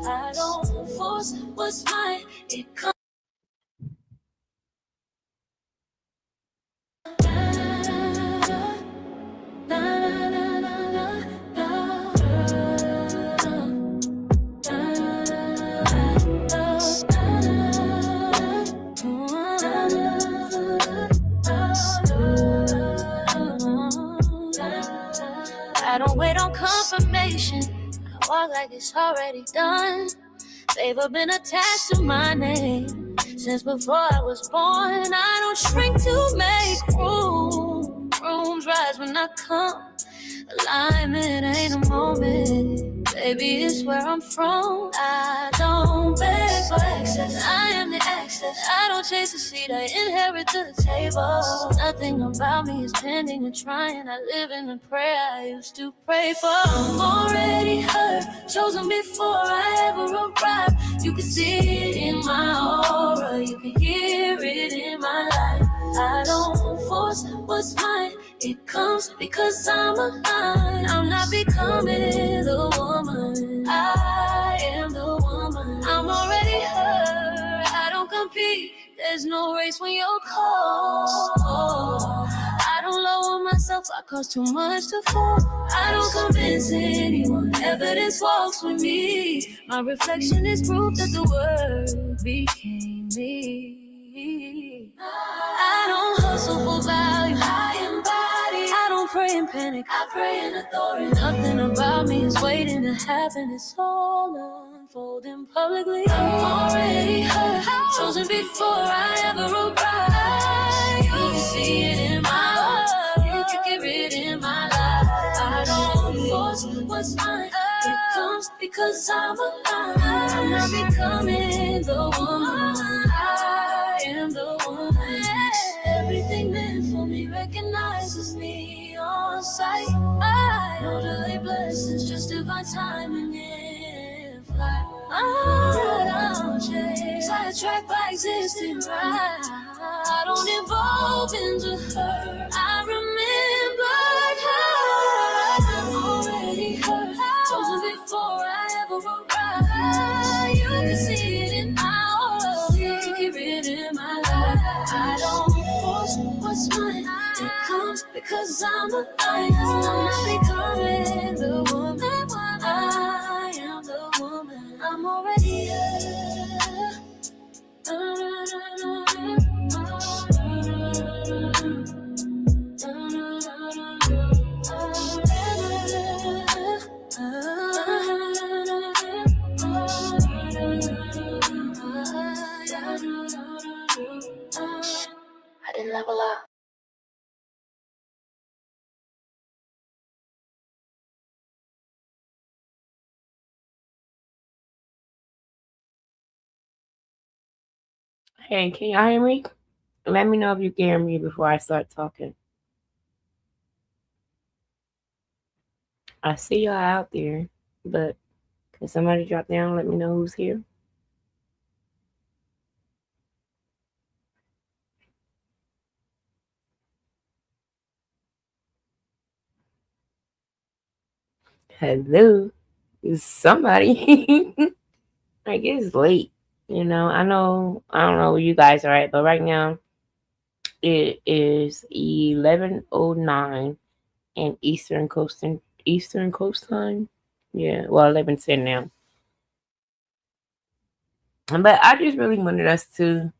I don't force what's mine. It comes. I don't wait on confirmation. I walk like it's already done. Favor been attached to my name since before I was born. I don't shrink to make room. Rooms rise when I come. Alignment ain't a moment. Baby, it's where I'm from. I don't beg for access. I am the access. I don't chase a seat. I inherit the table. Nothing about me is pending and trying. I live in the prayer I used to pray for. I'm already hurt, chosen before I ever arrived. You can see it in my aura. You can hear it in my life. I don't force what's mine. It comes because I'm aligned. I'm not becoming the woman. I am the woman. I'm already her. I don't compete. There's no race when you're cold. I don't lower myself. I cost too much to fall. I don't convince anyone. Evidence walks with me. My reflection is proof that the word became me. I don't hustle for value. I embody. I don't pray in panic. I pray in authority. Nothing about me is waiting to happen. It's all unfolding publicly. I'm already hurt, chosen before I ever arrived. You can see it in my heart. You can hear it in my life. I don't force what's mine. It comes because I'm alive. I'm not becoming the woman. I am the woman. Everything meant for me recognizes me on sight. I know delay blessings, just divine timing in flight. I don't change, sidetracked by existing right. I don't evolve into her. I remembered her. I'm already her, chosen before I ever arrived. You can see it in my aura. You can hear it in my life. I don't force what's mine. It comes because I'm alive. I'm not becoming the woman. I am the woman. I'm already here. I didn't level up. Hey, can y'all hear me? Let me know if you can hear me before I start talking. I see y'all out there, but can somebody drop down? Let me know who's here. Hello, is somebody? Like it's late, I know. I don't know where you guys are at, but right now it is 11:09 in Eastern Coast time. Yeah, well 11:10 now. But I just really wanted us to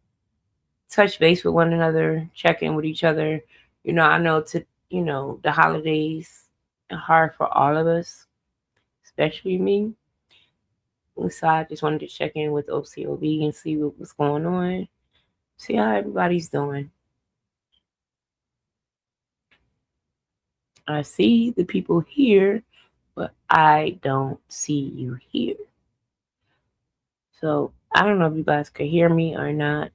touch base with one another, check in with each other. I know the holidays are hard for all of us, especially me. So I just wanted to check in with OCOV and see what was going on, see how everybody's doing. I see the people here, but I don't see you here. So I don't know if you guys could hear me or not.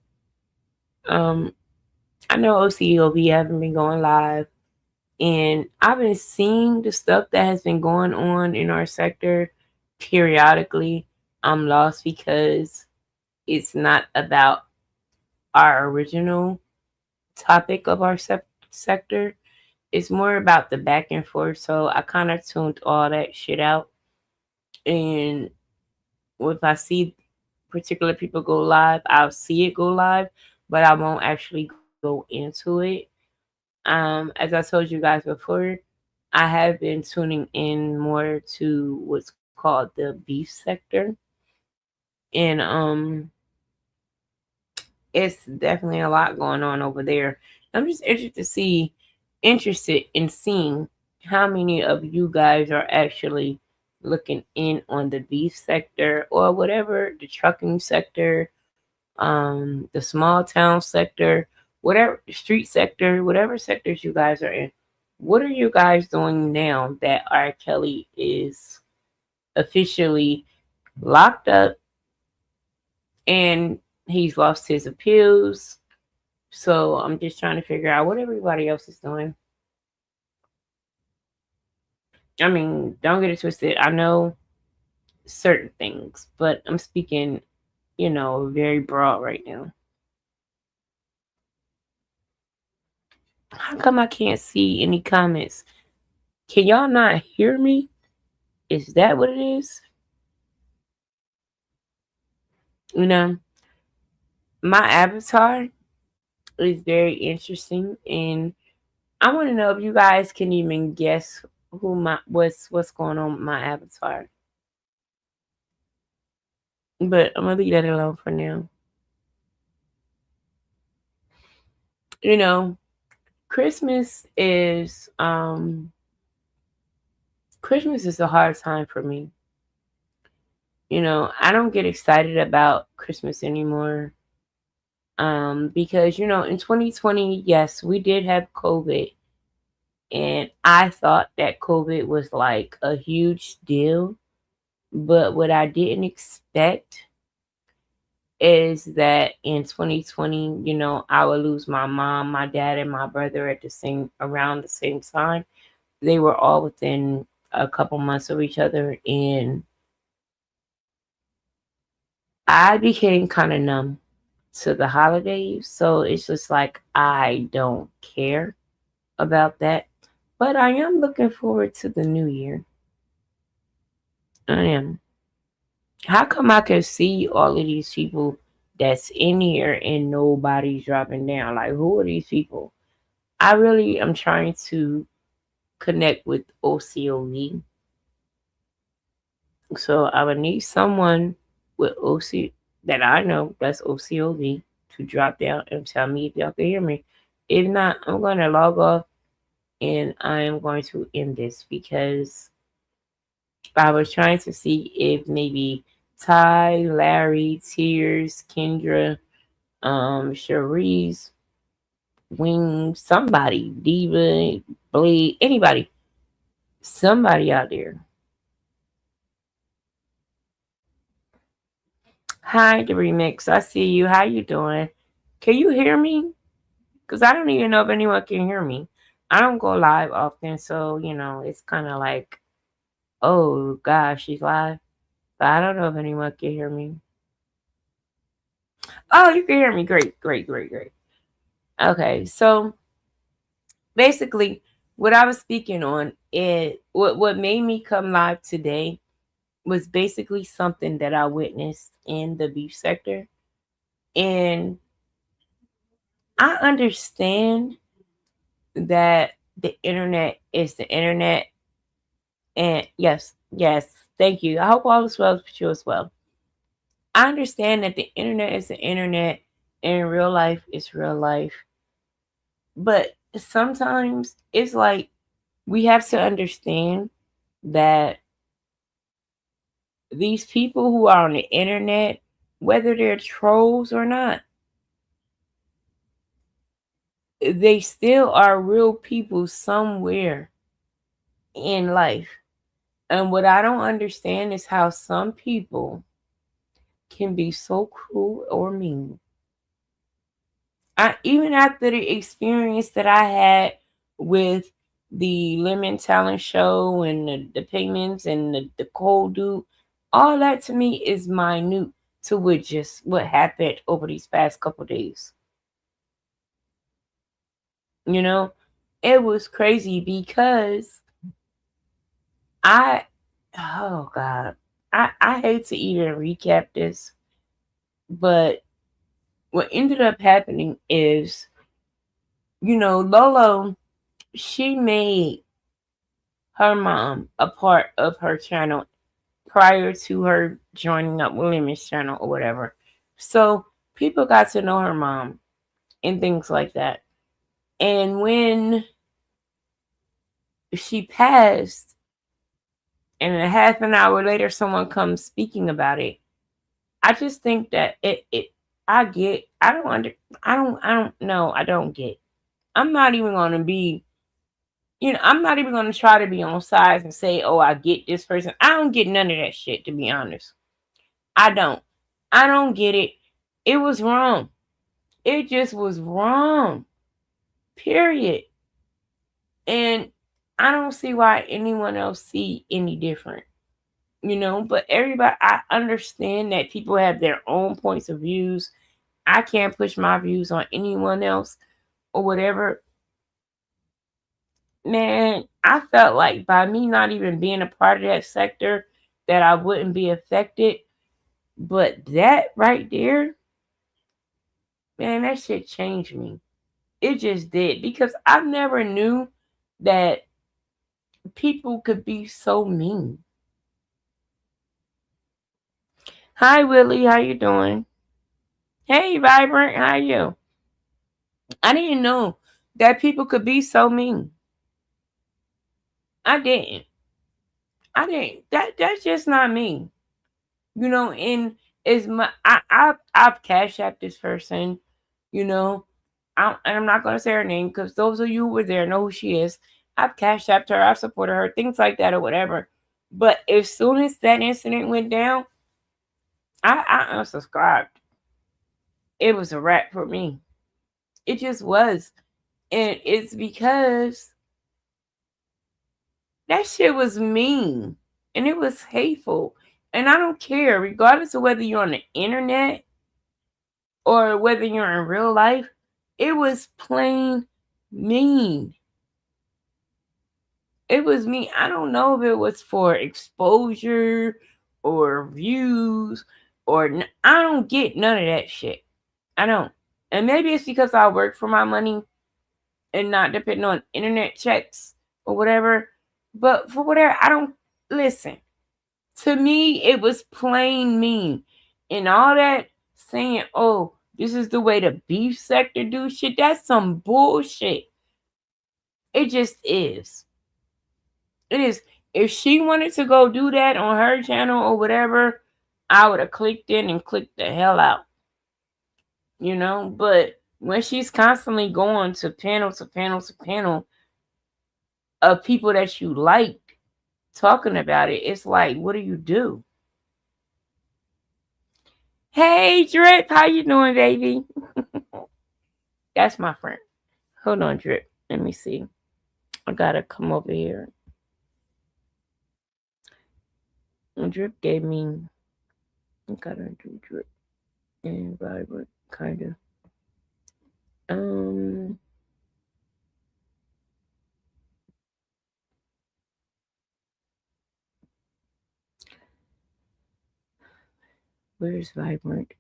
I know OCOV haven't been going live, and I've been seeing the stuff that has been going on in our sector periodically. I'm lost because it's not about our original topic of our sector. It's more about the back and forth. So I kind of tuned all that shit out. And if I see particular people go live, I'll see it go live, but I won't actually go into it. As I told you guys before, I have been tuning in more to what's called the beef sector, and it's definitely a lot going on over there. I'm just interested in seeing how many of you guys are actually looking in on the beef sector or whatever, the trucking sector, the small town sector, whatever the street sector, whatever sectors you guys are in. What are you guys doing now that R. Kelly is officially locked up and he's lost his appeals? So I'm just trying to figure out what everybody else is doing. I mean, don't get it twisted. I know certain things, but I'm speaking, very broad right now. How come I can't see any comments? Can y'all not hear me? Is that what it is? You know, my avatar is very interesting, and I want to know if you guys can even guess what's going on with my avatar. But I'm gonna leave that alone for now. You know, Christmas is Christmas is a hard time for me. I don't get excited about Christmas anymore. Because in 2020, yes, we did have COVID, and I thought that COVID was like a huge deal. But what I didn't expect is that in 2020, I would lose my mom, my dad, and my brother at around the same time. They were all within a couple months of each other, and I became kind of numb to the holidays. So it's just like I don't care about that. But I am looking forward to the new year. I am. How come I can see all of these people that's in here and nobody's dropping down? Like, who are these people? I really am trying to connect with OCOV. So I would need someone with OC that I know that's OCOV to drop down and tell me if y'all can hear me. If not, I'm going to log off and I am going to end this because I was trying to see if maybe Ty, Larry, Tears, Kendra, Cherise, Wing, somebody, Diva, Blade, anybody, somebody out there. Hi, the remix. I see you. How you doing? Can you hear me? Because I don't even know if anyone can hear me. I don't go live often, so it's kind of like, oh gosh, she's live. But I don't know if anyone can hear me. Oh, you can hear me. Great, great, great, great. Okay, so basically, what I was speaking on what made me come live today was basically something that I witnessed in the beef sector, and I understand that the internet is the internet, and yes, yes, thank you. I hope all is well with you as well. I understand that the internet is the internet, and real life is real life, but sometimes it's like we have to understand that these people who are on the internet, whether they're trolls or not, they still are real people somewhere in life. And what I don't understand is how some people can be so cruel or mean. Even after the experience that I had with the Lemon Talent Show and the payments and the cold dude, all that to me is minute to what happened over these past couple days. You know, it was crazy because I, oh God. I hate to even recap this, but what ended up happening is, Lolo, she made her mom a part of her channel prior to her joining up with Lemon's channel or whatever. So people got to know her mom and things like that. And when she passed, and a half an hour later, someone comes speaking about it, I just think that I get, I don't know, I don't get. I'm not even going to be, I'm not even going to try to be on sides and say, oh, I get this person. I don't get none of that shit, to be honest. I don't. I don't get it. It was wrong. It just was wrong. Period. And I don't see why anyone else see any different. But everybody, I understand that people have their own points of views. I can't push my views on anyone else or whatever. Man, I felt like by me not even being a part of that sector that I wouldn't be affected. But that right there, man, that shit changed me. It just did, because I never knew that people could be so mean. Hi Willie, how you doing? Hey Vibrant, how you? I didn't know that people could be so mean. I didn't. That's just not me. And is my I've cash apped this person, you know. And I'm not gonna say her name because those of you who were there know who she is. I've cash apped her, I've supported her, things like that or whatever. But as soon as that incident went down, I unsubscribed. It was a wrap for me. It just was. And it's because that shit was mean and it was hateful. And I don't care, regardless of whether you're on the internet or whether you're in real life, it was plain mean. It was mean. I don't know if it was for exposure or views I don't get none of that shit. I don't. And maybe it's because I work for my money and not depending on internet checks or whatever. But for whatever, I don't listen. To me, it was plain mean. And all that saying, oh, this is the way the beef sector do shit, that's some bullshit. It just is. It is. If she wanted to go do that on her channel or whatever, I would have clicked in and clicked the hell out. But when she's constantly going to panel to panel to panel of people that you like talking about it, it's like, what do you do? Hey Drip, how you doing, baby? That's my friend. Hold on, Drip. Let me see. I gotta come over here. And Drip gave me. I gotta do Drip and Vibrant, kinda. Where's Vibrant?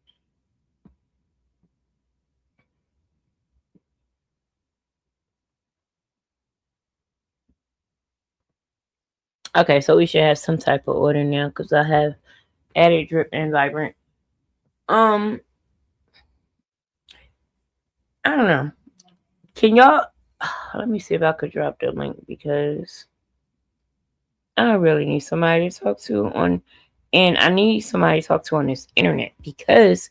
Okay, so we should have some type of order now because I have added Drip and Vibrant. I don't know. Can y'all? Let me see if I could drop the link because I really need somebody to talk to and I need somebody to talk to on this internet because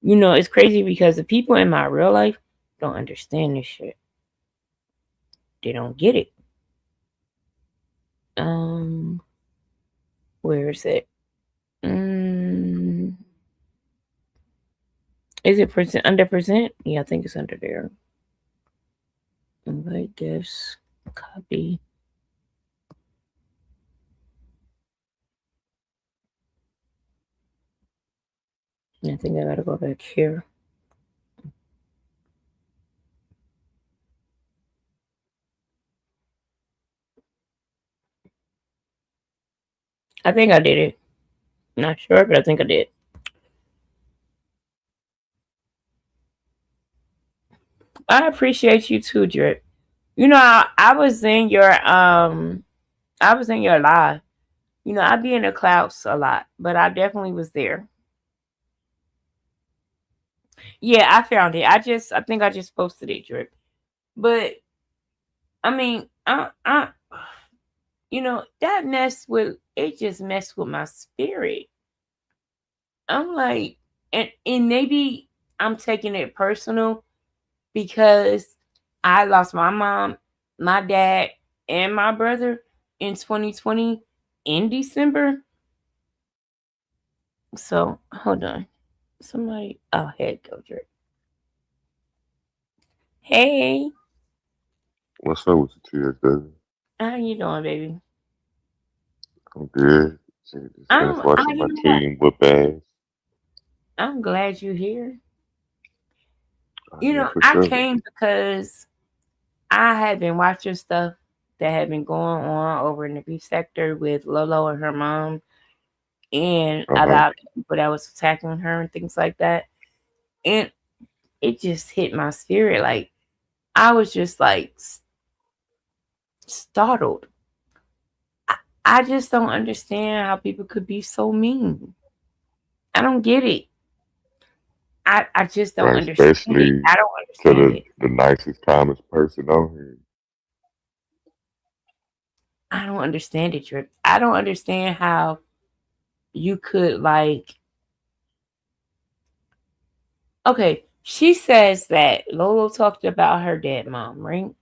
it's crazy because the people in my real life don't understand this shit. They don't get it. Where is it? Is it under present? Yeah, I think it's under there. Invite guests, copy. I think I gotta go back here. I think I did it. Not sure, but I think I did. I appreciate you too, Drip. You know, I was in your I was in your live. You know, I be in the clouds a lot, but I definitely was there. Yeah, I found it. I think I just posted it, Drip. But I mean, you know, that mess with it just messed with my spirit. I'm like, and maybe I'm taking it personal because I lost my mom, my dad, and my brother in 2020 in December. So hold on. Somebody, oh, head go, Drip. Hey, What's up with the tears, David? how you doing, baby? I'm good. Just finished watching You my know what? team whoop ass. I'm glad you're here. Oh, You yeah, know, for I sure. came because I had been watching stuff that had been going on over in the beef sector with Lolo and her mom, and Uh huh. about people that was attacking her and things like that. And it just hit my spirit. Like I was just like startled. I just don't understand how people could be so mean. I don't get it. I just don't Right, understand it. especially I don't to understand it. the nicest, calmest person on here. I don't understand it, Trip. I don't understand how you could like. Okay, she says that Lolo talked about her dead mom, right?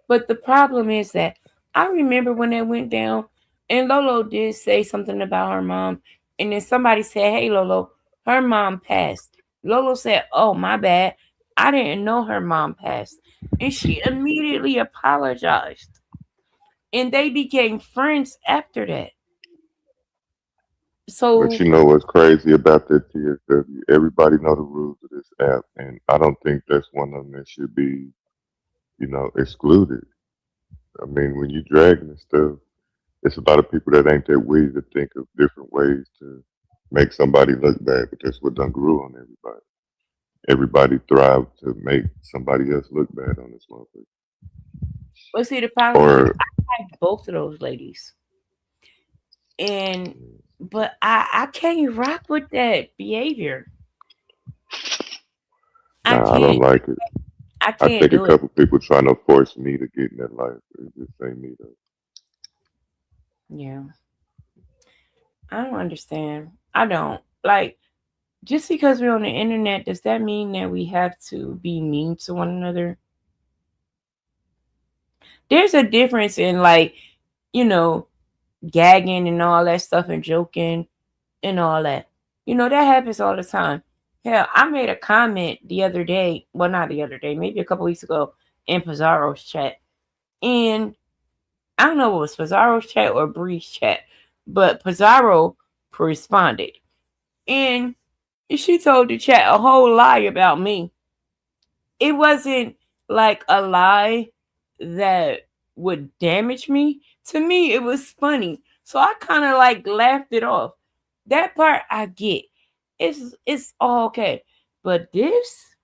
But the problem is that I remember when that went down, and Lolo did say something about her mom, and then somebody said, "Hey, Lolo, her mom passed." Lolo said, "Oh, my bad. I didn't know her mom passed," and she immediately apologized, and they became friends after that. But So, you know what's crazy about that TSW? Everybody know the rules of this app, and I don't think that's one of them that should be, excluded. I mean, when you dragging and stuff, it's a lot of people that ain't that witty to think of different ways to make somebody look bad, but that's what done grew on everybody. Everybody thrive to make somebody else look bad on this motherfucker. but see, the problem is Or I like both of those ladies, and but I can't rock with that behavior. I nah, I don't can't. like it. I I can't think a do it. couple people trying to force me to get in that life. It just ain't me though. Yeah, I don't understand. I don't like just because we're on the internet. Does that mean that we have to be mean to one another? There's a difference in like you know gagging and all that stuff and joking and all that. You know that happens all the time. Hell, I made a comment the other day. Well, not the other day, maybe a couple weeks ago in Pizarro's chat, and I don't know if it was Pizarro's chat or Bree's chat, but Pizarro responded. And she told the chat a whole lie about me. It wasn't like a lie that would damage me. To me, it was funny. So I kind of like laughed it off. That part I get. It's all okay. But this,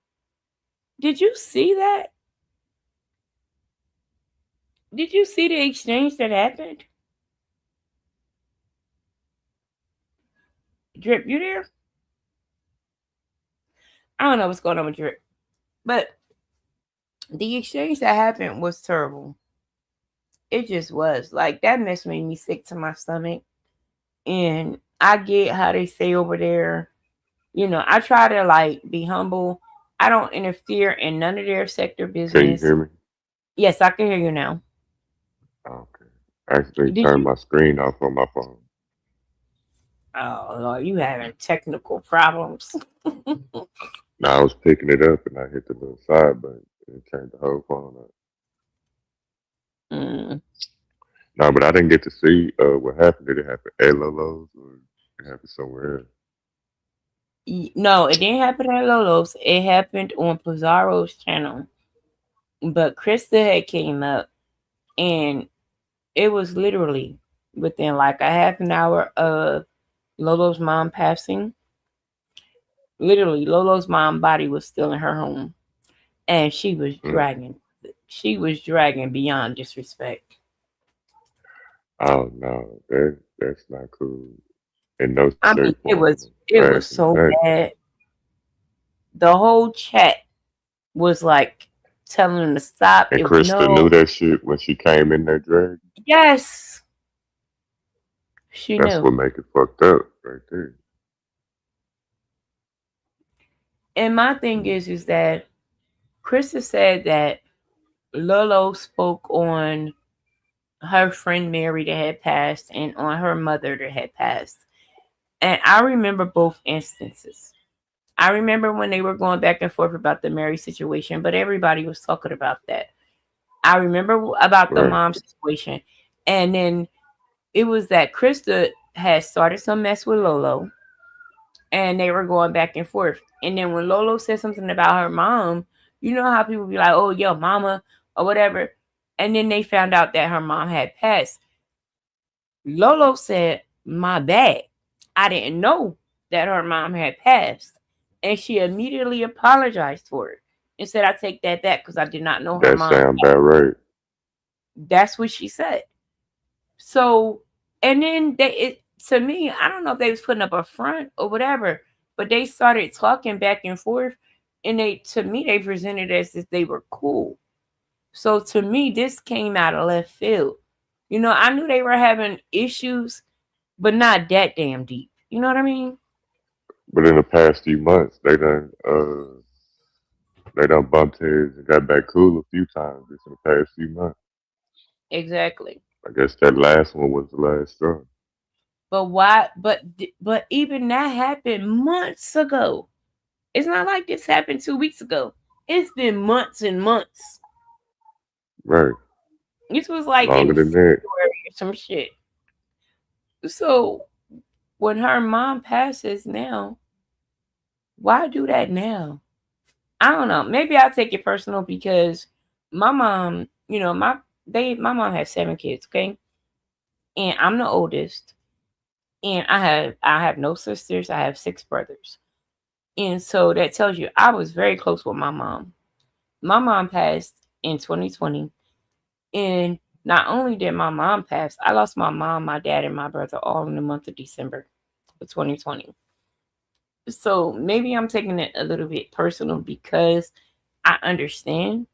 did you see that? Did you see the exchange that happened? Drip, you there? I don't know what's going on with Drip. But the exchange that happened was terrible. It just was. Like that mess made me sick to my stomach. And I get how they say over there, you know, I try to like be humble. I don't interfere in none of their sector Can you business. hear me? Yes, I can hear you now. Okay. I accidentally Did turned you? my screen off on my phone. Oh, Lord, you having technical problems. Now I was picking it up and I hit the little side button and it turned the whole phone up. Mm. No, but I didn't get to see what happened. Did it happen at Lolo's or it happened somewhere else? No, it didn't happen at Lolo's. It happened on Pizarro's channel. But Krista had came up and it was literally within like a half an hour of Lolo's mom passing, literally Lolo's mom body was still in her home, and she was Mm. dragging. She was dragging beyond disrespect. Oh no, that's not cool in no I shape, mean, it form, was or it was fashion. so Hey, bad. The whole chat was like telling him to stop. and If Krista no, knew that shit when she came in there drag. yes, she That's knew. what make it fucked up right there. And my thing Mm. is that Krista said that Lolo spoke on her friend Mary that had passed and on her mother that had passed. And I remember both instances. I remember when they were going back and forth about the Mary situation, but everybody was talking about that. I remember about the Right. mom situation. And then it was that Krista had started some mess with Lolo and they were going back and forth. And then when Lolo said something about her mom, you know how people be like, oh, yo, mama, or whatever. And then they found out that her mom had passed. Lolo said, my bad. I didn't know that her mom had passed. And she immediately apologized for it and said, I take that back because I did not know her That mom. sound about right. That's what she said. So, and then to me, I don't know if they was putting up a front or whatever, but they started talking back and forth, and to me, they presented as if they were cool. So to me, this came out of left field. You know, I knew they were having issues, but not that damn deep. You know what I mean? But in the past few months, they done bumped heads and got back cool a few times just in the past few months. Exactly. I guess that last one was the last straw. But why? But even that happened months ago. It's not like this happened 2 weeks ago. It's been months and months. Right. This was like Longer in than that. February or some shit. So when her mom passes now, why do that now? I don't know. Maybe I'll take it personal because my mom, my mom has 7 kids, okay? And I'm the oldest. And I have no sisters. I have 6 brothers. And so that tells you I was very close with my mom. My mom passed in 2020. And not only did my mom pass, I lost my mom, my dad, and my brother all in the month of December of 2020. So maybe I'm taking it a little bit personal because I understand.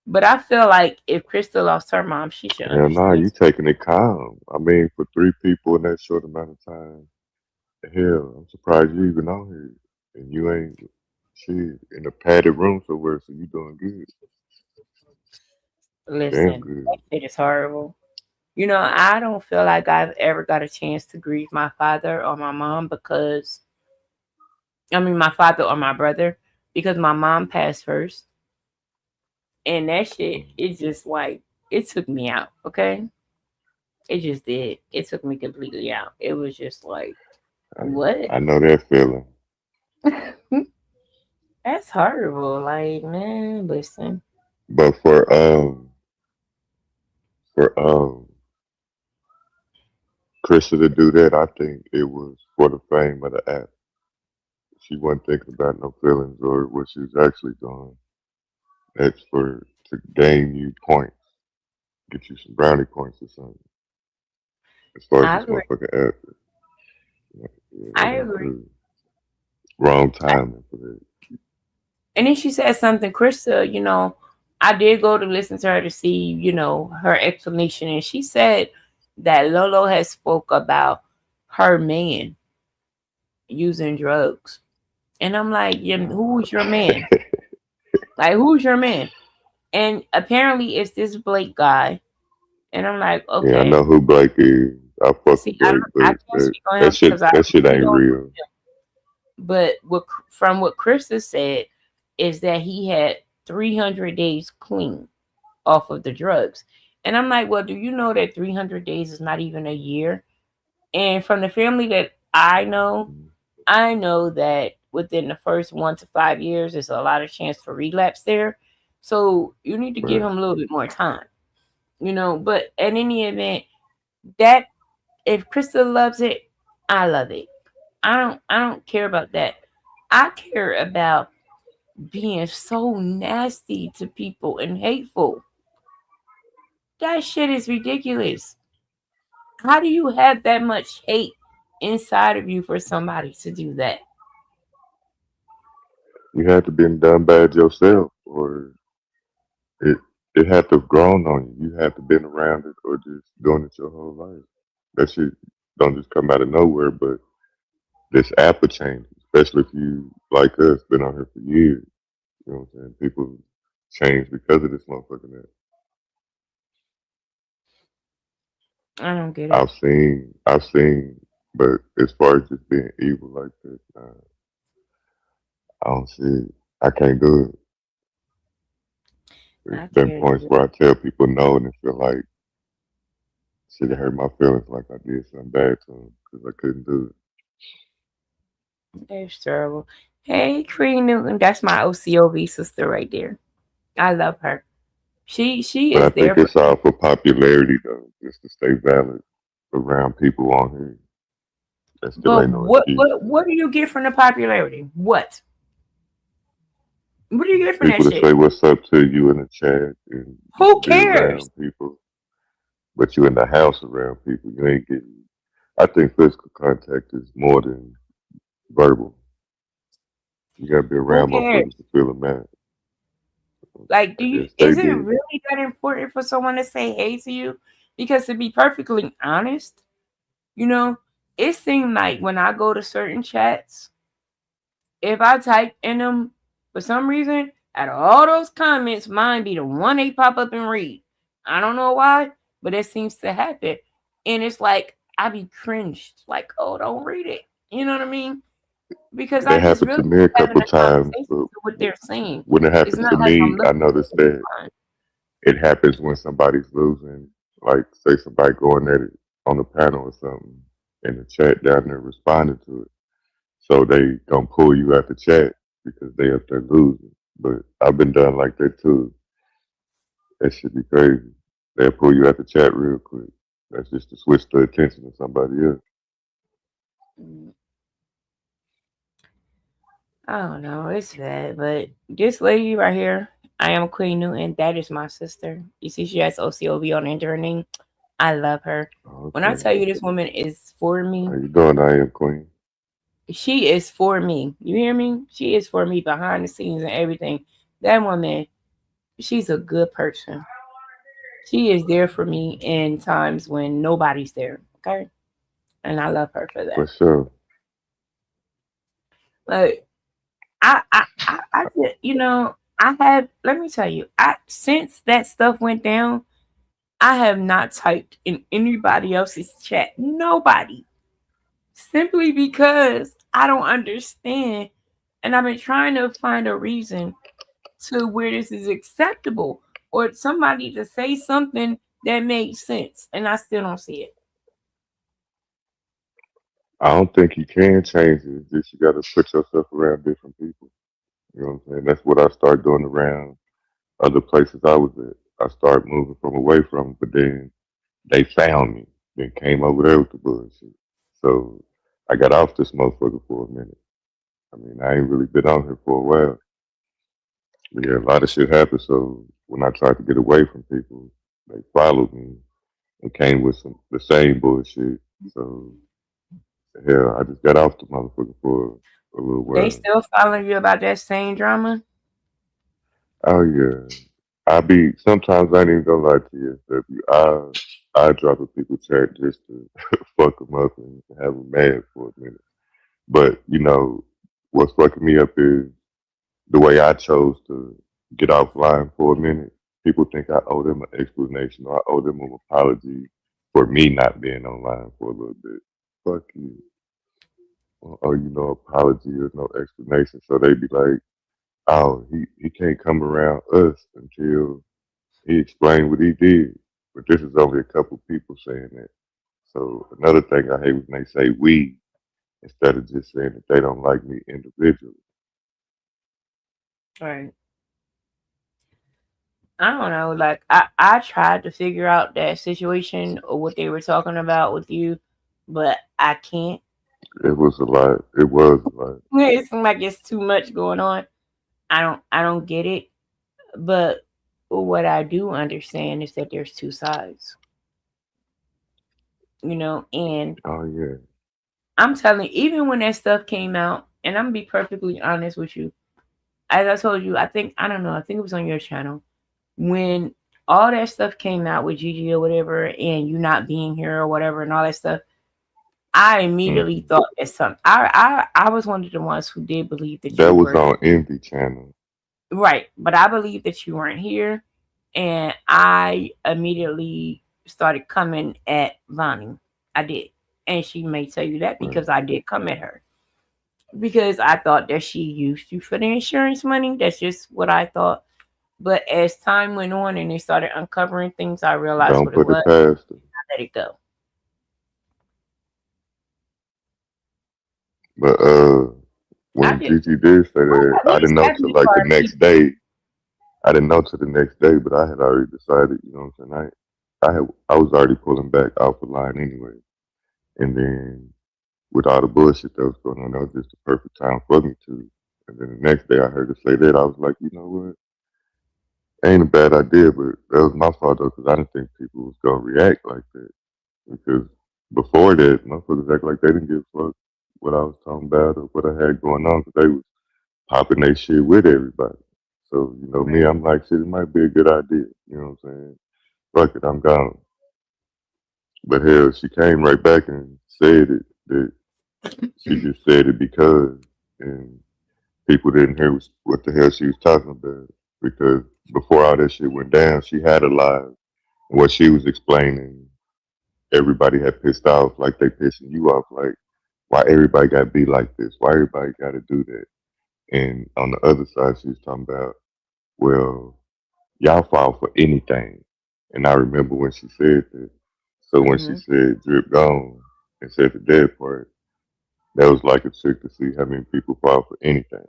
But I feel like if Krista lost her mom, she should Hell nah, understand. you taking it calm. I mean, for three people in that short amount of time, hell, I'm surprised you even on here. And you ain't shit in a padded room somewhere, so you doing good. Damn Listen, that good. shit is horrible. I don't feel like I've ever got a chance to grieve my father or my mom my father or my brother because my mom passed first. And that shit, it just like, it took me out, okay? It just did. It took me completely out. It was just like, what? I know that feeling. That's horrible. Like, man, listen. But for Krista to do that, I think it was for the fame of the app. She wasn't thinking about no feelings or what she was actually doing. That's for to gain you points, get you some brownie points or something. As far as I this agree. motherfucker app, yeah, that I ain't agree. good. Wrong timing for that. And then she said something, Krista, I did go to listen to her to see, her explanation. And she said that Lolo has spoke about her man using drugs. And I'm like, yeah, who's your man? Like, who's your man? And apparently it's this Blake guy. And I'm like, Yeah, I okay. know who Blake is. I fuck See, with Blake, I but can't speak on him because I that shit really ain't don't. real. But from what Krista said, is that he had 300 days clean off of the drugs. And I'm like, well, do you know that 300 days is not even a year? And from the family that I know that within the first 1 to 5 years, there's a lot of chance for relapse there. So you need to give Right. him a little bit more time, But in any event, that if Krista loves it, I love it. I don't care about that. I care about being so nasty to people and hateful. That shit is ridiculous. How do you have that much hate inside of you for somebody to do that? You had to been done bad yourself, or it it had to have grown on you. You had to been around it, or just doing it your whole life. That shit don't just come out of nowhere. But this app will change, especially if you like us, been on here for years. You know what I'm saying? People change because of this motherfucking app. I don't get it. I've seen, but as far as just being evil like that, I don't see it. I can't do it. There's I been can't points do where I tell people no, and it feel like shit it hurt my feelings, like I did something bad to them because I couldn't do it. it. It's terrible. Hey, Queen Newton, that's my OCOV sister right there. I love her. She But I is think there for it's all me. for popularity though, just to stay valid around people on here. That still But ain't no what excuse. what what do you get from the popularity? What do you get from that People to shit? say what's up to you in the chat, and you Who can be cares? around people, but you in the house around people, you ain't getting. I think physical contact is more than verbal. You gotta be Who around cares? motherfuckers to feel a man. Like, And then stay is it being. really that important for someone to say hey to you? Because to be perfectly honest, you know, it seemed like when I go to certain chats, if I type in them for some reason, out of all those comments, mine be the one they pop up and read. I don't know why, but it seems to happen. And it's like I be cringed, like, oh, don't read it. You know what I mean? Because I That just happened to really me a having couple a times, conversation but to what they're saying. when it It's happens not to like I'm me, I looking notice at that it. it happens when somebody's losing. Like, say somebody going at it on the panel or something, in the chat down there responding to it. So they gonna pull you out the chat because they up there losing. But I've been done like that too. That should be crazy. They'll pull you out the chat real quick. That's just to switch the attention to somebody else. Mm, I don't know. It's sad, but this lady right here, I am Queen Newton. That is my sister. You see, she has OCOV on her name. I love her. When I Okay. tell you this woman is for How me, you doing? I am Queen. she is for me. You hear me? She is for me behind the scenes and everything. That woman, she's a good person. She is there for me in times when nobody's there. Okay, and I love her for For that. sure. Like I I have. Let me tell you, I since that stuff went down, I have not typed in anybody else's chat. Nobody. Simply because I don't understand. And I've been trying to find a reason to where this is acceptable or somebody to say something that makes sense. And I still don't see it. I don't think you can change it. It's just you got to put yourself around different people. You know what I'm saying? That's what I started doing around other places I was at. I started moving from away from them, but then they found me, then came over there with the bullshit. So I got off this motherfucker for a minute. I mean, I ain't really been on here for a while. But yeah, a lot of shit happened. So when I tried to get away from people, they followed me and came with some the same bullshit. So hell, I just got off the motherfucker for a little They while. still following you about that same drama. Oh yeah. I be sometimes I ain't even gonna lie to you. I drop a people chat just to fuck them up and have them mad for a minute. But you know what's fucking me up is the way I chose to get offline for a minute. People think I owe them an explanation or I owe them an apology for me not being online for a little bit. Fuck you. Oh, you know, apology or no explanation. So they be like, oh, he can't come around us until he explained what he did. But this is only a couple people saying that. So another thing I hate when they say we instead of just saying that they don't like me individually. Right. I don't know. Like I tried to figure out that situation or what they were talking about with you, but I can't. It was a lot. It was a lot. It seems like it's too much going on. I don't get it. But what I do understand is that there's two sides, and Oh yeah. I'm telling you, even when that stuff came out, and I'm gonna be perfectly honest with you, as I told you, I don't know, I think it was on your channel when all that stuff came out with Gigi or whatever, and you not being here or whatever, and all that stuff. I immediately Hmm. thought that something. I was one of the ones who did believe that That you was were on Envy Channel. right, but I believe that you weren't here, and I immediately started coming at Vonnie. I did, and she may tell you that Right. because I did come at her because I thought that she used you for the insurance money. That's just what I thought. But as time went on and they started uncovering things, I realized Don't what it put was. it past her. I let it go. But I when just Gigi did say that, what I is didn't know till happening like for the our next people. day. I didn't know till the next day, but I had already decided. You know what I'm saying? I was already pulling back off the line anyway. And then with all the bullshit that was going on, that was just the perfect time for me to. And then the next day I heard her say that, I was like, you know what? Ain't a bad idea, but that was my fault though, because I didn't think people was gonna react like that. Because before that, motherfuckers act like they didn't give a fuck what I was talking about or what I had going on, because they was popping their shit with everybody. So me, Right. I'm like, shit, it might be a good idea. You know what I'm saying? Fuck it, I'm gone. But hell, she came right back and said it that she just said it because, and people didn't hear what the hell she was talking about, because before all that shit went down, she had a live. And what she was explaining, everybody had pissed off, like they pissing you off, like why everybody got to be like this, why everybody got to do that. And on the other side, she was talking about, well, y'all fall for anything. And I remember when she said that. So when she Mm-hmm. said drip gone and said the dead part, that was like a trick to see how many people fall for anything.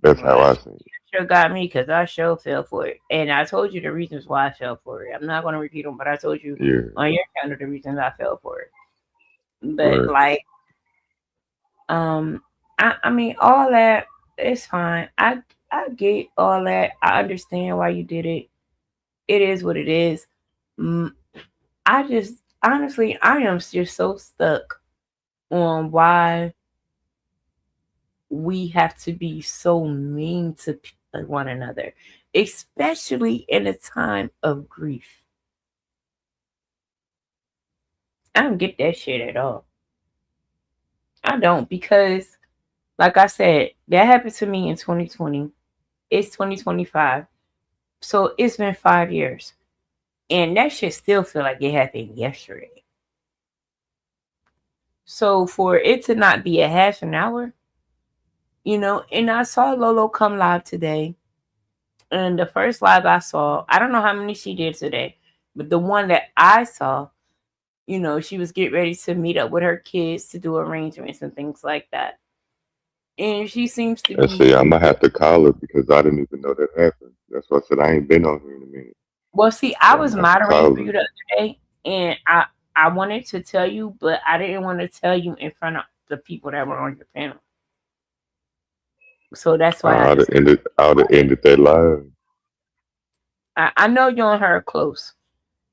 That's Well, how that I shit seen it. sure got me because I sure fell for it, and I told you the reasons why I fell for it. I'm not going to repeat them, but I told you Yeah, on your channel the reasons I fell for it. But right. like, um, I mean, all that is fine. I get all that. I understand why you did it. It is what it is. Mm, I just honestly, I am just so stuck on why we have to be so mean to one another, especially in a time of grief. I don't get that shit at all. I don't because, like I said, that happened to me in 2020. It's 2025, so it's been 5 years, and that shit still feel like it happened yesterday. So for it to not be a half an hour, and I saw Lolo come live today. And the first live I saw, I don't know how many she did today, but the one that I saw, she was getting ready to meet up with her kids to do arrangements and things like that. And she seems to I be say I'm gonna have to call her because I didn't even know that happened. That's why I said I ain't been on here in a minute. well, see, I So I'm was gonna have to moderating call for her. you the other day, and I wanted to tell you, but I didn't want to tell you in front of the people that were on your panel. So that's why I I'd have just kept ended. I'd have quiet. ended that live. I know you and her are close,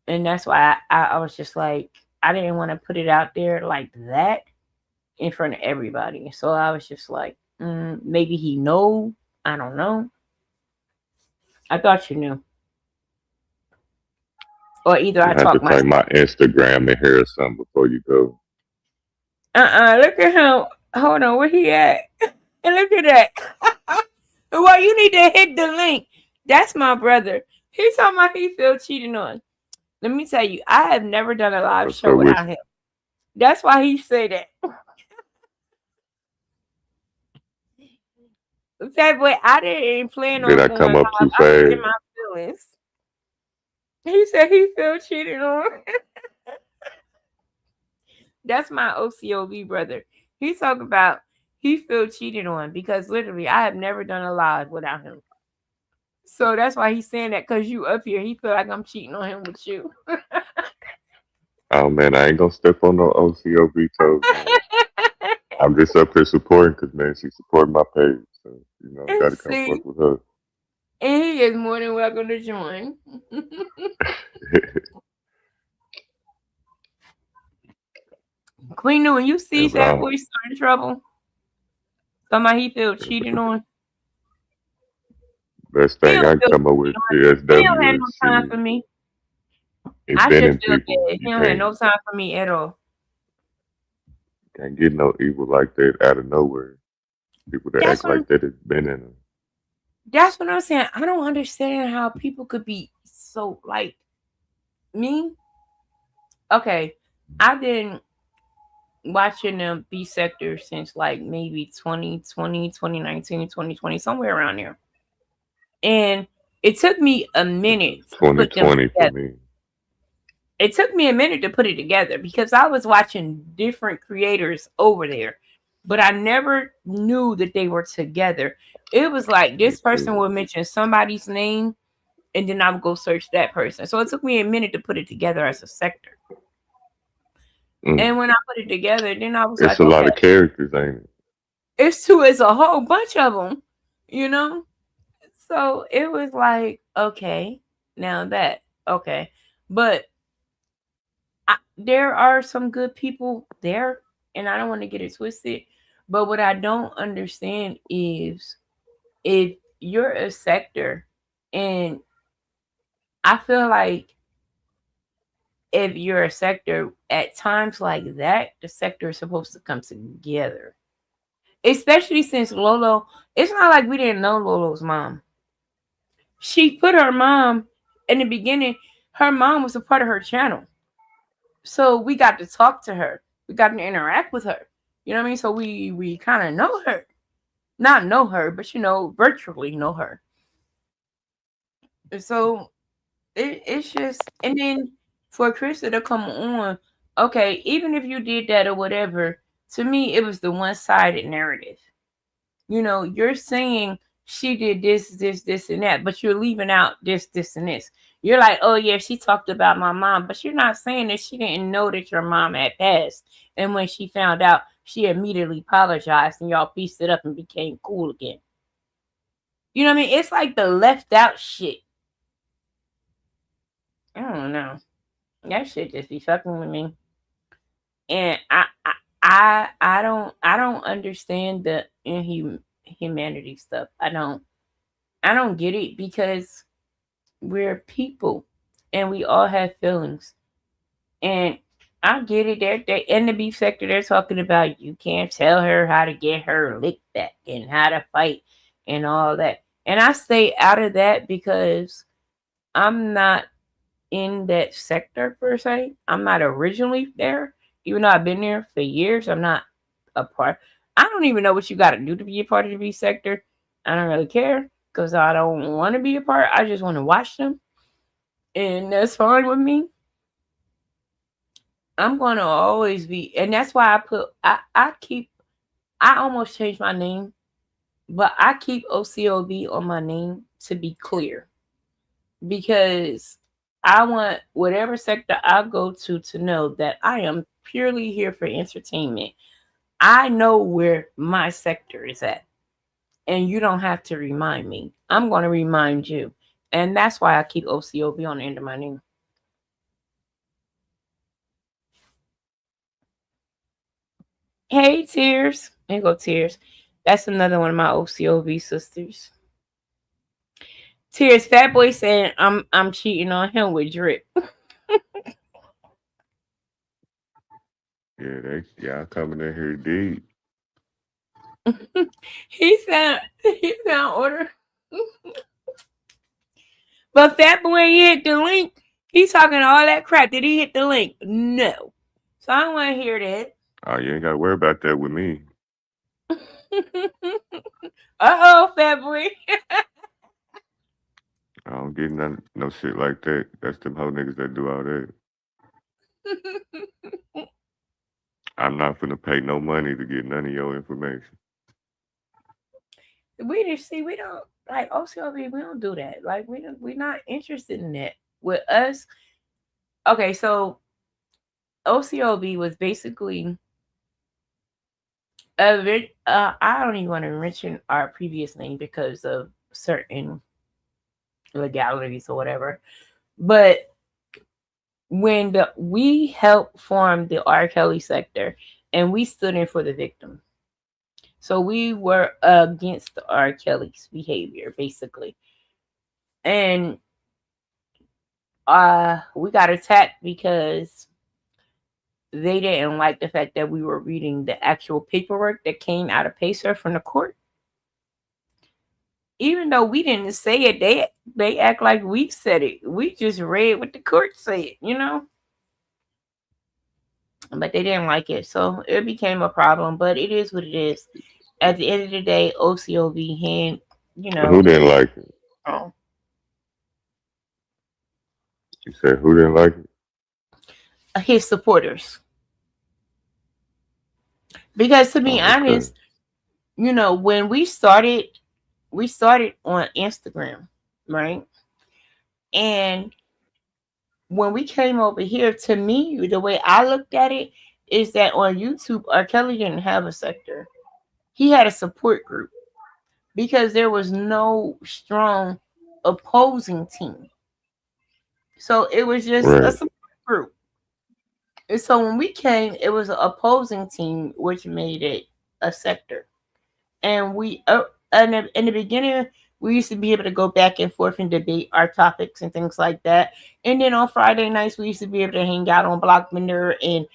and that's why I was just like I didn't want to put it out there like that in front of everybody. So I was just like, maybe he know. I don't know. I thought you knew, or either I'm I gonna have to talked check myself. my Instagram and hear something before you go. Look at him. Hold on, where he at? And look at that. Well, you need to hit the link. That's my brother. He's talking about he feel cheated on. Let me tell you, I have never done a live What's show up with without him. That's why he say that. That way, I didn't plan you? Did on I going come live. up too I was in fast? my feelings. He said he feel cheated on. That's my OCOV brother. He's talking about he feel cheated on because literally I have never done a live without him. So that's why he's saying that because you up here, he feel like I'm cheating on him with you. Oh man, I ain't gonna step on no OCOB toes now. I'm just up here supporting because, man, she supported my page. So, got to come See, fuck with her. and he is more than welcome to join. Queen New, when you Yeah, see but that boy starting trouble, somebody he feel cheated on, best he thing don't I can feel come up cheated with on. He don't have TSW no is time for shit. me. I should Inventing feel people. bad. You He don't have can't no time for me at all. can't get no evil like that out of nowhere. People that That's act what I'm, like that has been in them. that's what I'm saying. I don't understand how people could be so like me. Okay, I've been watching the B sector since like maybe 2020, 2019, 2020, somewhere around there. And it took me a It's minute to put them 2020 for together. me. It took me a minute to put it together because I was watching different creators over there, but I never knew that they were together. It was like Me this person too. would mention somebody's name and then I would go search that person. So it took me a minute to put it together as a sector. Mm. And when I put it together, then I was It's like, a lot okay, of characters, ain't it? it's a whole bunch of them, you know? So it was like, okay, now that, okay. But there are some good people there, and I don't want to get it twisted. But what I don't understand is if you're a sector, and I feel like if you're a sector at times like that, the sector is supposed to come together. Especially since Lolo, it's not like we didn't know Lolo's mom. She put her mom in the beginning, her mom was a part of her channel. So we got to talk to her. We got to interact with her. You know what I mean? So we kind of know her. Not know her, but virtually know her. So it's just, and then for Krista to come on, okay, even if you did that or whatever, to me it was the one-sided narrative. You're saying she did this, and that, but you're leaving out this, and this. You're like, oh yeah, she talked about my mom, but you're not saying that she didn't know that your mom had passed. And when she found out, she immediately apologized and y'all pieced it up and became cool again. You know what I mean? It's like the left out shit. I don't know. That shit just be fucking with me. And I don't understand the humanity stuff. I don't get it because we're people and we all have feelings. And I get it. They're in the beef sector. They're talking about you can't tell her how to get her lick back and how to fight and all that. And I stay out of that because I'm not in that sector per se. I'm not originally there, even though I've been there for years. I'm not a part. I don't even know what you got to do to be a part of the beef sector. I don't really care because I don't want to be a part. I just want to watch them, and that's fine with me. I'm gonna always be, and that's why I almost changed my name, but I keep OCOV on my name to be clear because I want whatever sector I go to know that I am purely here for entertainment. I know where my sector is at, and you don't have to remind me. I'm going to remind you, and that's why I keep OCOV on the end of my name. Hey, Tears. There you go, Tears. That's another one of my OCOV sisters. Tears, Fat Boy saying I'm cheating on him with drip. Yeah, y'all coming in here deep. He sound order. But Fat Boy ain't hit the link. He's talking all that crap. Did he hit the link? No. So I don't want to hear that. Oh, you ain't got to worry about that with me. Uh-oh, Fat Boy. I don't get no shit like that. That's them whole niggas that do all that. I'm not finna pay no money to get none of your information. We don't like OCLB, we don't do that. Like we're not interested in that. With us, okay, so OCOB was basically I don't even want to mention our previous name because of certain legalities or whatever. But when we helped form the R. Kelly sector, and we stood in for the victim, so we were against the R. Kelly's behavior, basically, and we got attacked because they didn't like the fact that we were reading the actual paperwork that came out of Pacer from the court. Even though we didn't say it, they act like we said it. We just read what the court said. But they didn't like it, so it became a problem. But it is what it is. At the end of the day, OCOV hand, Who didn't like it? oh, You said who didn't like it? his supporters. Because to be Oh, okay. honest, when we started on Instagram, right? And when we came over here, to me, the way I looked at it is that on YouTube, R. Kelly didn't have a sector. He had a support group because there was no strong opposing team. So it was just a Right. support group. And so when we came, it was an opposing team, which made it a sector. And in the beginning, we used to be able to go back and forth and debate our topics and things like that. And then on Friday nights, we used to be able to hang out on Blockbender, and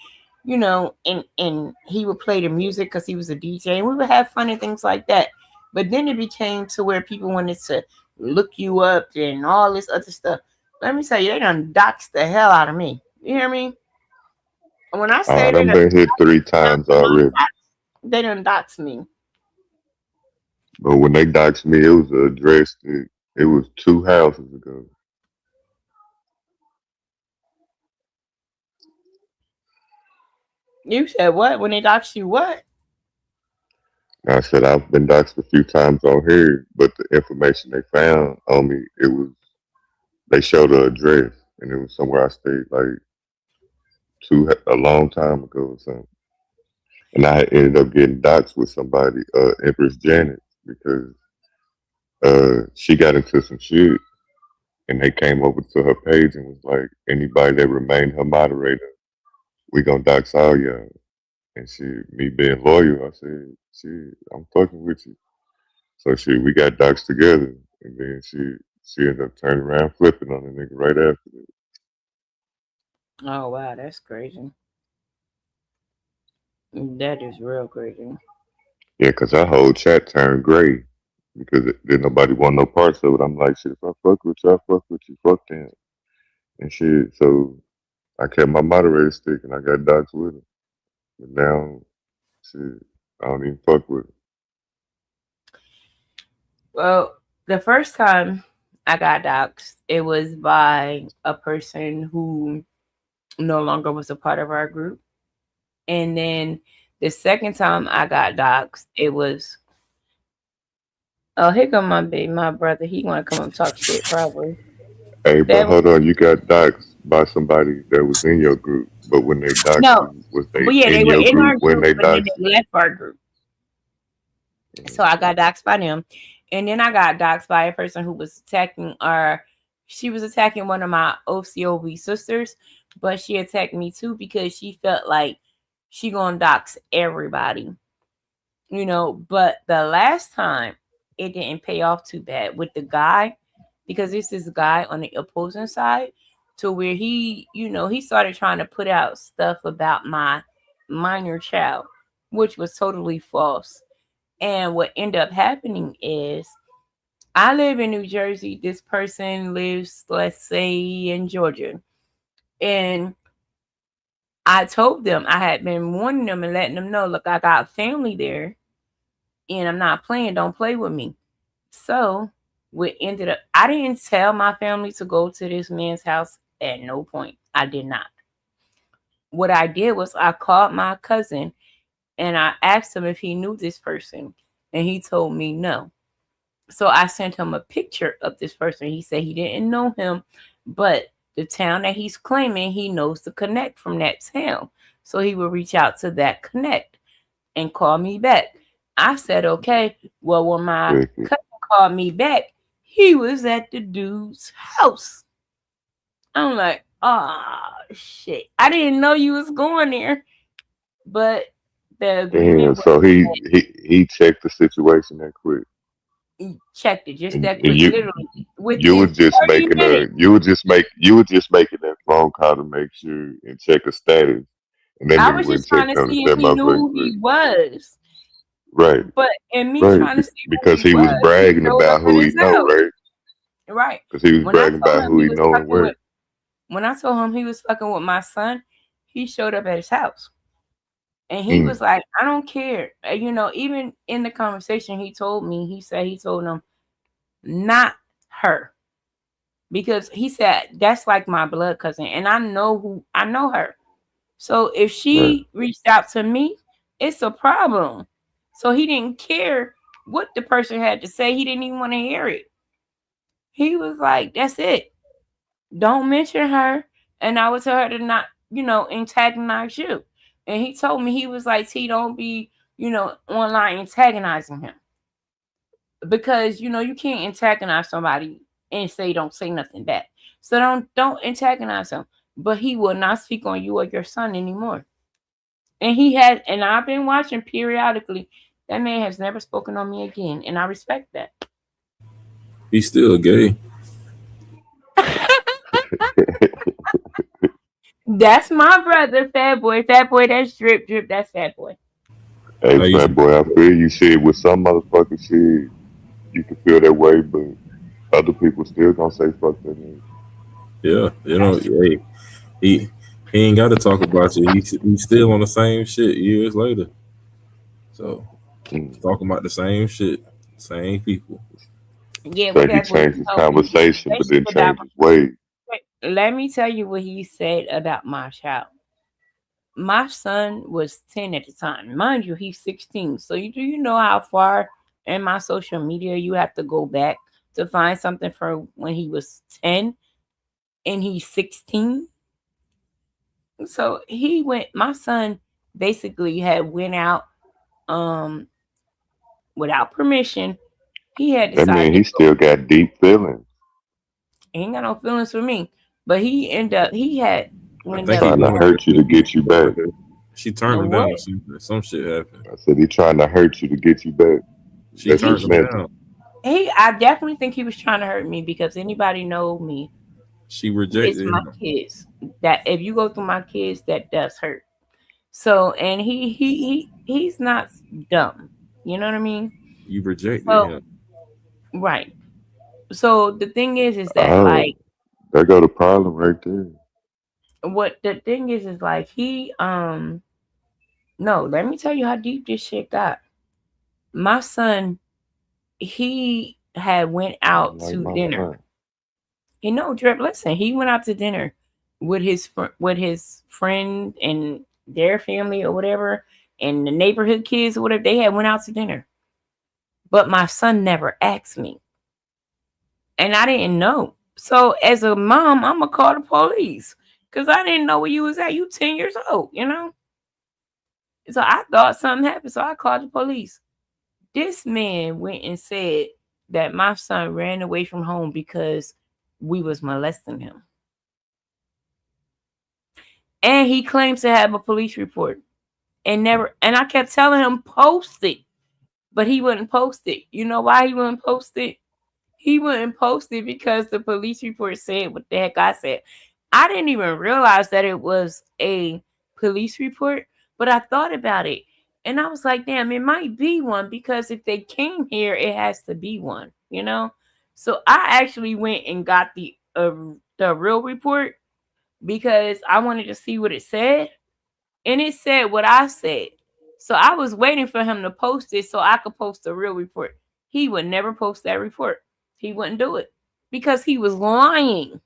and he would play the music because he was a DJ, and we would have fun and things like that. But then it became to where people wanted to look you up and all this other stuff. Let me tell you, they done doxed the hell out of me. You hear me? When I say I they done done been hit three times already. they done doxed me. But when they doxed me, it was addressed. It was 2 houses ago. You said what? When they doxed you, what? I said I've been doxed a few times on here, but the information they found on me, it was they showed the address, and it was somewhere I stayed like a long time ago or something. And I ended up getting doxed with somebody, Empress Janet, because she got into some shit, and they came over to her page and was like, anybody that remained her moderator, we gonna dox all y'all. And me being loyal, I said, shit, I'm fucking with you. So we got doxed together, and then she ended up turning around flipping on the nigga right after that. Oh wow, that's crazy. That is real crazy. Yeah, 'cause our whole chat turned gray because didn't nobody want no parts of it. I'm like, shit, if I fuck with you, I fuck with you, fuck them and shit. So I kept my moderator stick and I got doxed with it. But now, shit, I don't even fuck with it. Well, the first time I got doxxed, it was by a person who no longer was a part of our group. And then the second time I got doxxed, it was, oh, here come my brother. He want to come and talk shit probably. Hey, but That was, hold on, you got doxed by somebody that was in your group. But when they doxed no, you, was they but yeah, they in were your in group our when group, they but then doxed they left our group. you? So I got doxxed by them. And then I got doxxed by a person who was she was attacking one of my OCOV sisters, but she attacked me too because she felt like she gonna dox everybody. But the last time it didn't pay off too bad with the guy, because this is a guy on the opposing side, to where he started trying to put out stuff about my minor child, which was totally false. And what ended up happening is I live in New Jersey. This person lives, let's say, in Georgia. And I told them, I had been warning them and letting them know, look, I got family there and I'm not playing. Don't play with me. So what ended up, I didn't tell my family to go to this man's house at no point. I did not. What I did was I called my cousin and I asked him if he knew this person. And he told me no. So I sent him a picture of this person. He said he didn't know him, but the town that he's claiming, he knows the connect from that town. So he will reach out to that connect. and call me back. I said, okay. Well, when my Check it. cousin called me back, he was at the dude's house. I'm like, oh shit. I didn't know you was going there. But the Damn. agreement was So he that he checked the situation that quick, he checked it just and that quick, literally you within was just 30 making minutes. you were just making that phone call to make sure and check a status, and that I nigga was went and just trying checked to on see if that he knew motherfucker who quick. he was. Right, But in me right. trying to see who Because he he was was, he bragging showed up about at who he his know, house. right? Right. Because he was When I bragging told about him who he he was know and fucking where. with when I told him he was fucking with my son, he showed up at his house. And he Mm, was like, I don't care. Even in the conversation he told me, he said he told him not her. Because he said that's like my blood cousin. And I know her. So if right. she reached out to me, it's a problem. So he didn't care what the person had to say. He didn't even want to hear it. He was like, that's it. Don't mention her. And I would tell her to not, antagonize you. And he told me, he was like, T, don't be, online antagonizing him. Because, you can't antagonize somebody and say don't say nothing back. So don't antagonize him. But he will not speak on you or your son anymore. And I've been watching periodically. That man has never spoken on me again, and I respect that. He's still gay. That's my brother, Fat Boy. Fat Boy, that's drip, drip. That's Fat Boy. Hey, I used fat to, boy, I feel you. Shit, with some motherfucker shit, you can feel that way, but other people still gonna say fuck that nigga. yeah, That's true. hey, he he ain't got to talk about you. He's still on the same shit years later. So Mm. talking about the same shit, same people. Yeah, what Think he Fat Boy changed his told me, conversation, but especially didn't about. change his ways. Let me tell you what he said about my child. My son was 10 at the time. Mind you, he's 16. So do you know how far in my social media you have to go back to find something for when he was 10 and he's 16? So my son basically had went out um without permission. He had That mean decided to he go. still got deep feelings, He ain't got no feelings for me. But he had I went think up he trying to wanted north. to hurt you to get you, get you but back. like she turned And him what? down or something. Some shit happened. I said he trying to hurt you to get you back. She That's turned his him He mental. down. I definitely think he was trying to hurt me because anybody know me, She it's rejected my him. kids. That if you go through my kids, that does hurt. So and he's not dumb. You know what I mean? You rejected So him. right. So the thing is that Oh, like there go the problem right there. what the thing is like he. No, let me tell you how deep this shit got. My son, he had went Sound out like to my dinner. son. Drip, listen, he went out to dinner with his friend and their family or whatever, and the neighborhood kids or whatever. They had went out to dinner, but my son never asked me, and I didn't know. So as a mom, I'm gonna call the police because I didn't know where you was at. You 10 years old. So I thought something happened, so I called the police. This man went and said that my son ran away from home because we was molesting him. And he claims to have a police report and I kept telling him post it, but he wouldn't post it. You know why he wouldn't post it? He wouldn't post it because the police report said what the heck I said. I didn't even realize that it was a police report, but I thought about it and I was like, damn, it might be one because if they came here, it has to be one. So I actually went and got the real report because I wanted to see what it said, and it said what I said. So I was waiting for him to post it so I could post the real report. He would never post that report. He wouldn't do it because he was lying.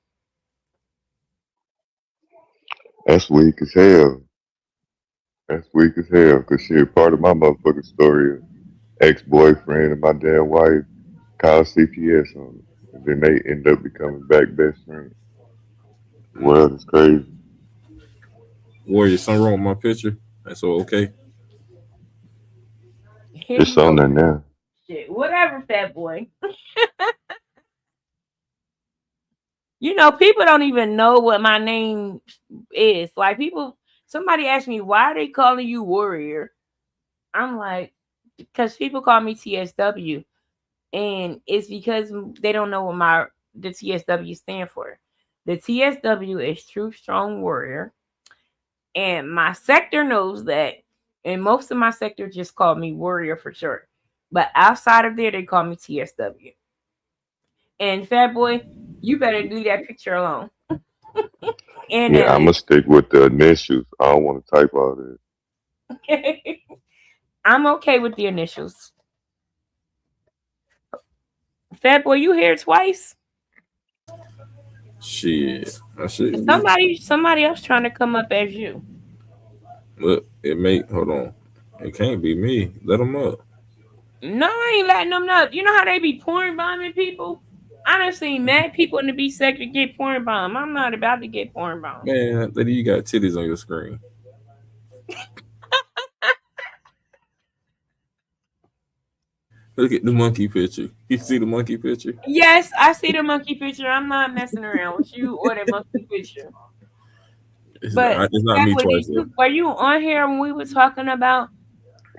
That's weak as hell. That's weak as hell. Cause shit, part of my motherfucking story, ex-boyfriend and my damn wife called CPS on it, and then they end up becoming back best friends. The world is crazy. Warrior, something wrong with my picture? That's all okay. Here It's you on go. there now. Shit. Whatever, fat boy. You know, people don't even know what my name is. Like people somebody asked me why they calling you warrior. I'm like, because people call me TSW. And it's because they don't know what the TSW stand for. The TSW is True Strong Warrior. And my sector knows that. And most of my sector just call me Warrior for short. But outside of there, they call me TSW. And Fat Boy, you better leave that picture alone. And Yeah, that I'ma list. stick with the initials. I don't want to type all that. I'm okay with the initials. Fat Boy, you here twice? Shit, I shouldn't be. Somebody else trying to come up as you. Look, it may hold on. It can't be me. Let them up. No, I ain't letting them know. You know how they be porn bombing people? I done seen mad people in the B sector get porn bombed. I'm not about to get porn bombed. Man, lady, you got titties on your screen. Look at the monkey picture. You see the monkey picture? Yes, I see the monkey picture. I'm not messing around with you or the monkey picture. But It's not Fat me Boy, twice though. were you on here when we were talking about?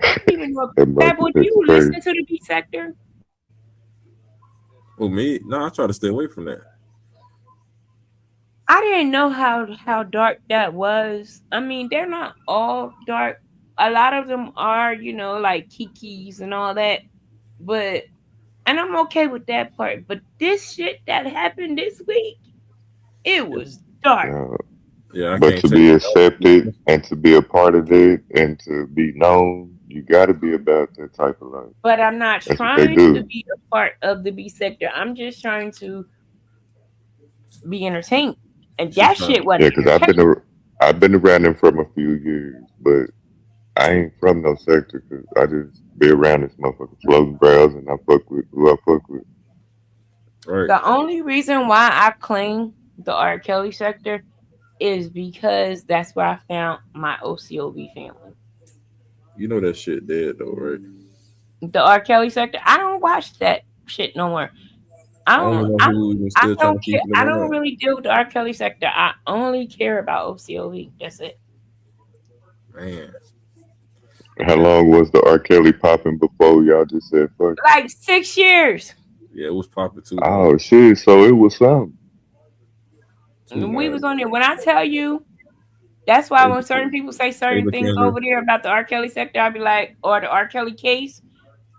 I don't even know. That Fat monkey Boy, do picture you crazy. listen to the B sector? Oh me? No, I try to stay away from that. I didn't know how dark that was. I mean, they're not all dark. A lot of them are, like Kiki's and all that. But and I'm okay with that part. But this shit that happened this week, it was dark. Yeah. Yeah, I But can't to take be it. accepted and to be a part of it and to be known, you got to be about that type of life. But I'm not That's what they trying to do. be a part of the B sector. I'm just trying to be entertained. And She's that trying. shit wasn't Yeah, because entertaining. I've been around them from a few years, but I ain't from no sector because I just be around this motherfucker floating barrels and I fuck with who I fuck with. Right. The only reason why I claim the R. Kelly sector is because that's where I found my OCOV family. You know that shit dead though, right? The R. Kelly sector, I don't watch that shit no more. I I don't don't. know I who even I still trying don't to care. keep it I don't alive. really deal with the R. Kelly sector. I only care about OCOV. That's it. Man, How yeah, long was the R. Kelly popping before y'all just said fuck? Like 6 years. yeah, it was popping too long, Oh shit! So it was something. too We long. was on there. When I tell you, that's why They, when certain people say certain Ava things Kendra, over there about the R. Kelly sector, I'd be like, or the R. Kelly case,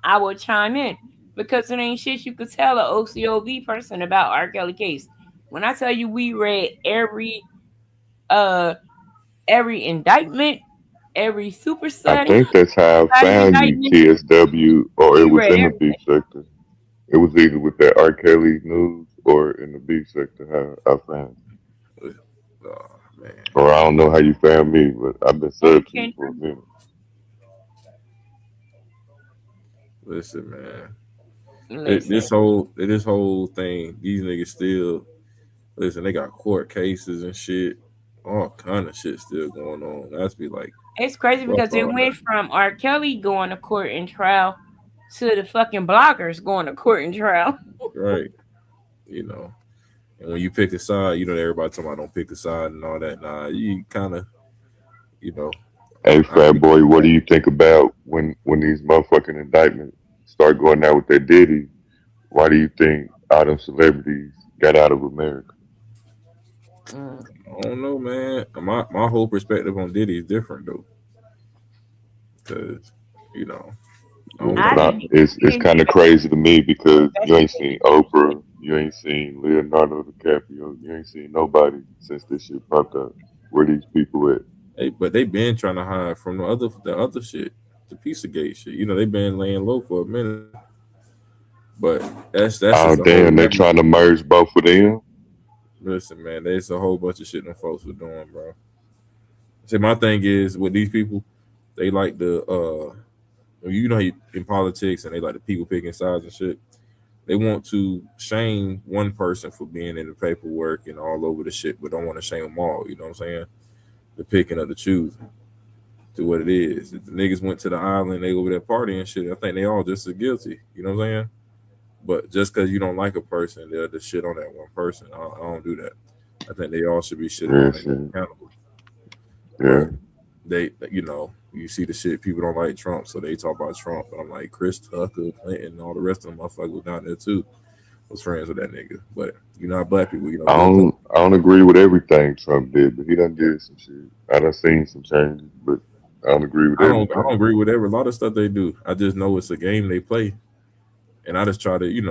I would chime in because it ain't shit you could tell a OCOV person about R. Kelly case. When I tell you, we read uh every indictment, every I superside think that's how I found you, indictment. TSW, or it We was read in the B everything. sector. It was either with that R. Kelly news or in the B sector. How I found, oh man, or I don't know how you found me, but I've been Hey, subbed to you for a Kendra, minute. listen, man. listen. This whole thing, these niggas still listen. They got court cases and shit, all kind of shit still going on. That's be like, It's crazy fuck because it all that, went from R. Kelly going to court and trial to the fucking bloggers going to court and trial. right? You know, and when you pick a side, you know everybody talking about don't pick a side and all that. Nah, you kind of, you know, Hey, I fat pick boy, a what do side. you think about when these motherfucking indictments start going out with their Diddy? Why do you think all them celebrities got out of America? Mm. I don't know, man. My whole perspective on Diddy is different though, because you know I don't I think Not, didn't. it's I didn't kind hear of that. crazy to me because you ain't Investigate. seen Oprah, you ain't seen Leonardo DiCaprio, you ain't seen nobody since this shit popped up. Where these people at? but they been trying to hide from the other shit, the Pizzagate shit. You know they been laying low for a minute, but that's just a Oh whole damn, they nother. trying to merge both of them. Listen, man, there's a whole bunch of shit them folks were doing, bro. See, my thing is with these people, they like the you know in politics and they like the people picking sides and shit. They want to shame one person for being in the paperwork and all over the shit, but don't want to shame them all. You know what I'm saying? The picking of the choosing to what it is. If the niggas went to the island, they over there partying and shit, I think they all just as guilty. You know what I'm saying? But just because you don't like a person, they'll just shit on that one person. I don't do that. I think they all should be shitted Yeah, on and shit. accountable. Yeah. But they, you see the shit. People don't like Trump, so they talk about Trump. But I'm like, Chris Tucker, Clinton, and all the rest of them motherfuckers down there too was friends with that nigga. But black people, I Bill Clinton. don't agree with everything Trump did, but he done did some shit. I done seen some changes, but I don't agree with I don't everything. agree with a lot of stuff they do. I just know it's a game they play, and I just try to, you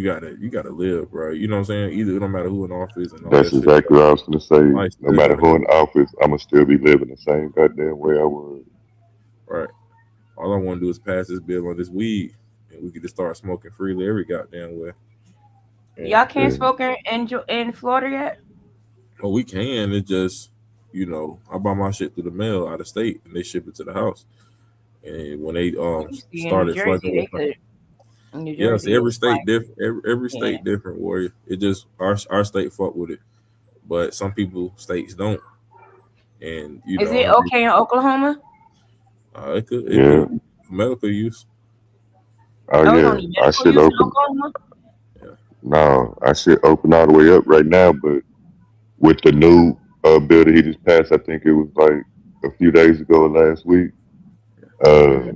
gotta live, bro. You know what I'm saying? Either it don't matter who in office and all That's that shit. exactly what I was gonna say. Life No still matter gotta who go. in office, I'ma still be living the same goddamn way I was. Right. All I want to do is pass this bill on this weed, and we can just start smoking freely every goddamn way. And Y'all can't Yeah. smoke in Florida yet? well, we can. It just, I buy my shit through the mail out of state, and they ship it to the house. And when they You see, in New started Jersey, fucking they with, could. In New yes, Jersey, every it's state like, different. Every yeah. state different. Warrior. It just our state fuck with it, but some people states don't. And Is it okay in Oklahoma? Yeah. it could for medical use. Oh Oh, it's yeah. only I medical should use in open Oklahoma? Yeah. no, I should open all the way up right now, but with the new bill that he just passed, I think it was like a few days ago or last week, uh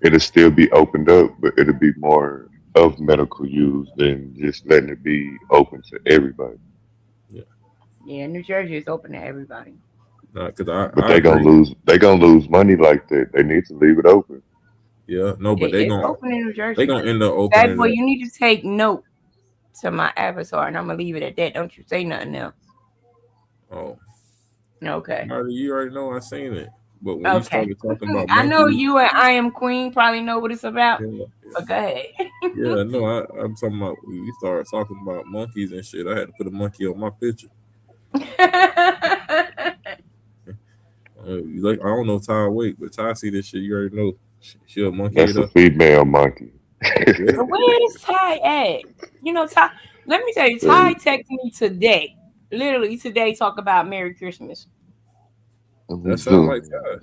it'll still be opened up, but it'll be more of medical use than just letting it be open to everybody. Yeah. Yeah, New Jersey is open to everybody. Because But I agree. they gonna lose money like that. They need to leave it open. Yeah, no, but It's open in New they Jersey. gonna end up Bad opening boy, it up. you need to take note to my avatar, and I'm gonna leave it at that. Don't you say nothing else. Oh, Okay. you already know I seen it. But when you Okay. started talking about I know monkeys, you and I Am Queen probably know what it's about, yeah, but go ahead. yeah, no, I'm talking about when you started talking about monkeys and shit. I had to put a monkey on my picture. I don't know Ty Wake, but Ty see this shit. You already know she a monkey That's a eater. female monkey. Yeah, Where is Ty at? Ty. Let me tell you, Ty texted me today, literally today, talk about Merry Christmas. that sounds like Ty.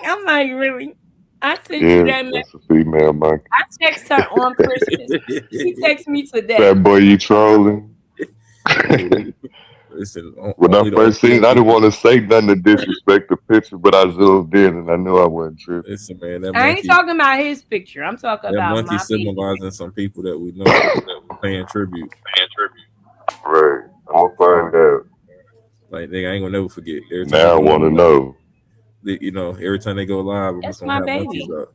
I'm like, really? I sent you Yeah, that message. that's a female monkey. I text her on Christmas. She texted me today. Fat boy, you trolling? Listen, When I only the first seen it, I OCOV didn't people. want to say nothing to disrespect the picture, but I zoomed in and I knew I wasn't tripping. Listen, man, that I ain't monkey. talking about his picture. I'm talking That about monkey my baby. symbolizing some people that we know paying tribute. Right. I'm gonna find out. Like nigga, I ain't gonna never forget. Every time they Now I go want to live, know. every time they go live, I'm just That's gonna my have baby. monkeys up.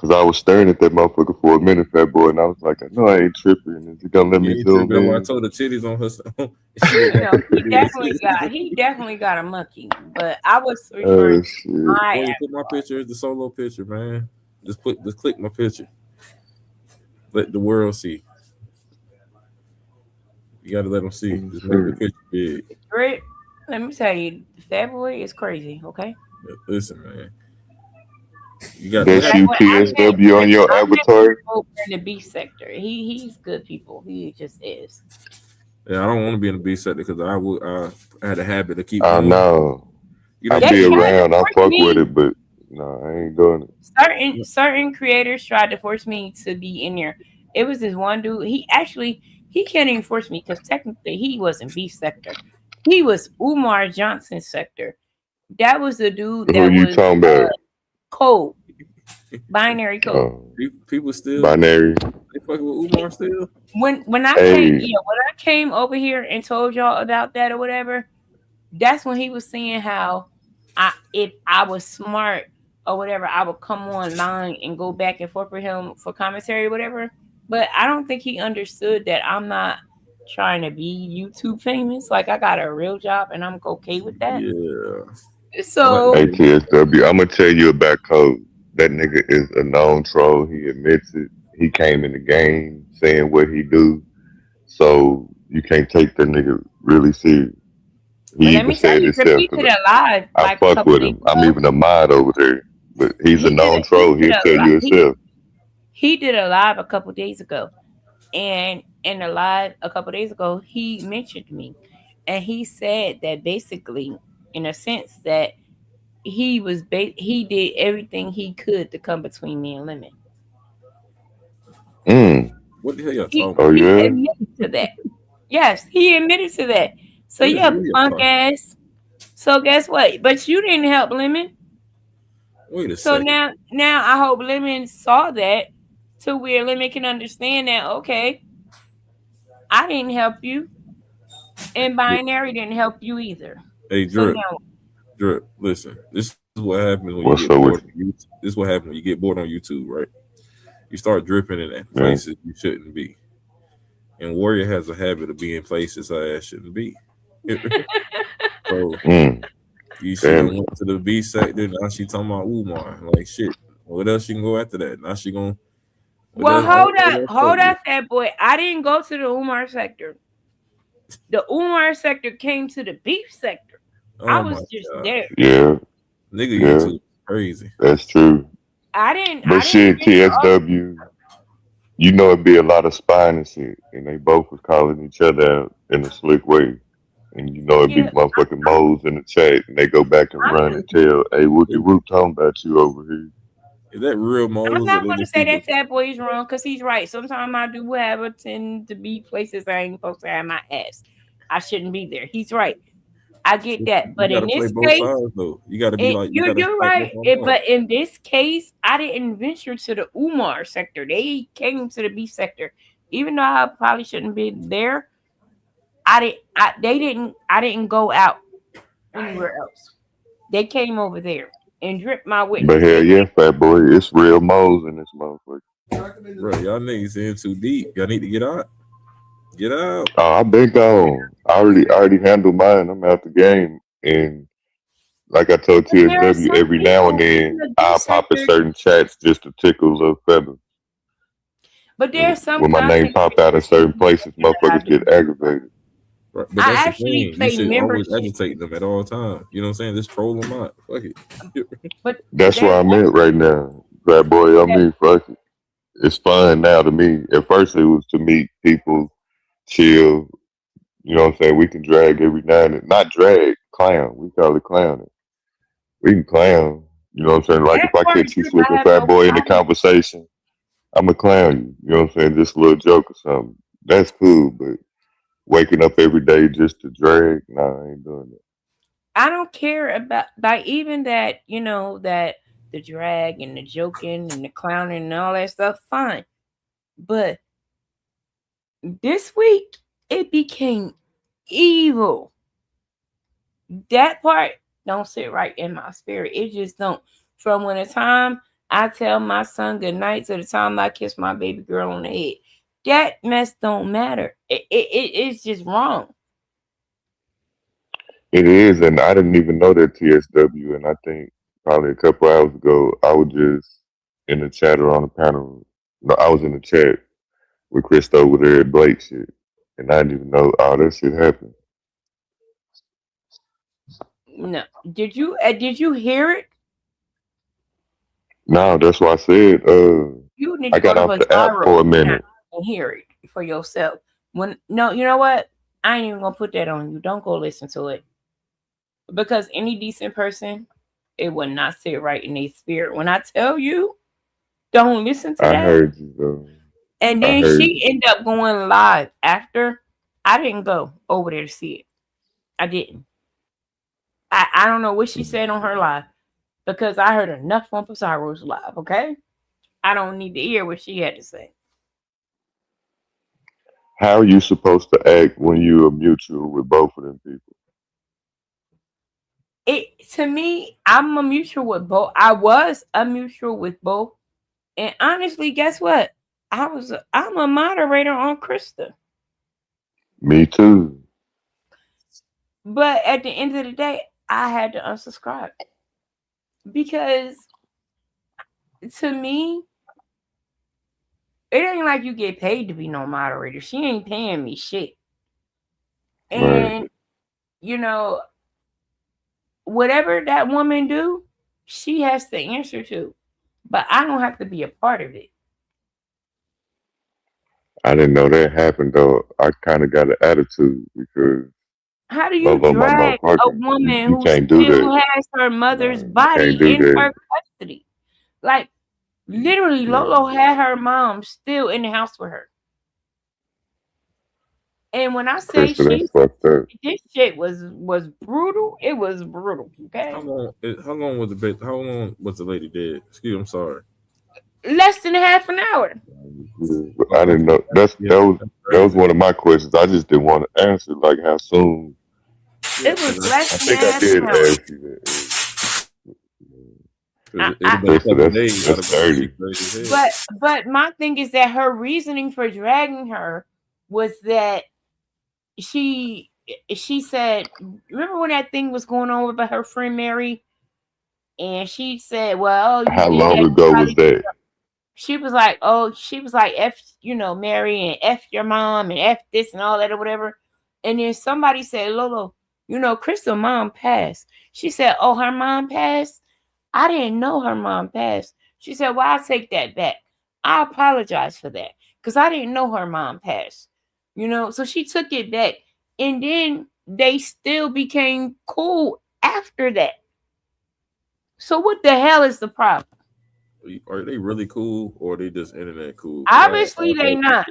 Because I was staring at that motherfucker for a minute, fat boy, and I was like, I know I ain't tripping. Is he gonna let You me ain't zoom tripping. That's why I in? told the titties on her. She look like He definitely got a monkey. But I was referring Oh, to shit. my Boy, you put my picture as the solo picture, man. Just click my picture. Let the world see. You gotta let them see. Just make the picture big. Rick, let me tell you, February is crazy, okay? Listen, man. You got That's That's you, what I can't PSW, on your I avatar? can't vote in the B sector. He's good people. He just is. Yeah, I don't want to be in the B sector because I had a habit to keep I going. know. You I know, be They tried to around. I force fuck with me. it, but no, I ain't doing it. Certain creators tried to force me to be in there. It was this one dude. He can't even force me because technically he wasn't B sector. He was Umar Johnson's sector. That was the dude Who that you was talking about? code, binary code. people still Binary. they fucking with Umar still. When I Hey, came over here and told y'all about that or whatever, that's when he was saying how if I was smart or whatever, I would come online and go back and forth with him for commentary or whatever. But I don't think he understood that I'm not trying to be YouTube famous. Like I got a real job and I'm okay with that. Yeah. So ATSW. I'm gonna tell you about Code. That nigga is a known troll. He admits it. He came in the game saying what he do. So you can't take that nigga really serious. but He let even me tell said you, Chris, himself. he did a live I like a fuck couple with days him. I'm ago. even a mod over there. But he's a known troll. He'll tell you himself. He did a live a couple days ago. And in the live a couple days ago, he mentioned me. And he said that basically in a sense that he did everything he could to come between me and Lemon. Mm. What the hell y'all He talking Oh about? he yeah. admitted to that. Yes, he admitted to that. So What the yeah, hell y'all punk talking? ass. So guess what? But you didn't help Lemon. Wait a So second. now I hope Lemon saw that to where Lemon can understand that okay, I didn't help you and Binary didn't help you either. Hey, So Drip, now Drip, listen. This is what happens when you get What's up bored on with YouTube. This is what happens when you get bored on YouTube, right? You start dripping in you? Yeah. places you shouldn't be. And Warrior has a habit of being places her ass shouldn't be. So Mm. she Damn. done went to the B sector. Now she talking about Umar. Like shit. What else she can go after that? Now she gonna what well else? I don't know what else hold fuck with. up that boy. I didn't go to the Umar sector. The Umar sector came to the beef sector. I Oh my was just god, there. Yeah. nigga, Yeah. YouTube is crazy. That's true. I But didn't shit, venture off. TSW, you know it'd be a lot of spying and shit, and they both was calling each other out in a slick way. And you know it'd be Yeah, motherfucking moles in the chat, and they go back and I'm run and tell, "Hey, Wookie Is, Whoop talking about you over here." is that real I'm moles or not they gonna just say people? that that boy is wrong because he's right. Sometimes I do have a tend to be places I ain't supposed to have my ass. I shouldn't be there. He's right. I get that. You But gotta in play this both case, sides though. You gotta be like you gotta you're strike both right. of them out. But in this case, I didn't venture to the Umar sector. They came to the B sector. Even though I probably shouldn't be there, I didn't go out anywhere else. They came over there and dripped my But witness. hell yeah, fat boy, it's real moles in this motherfucker. Bro, y'all niggas in too deep. Y'all need to get out. Get out. Oh, I been gone. I already handled mine. I'm out the game, and like I told But there are TSW, some every now and people in then the B I'll pop in sector. certain chats just to tickle a little feather. But there are some When my name content pop out in creators in certain the B places, sector that I motherfuckers do get mess with. aggravated. Right. But that's I the actually thing. You play should always membership, agitate them at all times. You know what I'm saying? Just troll them out. Fuck it. but That's where there's I'm at right now. Fat boy, I that mean, fuck it. It's fun now to me. At first, it was to meet people, chill. You know what I'm saying? We can drag every now and then. Not drag, clown. We call it clowning. We can clown. You know what I'm saying? Like if that I part catch you drip I slipping have fat no boy in the problem. conversation, I'm going to clown you. You know what I'm saying? Just a little joke or something. That's cool, but waking up every day just to drag, nah, I ain't doing that. I don't care about like even that, that the drag and the joking and the clowning and all that stuff, fine. But this week it became evil. That part don't sit right in my spirit. It just don't. From when the time I tell my son good night to the time I kiss my baby girl on the head, that mess don't matter. It's just wrong. It is, and I didn't even know that TSW, and I think probably a couple hours ago, I was just in the chat or on the panel. No, I was in the chat with Chris over there at Blake shit, and I didn't even know all that shit happened. No, did you hear it? No, that's why I said You need I to go got to off the app for Bizarro a minute. and hear it for yourself. When no, you know what? I ain't even gonna put that on you. Don't go listen to it because any decent person, it would not sit right in their spirit. When I tell you, don't listen to I that. heard you though. And I then heard she you. ended up going live after. I didn't go over there to see it. I didn't. I don't know what she said on her live because I heard enough on Pizarro's live. Okay, I don't need to hear what she had to say. How are you supposed to act when you're a mutual with both of them people? It to me, I'm a mutual with both. I was a mutual with both, and honestly, guess what? I'm a moderator on Krista, Me too. but at the end of the day, I had to unsubscribe because to me, it ain't like you get paid to be no moderator. She ain't paying me shit, Right. and you know whatever that woman do, she has to answer to, but I don't have to be a part of it. I didn't know that happened though. I kind of got an attitude because How do you Lolo Mama drag a Parker. woman You who can't do still that. has her mother's No, you body can't do in that. her custody? Like, literally, Yeah. Lolo had her mom still in the house with her. And when I say Crystal, that's fucked up. this shit was brutal, it was brutal. Okay, How long? How long was the How long was the lady dead? Excuse me, I'm sorry. less than half an hour. Yeah, but I Okay. didn't know. Yeah, that's That was crazy. one of my questions. I just didn't want to answer like how soon. Yeah, It was less I than think I half did an hour. ask you that. it's been a Crystal, couple of days. I'd that's have been like, she dirty. crazy as hell. But my thing is that her reasoning for dragging her was that she said, remember when that thing was going on with her friend Mary, and she said, well, you How did long that, you ago was probably that? she was like, oh, she was like, F, Mary, and F your mom, and F this and all that or whatever. And then somebody said, Lolo, Crystal mom passed. She said, oh, her mom passed? I didn't know her mom passed. She said, well, I'll take that back. I apologize for that because I didn't know her mom passed. So she took it back. And then they still became cool after that. So what the hell is the problem? Are they really cool or are they just internet cool? Obviously, they not.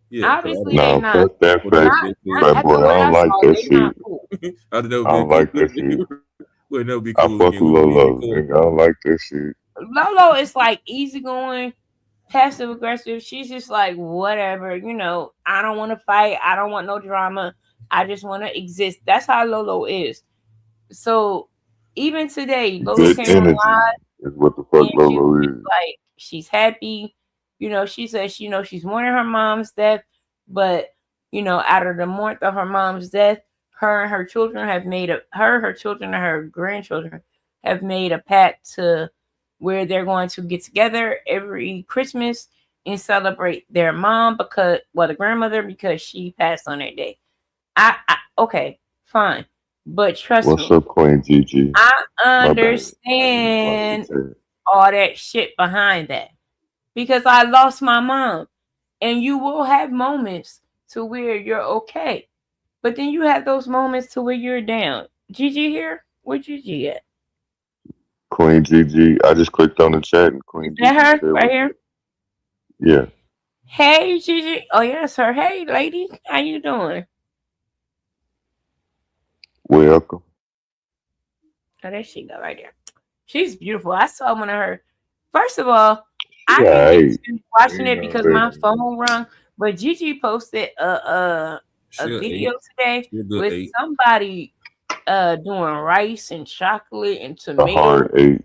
Yeah, Obviously, they No, not. fuck that Not, fat not fat after boy. what I I don't like saw, that they not shit. cool. I didn't know I don't being like cool. that shit. Wouldn't never be I cool fuck again. with Would be Lolo. cool. Nigga, I don't like that shit. Lolo is like easygoing, passive aggressive. She's just like, whatever, I don't want to fight. I don't want no drama. I just want to exist. That's how Lolo is. So even today, Lolo Good came on energy live is what the and fuck she was Lolo just is. like, she's happy. She says, she's mourning her mom's death, but out of the mourning of her mom's death, her and her children have made her children and her grandchildren have made a pact to where they're going to get together every Christmas and celebrate their mom the grandmother, because she passed on that day. Okay, fine, but trust What's me, up, Queen Gigi? I My bad. What you understand said. all that shit behind that because I lost my mom, and you will have moments to where you're okay, but then you have those moments to where you're down. Gigi here? Where Gigi at? Queen Gigi. I just clicked on the chat and Is Queen that Gigi her said, right "What's here? up?" Yeah, Hey Gigi. Oh yeah, that's her. Hey lady, how you doing? welcome. Oh, there she go right there. She's beautiful. I saw one of her. First of all, I Yeah, didn't get hey, to watching you it know because my that. phone rung. But Gigi posted a She an video 8. today She a good with 8. somebody doing rice and chocolate and A tomatoes. hard 8.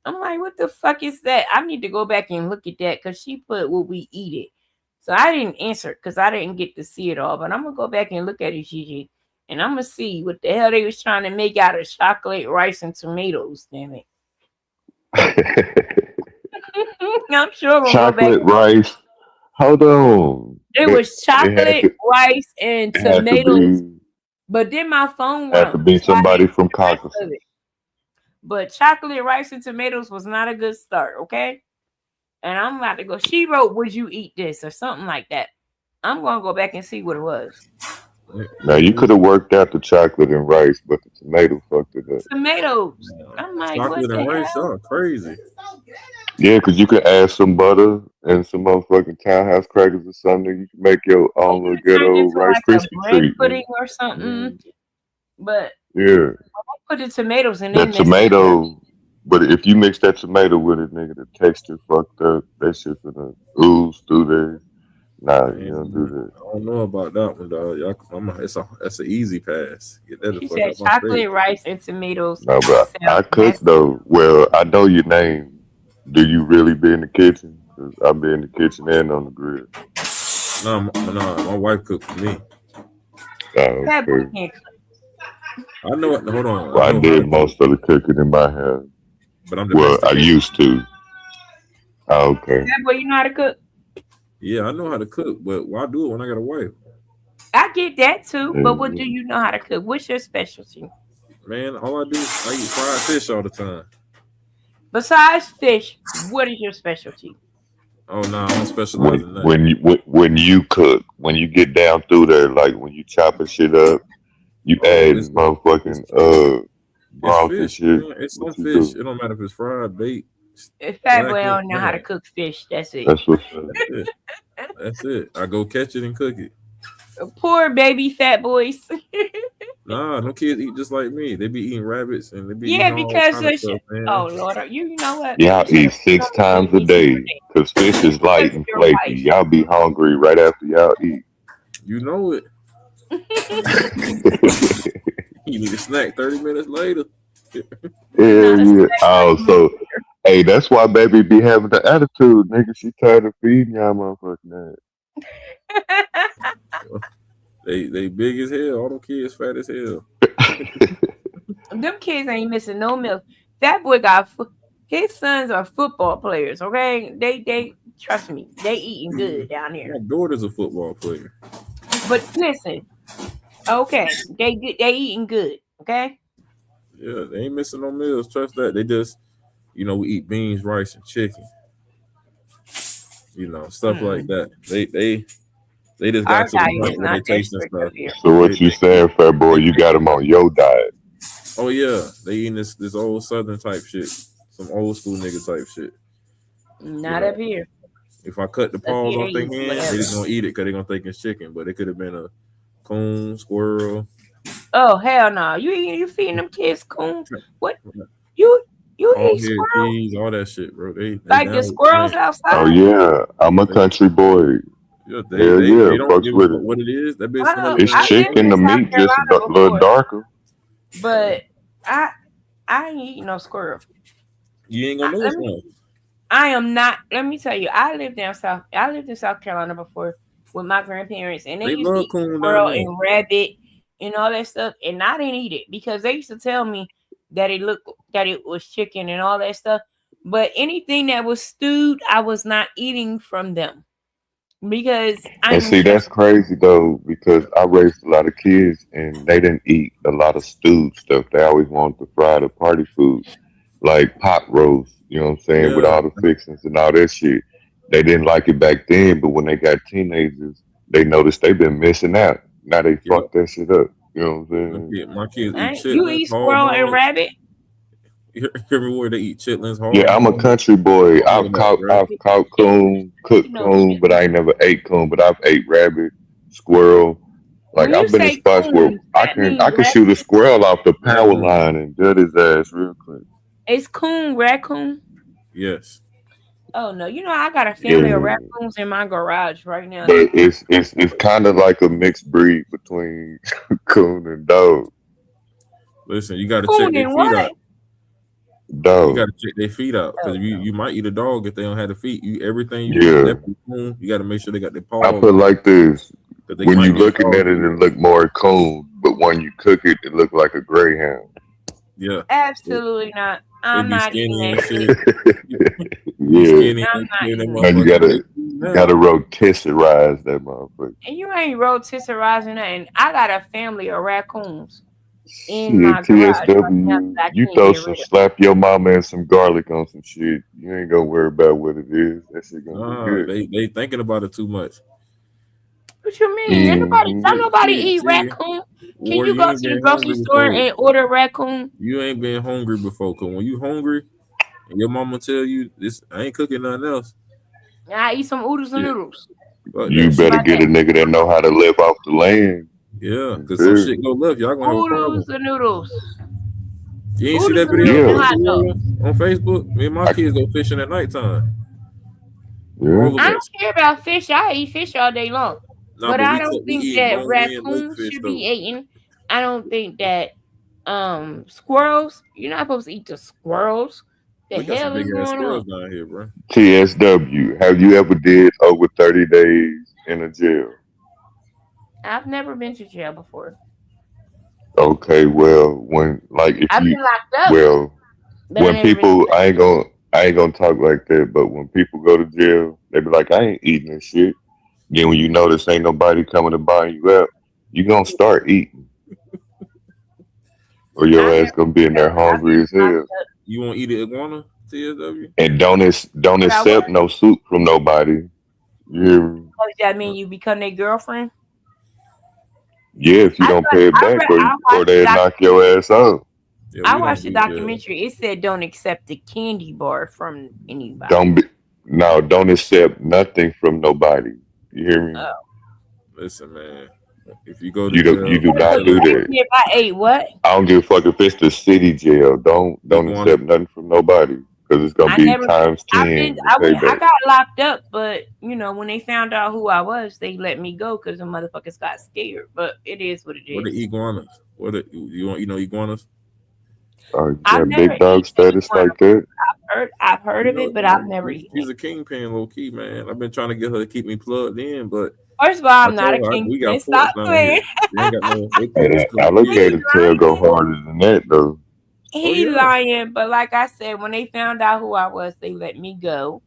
I'm like, what the fuck is that? I need to go back and look at that because she put "will we eat it?" So I didn't answer because I didn't get to see it all. But I'm gonna go back and look at it, Gigi, and I'm gonna see what the hell they was trying to make out of chocolate, rice, and tomatoes. Damn it! I'm sure I'm gonna go back. Chocolate rice. Hold on. It was It had chocolate, to. rice, and It had to tomatoes. be. But then my phone Had to rung, be so I somebody didn't from see the rest of Caucasus. it. But chocolate, rice, and tomatoes was not a good start, okay? And I'm about to go. She wrote, "Would you eat this?" or something like that. I'm gonna go back and see what it was. Now you could have worked out the chocolate and rice, but the tomato fucked it up. Tomatoes. I'm like, what Chocolate the and rice, hell? y'all crazy. Yeah, because you could add some butter and some motherfucking townhouse crackers or something. You can make your They own could little have turned ghetto into Rice like a Krispie bread treat, pudding nigga. or something. But Yeah, I put the tomatoes and they that messed it up. tomato. But if you mix that tomato with it, nigga, the texture fucked up. That shit gonna ooze through there. Nah, you don't do Man, that. I don't know about that one, dog. That's an easy pass. Get that the She fuck said out my chocolate, face. rice, and tomatoes No, but I sounds cook messy. though. Well, I know your name. Do you really be in the kitchen? 'Cause I be in the kitchen and on the grill. My wife cooked for me. Oh, That boy okay. can't cook. I know what. Hold on, I Well, I know how did to cook, most of the cooking in my house. but I'm Well, I domesticated. used to. Oh, okay. That boy, you know how to cook. Yeah, I know how to cook, but why do it when I got a wife? I get that too, but what do And you know how to cook? What's your specialty? Man, all I do is I eat fried fish all the time. Besides fish, what is your specialty? Oh no, I don't specialize in nothing. when you cook, when you get down through there, like when you chopping shit up You Oh, add it's motherfucking it's broth and fish, shit. man. It's some What you fish. do? It don't matter if it's fried, baked, If Fat Boy blackened, don't know none how of to that. cook fish, that's it. That's what's up. That's it. That's it. I go catch it and cook it. Poor baby fat boys. Nah, no kids eat just like me. They be eating rabbits and they be eating Yeah, all because kind of of stuff, shit. man. Oh Lord, you know what? Y'all You should eat have put six on the times a TV day today because fish is because light of and your flaky. wife. Y'all be hungry right after y'all eat. You know it. You need a snack 30 minutes later. You're Hell not a yeah. snack Oh, 30 minutes. so hey, that's why baby be having the attitude, nigga. She tired of feeding y'all motherfucking They big as hell. All them kids fat as hell. ass. Them kids ain't missing no milk. That boy got his sons are football players. Okay, they trust me. They eating good down My here. daughter's a football player. But listen, okay, they eating good. Okay. Yeah, they ain't missing no meals. Trust that. They just, we eat beans, rice, and chicken. Stuff like Mm. that. They just Our got to the diet is point where they not that tasting strict up stuff. here. So They what you they saying, fat boy? they You got him on your diet. Oh yeah, they eating this old southern type shit, some old school nigga type shit. You Not up know, here. if I cut the Up paws here they off their eat hand, they whatever. just gonna eat it because they gonna think it's chicken, but it could have been a coon, squirrel, Oh hell no! You feeding them kids coon? What you you hog eat head squirrel cheese, all that shit, bro. They like the down with the squirrels plan. Oh outside? yeah, I'm a They, country boy. yeah, they Hell they yeah, they don't fucks give a with fuck it. what it is. That bitch I smell know like It's I hot lived chicken. in The chicken. South meat just a Carolina little before, darker. but I ain't eating no squirrel. You ain't gonna know Let it's me. one. I am not. Let me tell you, I lived down south. I lived in South Carolina before with my grandparents, and they They used to love eat coon down squirrel there. and rabbit and all that stuff, and I didn't eat it because they used to tell me that it was chicken and all that stuff. But anything that was stewed, I was not eating from them because And I'm see, just that's crazy though, because I raised a lot of kids and they didn't eat a lot of stewed stuff. They always wanted to fry the party food, like pot roast, you know what I'm saying, with Yeah, all the fixings and all that shit. They didn't like it back then, but when they got teenagers, they noticed they've been missing out. Now they yeah. fuck that shit up. You know what I'm saying? My kids eat you chitlins, eat hog squirrel and maws. rabbit. You hear me where they eat chitlins, Yeah, hog I'm a maws, country boy. all of that, bro. I've caught coon, You cooked know, coon, but I ain't never ate coon. But I've ate rabbit, squirrel. Like when you I've been in say spots where coon, that I means can shoot a raccoon. squirrel off the power Raccoon. line and gut his ass real quick. It's coon raccoon. Yes. Oh no, I got a family of Yeah, raccoons in my garage right now. but it's kind of like a mixed breed between coon and dog. Listen, you got to check Coon their and feet what? out. You got Dog. to check their feet out because Oh you might eat a dog if they don't have the feet. Everything you eat, Yeah, definitely coon. You got to make sure they got their I paws put on like this. because they When you might be a looking dog at it, too. it look more coon, but when you cook it, it look like a greyhound. Yeah, they, absolutely not. they I'm be not eating skinny that and shit. shit. Be Yeah. skinny I'm and not shit. That eating Now that. you motherfucker gotta tasty now. gotta rotisserize that motherfucker. And you ain't rotisserizing nothing. I got a family of raccoons in my Shit, garage right now TSW, that I you can't throw get some rid of. slap your mama and some garlic on some shit. You ain't gonna worry about what it is. That shit gonna be Nah, good. they thinking about it too much. What you mean? Hmm Don't nobody See, eat see, raccoon. Can War, you you go ain't to the been grocery hungry store before. and order raccoon? You ain't been hungry before. Cause when you hungry and your mama tell you this, I ain't cooking nothing else. I eat some oodles and Yeah, noodles. fuck You that How better shit. about get a that? nigga that know how to live off the land. Yeah, You cause some feel shit me? go left. Y'all gonna have a problem. Oodles and noodles. You ain't see Oodles that and video noodles I and Yeah, hot posted dogs. on Facebook? Me and my I, kids go fishing at nighttime. yeah. All of I us. don't care about fish. I eat fish all day long. Nah, But but I we don't we think eating that bone in lake raccoons fish should be though. eaten. I don't think that squirrels, you're not supposed to eat the squirrels. The We got some hell big is ass going on? squirrels down here, bro. TSW. Have you ever did over 30 days in a jail? I've never been to jail before. Okay, well, when like if I've you been locked up, well but I when never been in people prison. I ain't gonna talk like that, but when people go to jail, they be like, I ain't eating this shit. Then when you notice ain't nobody coming to buy you up, you gonna start eating, or your I've ass never gonna be in there I've been hungry as locked hell. up. You won't eat an iguana, TSW? And don't But I was. accept no soup from nobody. You hear me? Does that mean you become their girlfriend? Yeah, if you don't pay it back, or they knock your ass out. Yeah, I we don't watched the do jail. documentary. It said don't accept a candy bar from anybody. Don't accept nothing from nobody. You hear me? Listen, man. If you go to You jail, do So not you do asked that. me if I ate what? I don't give a fuck if it's the city jail. Don't iguana. accept nothing from nobody because it's gonna I be never. times I've been. 10 the I went. I payback. got locked up, but when they found out who I was, they let me go because the motherfuckers got scared. But it is what it What is. the iguanas? You know iguanas? You I've got never big dog eaten status iguana. like that. I've heard You of know, it, but I've never eaten she's it. a kingpin, low key, man. I've been trying to get her to keep me plugged in, but First of all, I I'm not a told her we kingpin. got Stop forks down playing. here. They ain't got no. They Hey, can't just that come kill you. alligator tail go Lying. harder than that though. Oh He yeah. lying, but like I said, when they found out who I was, they let me go.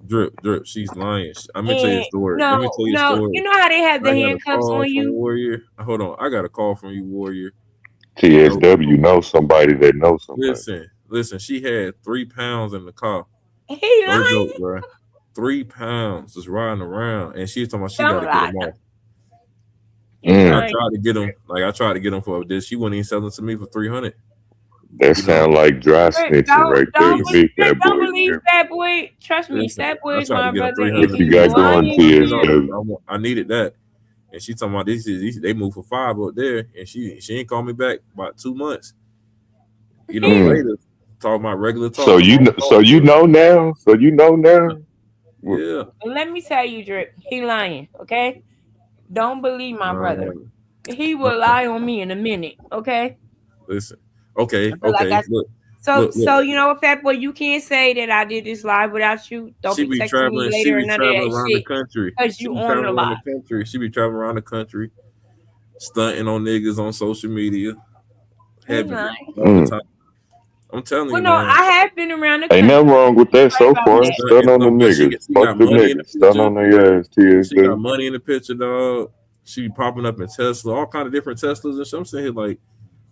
Drip. She's lying. I'm gonna tell you a And story. Let no, me tell you a no, story. you know how they have the I got a handcuffs call on from you? Warrior. Hold on, I got a call from you, Warrior. And TSW know somebody that knows somebody. listen. She had 3 pounds in the car. He No lying. joke, bro. 3 pounds just riding around, and she's talking about she got Don't to get lie. them off. He And I Mm, lying. tried to get them, for this. She wouldn't even sell it to me for 300. that You know, sound like dry Drip, snitching right there to me, Drip, Fat don't Boy. believe Fat Boy. Trust me, listen, Fat Boy I is tried to my get them brother, and 300. What you he's got going, lying to you. TSW? I needed that, and she talking about they moved for 5 up there, and she ain't called me back about 2 months. Mm. Later, talking about regular So talk. Talking about, so you know now. So you know now. yeah. Let me tell you, Drip, he lying. Okay, don't believe my brother. Man, He will lie on me in a minute. Okay, listen. Okay. but like I Look. so you know what, Fat Boy, you can't say that I did this live without you. Don't She be be texting me traveling. She later or be none of traveling that around the shit country. because She you be on the traveling around the live. country. She be traveling around the country, stunting on niggas on social media, He heavy lying. all the Mm. time. I'm telling Well, you, no, man. I have been around the Ain't nothing country. wrong with that Right so about far. that. Stun Stunting, on no, them but niggas. she got Fuck them money in the niggas. Stun picture. on their ass, She got TSW. money in the picture, dog. She be popping up in Tesla, all kind of different Teslas and shit. I'm saying like,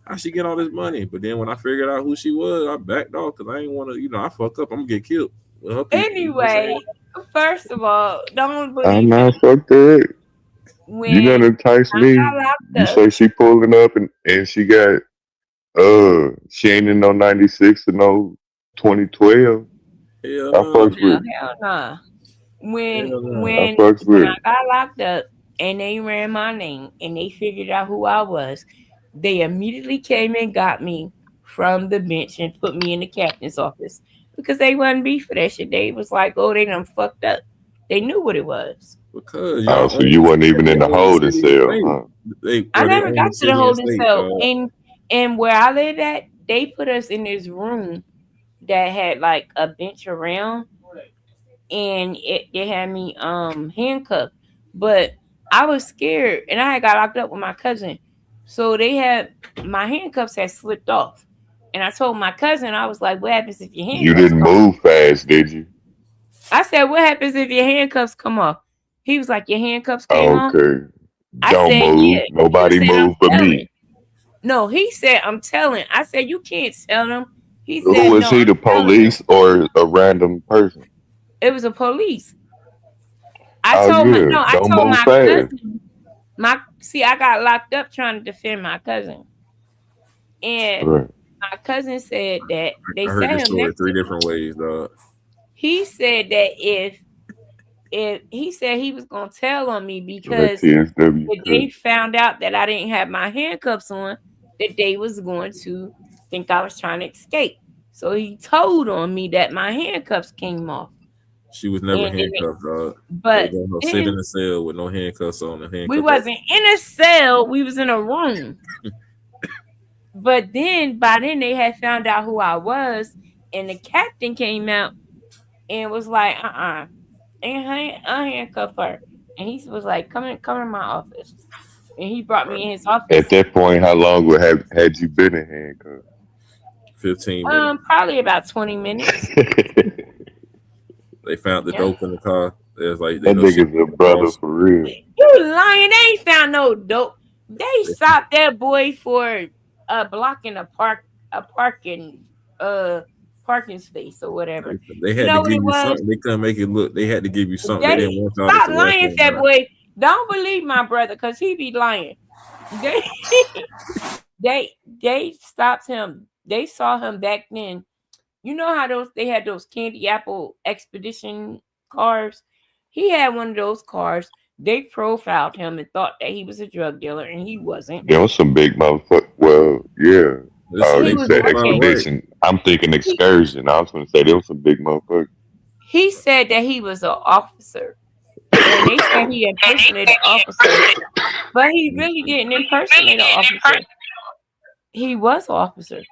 how she get all this money? But then when I figured out who she was, I backed off because I ain't want to. I fuck up. I'm gonna get killed with her people. You know what I'm saying? Anyway, first of all, don't I'm believe him. not fucked that. You When gonna entice I me? got locked You up, say she pulling up and she got she ain't in no 96 or no 2012. Hell I no. fucks with no, it. hell nah. When Hell no. I when fucks when with I it. got locked up and they ran my name and they figured out who I was, they immediately came and got me from the bench and put me in the captain's office because they wasn't beef for that shit. They was like, oh, they done fucked up. They knew what it was. Because Oh, y'all so own you the wasn't even in they the own the holding city and cell, state. huh? I They never own got the to the city and holding state, cell. dog. And where I lived at, they put us in this room that had like a bench around and they had me handcuffed. But I was scared and I had got locked up with my cousin. So they had my handcuffs had slipped off. And I told my cousin, I was like, what happens if your You handcuffs didn't come off? move fast, did you? I said, what happens if your handcuffs come off? He was like, your handcuffs came off? Okay. I Don't said, move. yeah. He Nobody said, I'm move but telling. me. No, he said, I'm telling. I said, you can't tell them. He Who said, was no, he, I'm the telling them. police or a random person? It was a police. Oh yeah. I Don't told move my fast. cousin. I got locked up trying to defend my cousin. And Right. my cousin said that they I heard sat this him story next three to me. different ways, dog. He said that if he said he was gonna tell on me Let because TSW if cook. they found out that I didn't have my handcuffs on, that they was going to think I was trying to escape. So he told on me that my handcuffs came off. She was never And then handcuffed, dog. They but gonna sit in then a cell with no handcuffs on and we handcuffed up. wasn't in a cell, we was in a room. But then by then they had found out who I was, and the captain came out and was like, and unhandcuff her. And he was like, come in my office. And he brought me in his At office. that point, how long would have had you been in handcuffs? 15 minutes. Probably about 20 minutes. That They found the Yeah. dope in the car. There's like they know she nigga's a brother cross. for real. You lying, they ain't found no dope. They stopped that boy for blocking a parking space or whatever. They You had to know what give it you was? something. They couldn't make it look. They had to give you something. They They didn't want y'all to stop arrest lying, him. Fat Boy. Don't believe my brother because he be lying. They they stopped him. They saw him back then. You know how they had those candy apple expedition cars? He had one of those cars. They profiled him and thought that he was a drug dealer, and he wasn't. There was some big motherfucker. Well, yeah. Oh, They He you was said profile okay. right. expedition. I'm thinking He, excursion. I was going to say there was some big motherfuckers. he said that he was an officer, and they said he impersonated an officer, but he really didn't impersonate an officer. He was an officer.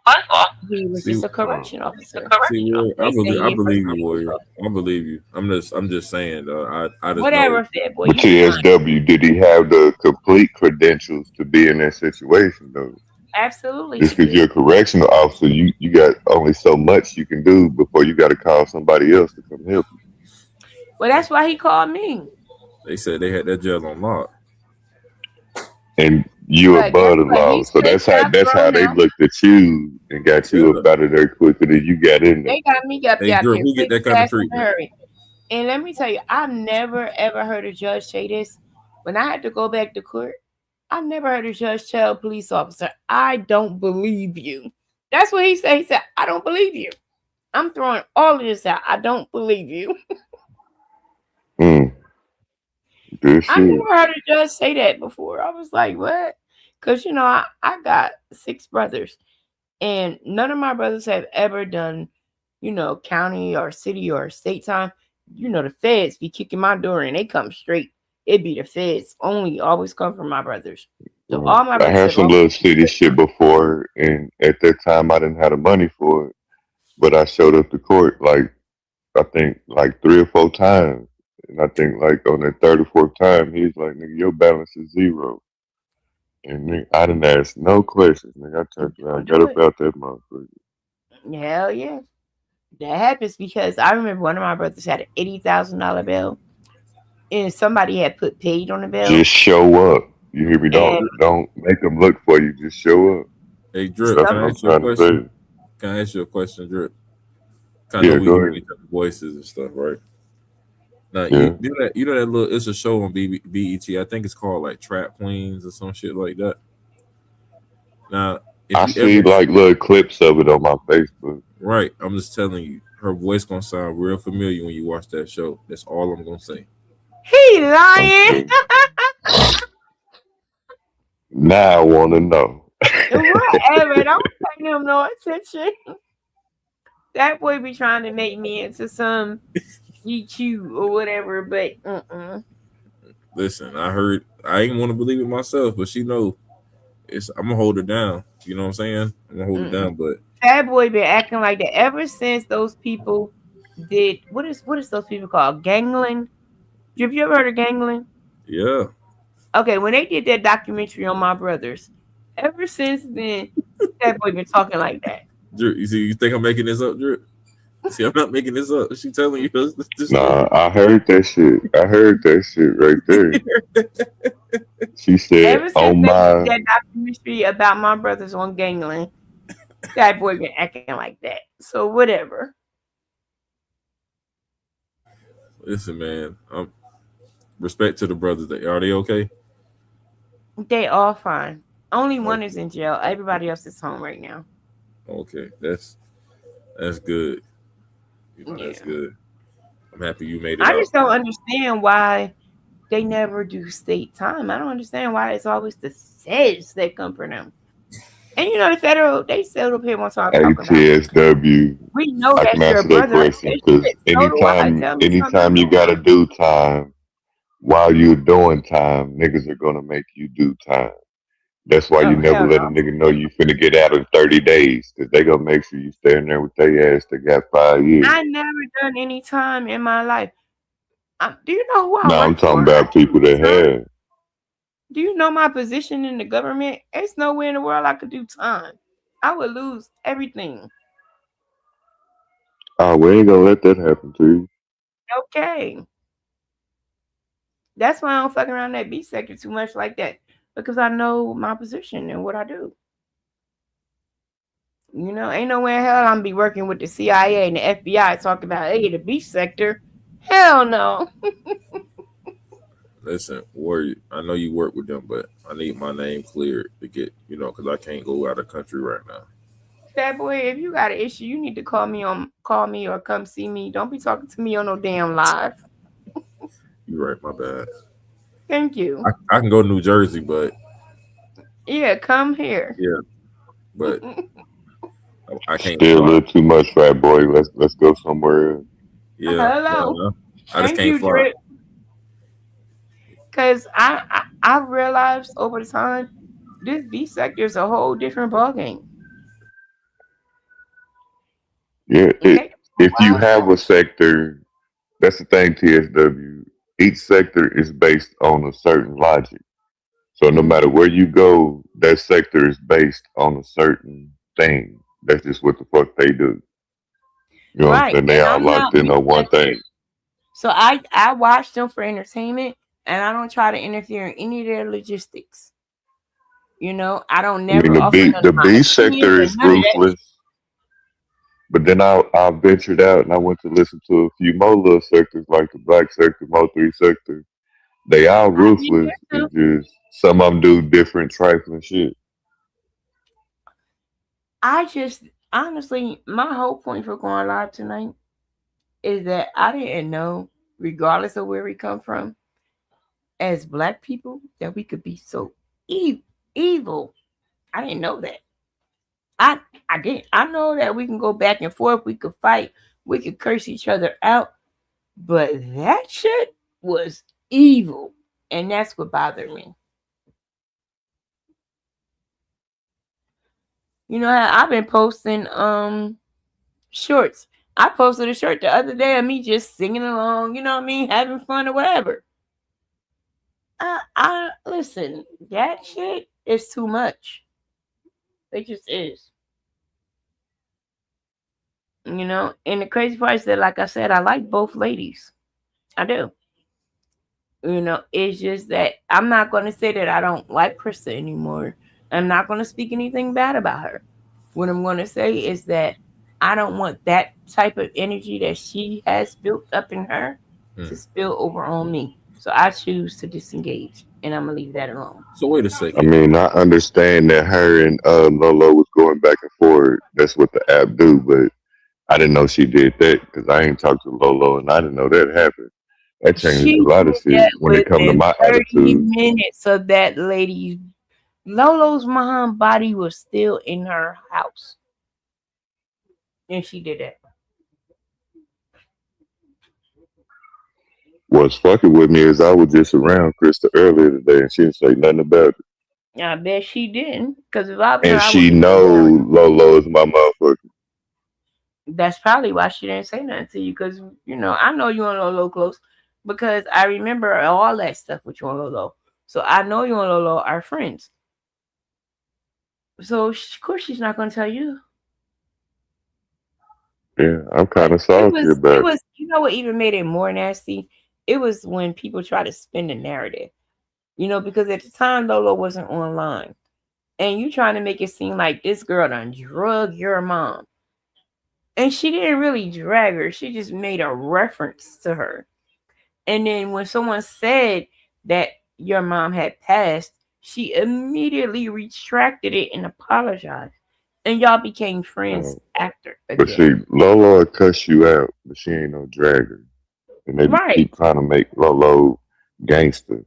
He was See, just a correction officer. see, Warrior, They say I he believe you, impersonated Warrior. himself. I believe you. I'm just saying, though. I just know. Whatever, fat boy, But you be lying. TSW, did he have the complete credentials to be in that situation, though? Absolutely, Just he because you're a did. correctional officer, you got only so much you can do before you got to call somebody else to come help you. Well, that's why he called me. They said they had that jail on lock. And you But guess above the what? law, He's so switched up, that's how grown they now. looked at you and got you Yeah. up out of there quicker than you got in there. They got me up Hey, out Drew, there who get quick, that kind of fast, and in a treatment? hurry. And let me tell you, I've never ever heard a judge say this. When I had to go back to court, I never heard a judge tell a police officer, "I don't believe you." That's what he said. He said, "I don't believe you. I'm throwing all of this out. I don't believe you." Mm, good I shit. never heard a judge say that before. I was like, "What?" Because I got 6 brothers, and none of my brothers have ever done, county or city or state time. The feds be kicking my door and they come straight. It be the feds only, always come from my brothers. So Right. all my I brothers had have some always little been city straight shit time. before, and at that time I didn't have the money for it, but I showed up to court like I think like 3 or 4 times. And I think like on that third or fourth time, he's like, "Nigga, your balance is zero." And nigga, I didn't ask no questions. Nigga, I turned Don't around, got do up it. out that motherfucker. Hell yeah. That happens because I remember one of my brothers had an $80,000 bill and somebody had put paid on the bill. Just show up. You hear me? And Don't make them look for you. Just show up. Hey, Drip, That's can some I what I'm ask you a trying to question? say. Can I ask you a question, Drip? I know Yeah, we go hearing ahead. each other's voices and stuff, right? Now Yeah, you know that little it's a show on BET. I think it's called like Trap Queens or some shit like that. Now, if I you ever see like little clips of it on my Facebook. right, I'm just telling you, her voice gonna sound real familiar when you watch that show. That's all I'm gonna say. he lying. Okay, now I want to know. Whatever. Don't pay him no attention. That boy be trying to make me into some GQ or whatever, but Listen, I heard I ain't want to believe it myself, but she know it's I'm gonna hold her down. You know what I'm saying? I'm gonna hold it mm-mm. down, but That boy been acting like that ever since those people did what is those people called? Gangling? Have you ever heard of gangling? yeah. Okay, when they did that documentary on my brothers, ever since then, that boy been talking like that. Drew, you see, you think I'm making this up, Drew? See, I'm not making this up. She telling you this stuff. Nah, I heard that shit. I heard that shit right there. She said, Ever "Oh since they did my." that documentary about my brothers on gangling, that boy been acting like that. So whatever. Listen, man. Respect to the brothers. Are they okay? They all fine. Only one is Okay, in jail. Everybody else is home right now. okay. That's good. You know, that's Yeah. good. I'm happy you made it I out. just don't understand why they never do state time. I don't understand why it's always the feds that come for them. And the federal, they still up here once I'm talking about. ATSW. We know I can that's your answer that brother. I question said, because shit, so do I. Tell me something anytime you new. gotta do time while you're doing time, niggas are gonna make you do time. That's why you Oh, never hell let a no. nigga know you finna get out in 30 days because they gonna make sure you stay in there with their ass that got 5 years. I never done any time in my life. Do you know who I Now I'm work talking for? I about can't people do that time. have. Do you know my position in the government? There's nowhere in the world I could do time. I would lose everything. Oh, we ain't gonna let that happen to you. Okay. That's why I don't fuck around that B sector too much like that. Because I know my position and what I do. Ain't nowhere in hell I'm be working with the CIA and the FBI talking about, hey, the B sector. Hell no. Listen, Warrior, I know you work with them, but I need my name cleared to get, because I can't go out of country right now. Fat boy, if you got an issue, you need to call me or come see me. Don't be talking to me on no damn live. You right, my bad. Thank you. I can go to New Jersey, but Yeah, come here. yeah, but I can't Still a fly. little too much, fat boy. Let's go somewhere else. Yeah, Hello. I just Thank can't you, fly. Drip. Because I realized over the time this B sector is a whole different ballgame. Yeah, Okay. if you have a sector, that's the thing, TSW. Each sector is based on a certain logic. So no matter where you go, that sector is based on a certain thing. That's just what the fuck they do. You know what I'm Right. saying? They And all I'm locked not in weak on one like thing. this. So I watch them for entertainment and I don't try to interfere in any of their logistics. I don't I mean, never offer none The of my B opinions sector or is none of that. ruthless. But then I ventured out and I went to listen to a few more little sectors like the Black sector, Mo3 sector. They all I mean, ruthless. It's just some of them do different trifling shit. I just honestly, my whole point for going live tonight is that I didn't know, regardless of where we come from, as Black people, that we could be so evil. I didn't know that. I I didn't. I know that we can go back and forth. We could fight. We could curse each other out. But that shit was evil, and that's what bothered me. I've been posting shorts. I posted a shirt the other day of me just singing along, you know what I mean, having fun or whatever. I listen, that shit is too much. It just is. And the crazy part is that, like I said, I like both ladies. I do. It's just that I'm not going to say that I don't like Krista anymore. I'm not going to speak anything bad about her. What I'm going to say is that I don't want that type of energy that she has built up in her to spill over on me. So I choose to disengage, and I'm going to leave that alone. So wait a I second. mean, I understand that her and Lolo was going back and forth. That's what the app do, but I didn't know she did that because I ain't talked to Lolo and I didn't know that happened. That changes She a lot of did shit that when it come to within my 30 attitude. minutes of that lady's Lolo's mom body was still in her house. And she did that. What's fucking with me is I was just around Krista earlier today and she didn't say nothing about it. I bet she didn't. Because if I was her, And I would she have been know going. Lolo is my motherfucker. That's probably why she didn't say nothing to you. Because, I know you and Lolo close. Because I remember all that stuff with you and Lolo. So I know you and Lolo are friends. So, of course, she's not going to tell you. Yeah, I'm But kind of it salty was, about it it. was, what even made it more nasty? It was when people try to spin the narrative. Because at the time, Lolo wasn't online. And you trying to make it seem like this girl done drug your mom. And she didn't really drag her. She just made a reference to her. And then when someone said that your mom had passed, she immediately retracted it and apologized. And y'all became friends after But again. see, Lolo will cuss you out, but she ain't no dragger. And they Right. keep trying to make Lolo gangster.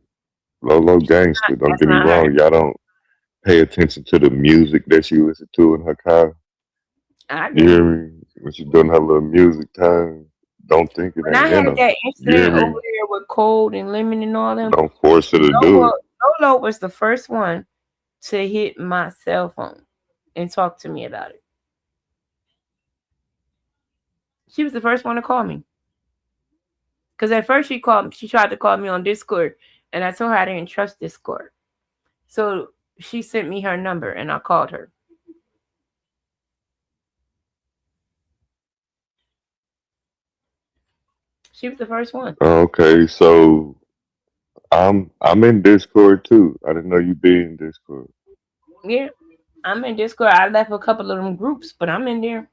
Lolo gangster. Don't That's get me not her. wrong. Y'all don't pay attention to the music that she listen to in her car. I You hear do. me? When she doing her little music time, don't think it When I ain't in had her. that You hear incident over me? there with Cold and Lemon and all them, Don't force her to do Lolo, it. Lolo was the first one to hit my cell phone and talk to me about it. She was the first one to call me. Because at first she tried to call me on Discord, and I told her I didn't trust Discord. So she sent me her number, and I called her. She was the first one. Okay, so I'm in Discord too. I didn't know you be in Discord. Yeah, I'm in Discord. I left a couple of them groups, but I'm in there.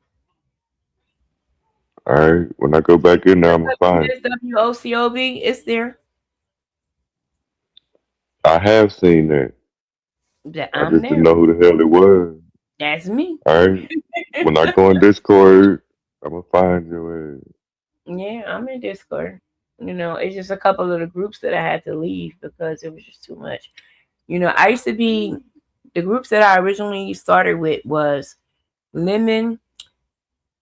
All right, when I go back in there, I'm gonna find. OCOV, it's there. I have seen that. That I I'm just didn't there. know who the hell it was. That's me. All right. When I go on Discord, I'm gonna find your ass. Yeah, I'm in Discord. It's just a couple of the groups that I had to leave because it was just too much. I used to be the groups that I originally started with was Lemon,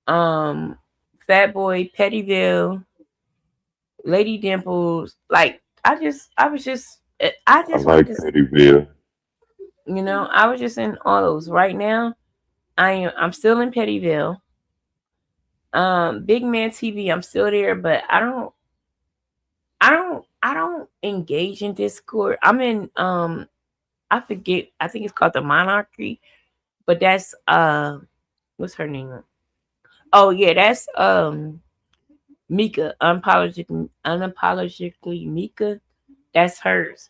um, Fat Boy, Pettyville, Lady Dimples. Like I I just wanted like to, Pettyville. I was just in all those. Right now, I'm still in Pettyville. Big Man TV, I'm still there, but I don't engage in Discord. I'm in I forget, I think it's called the Monarchy, but that's what's her name? Oh yeah, that's Mika, unapologetically Mika. That's hers.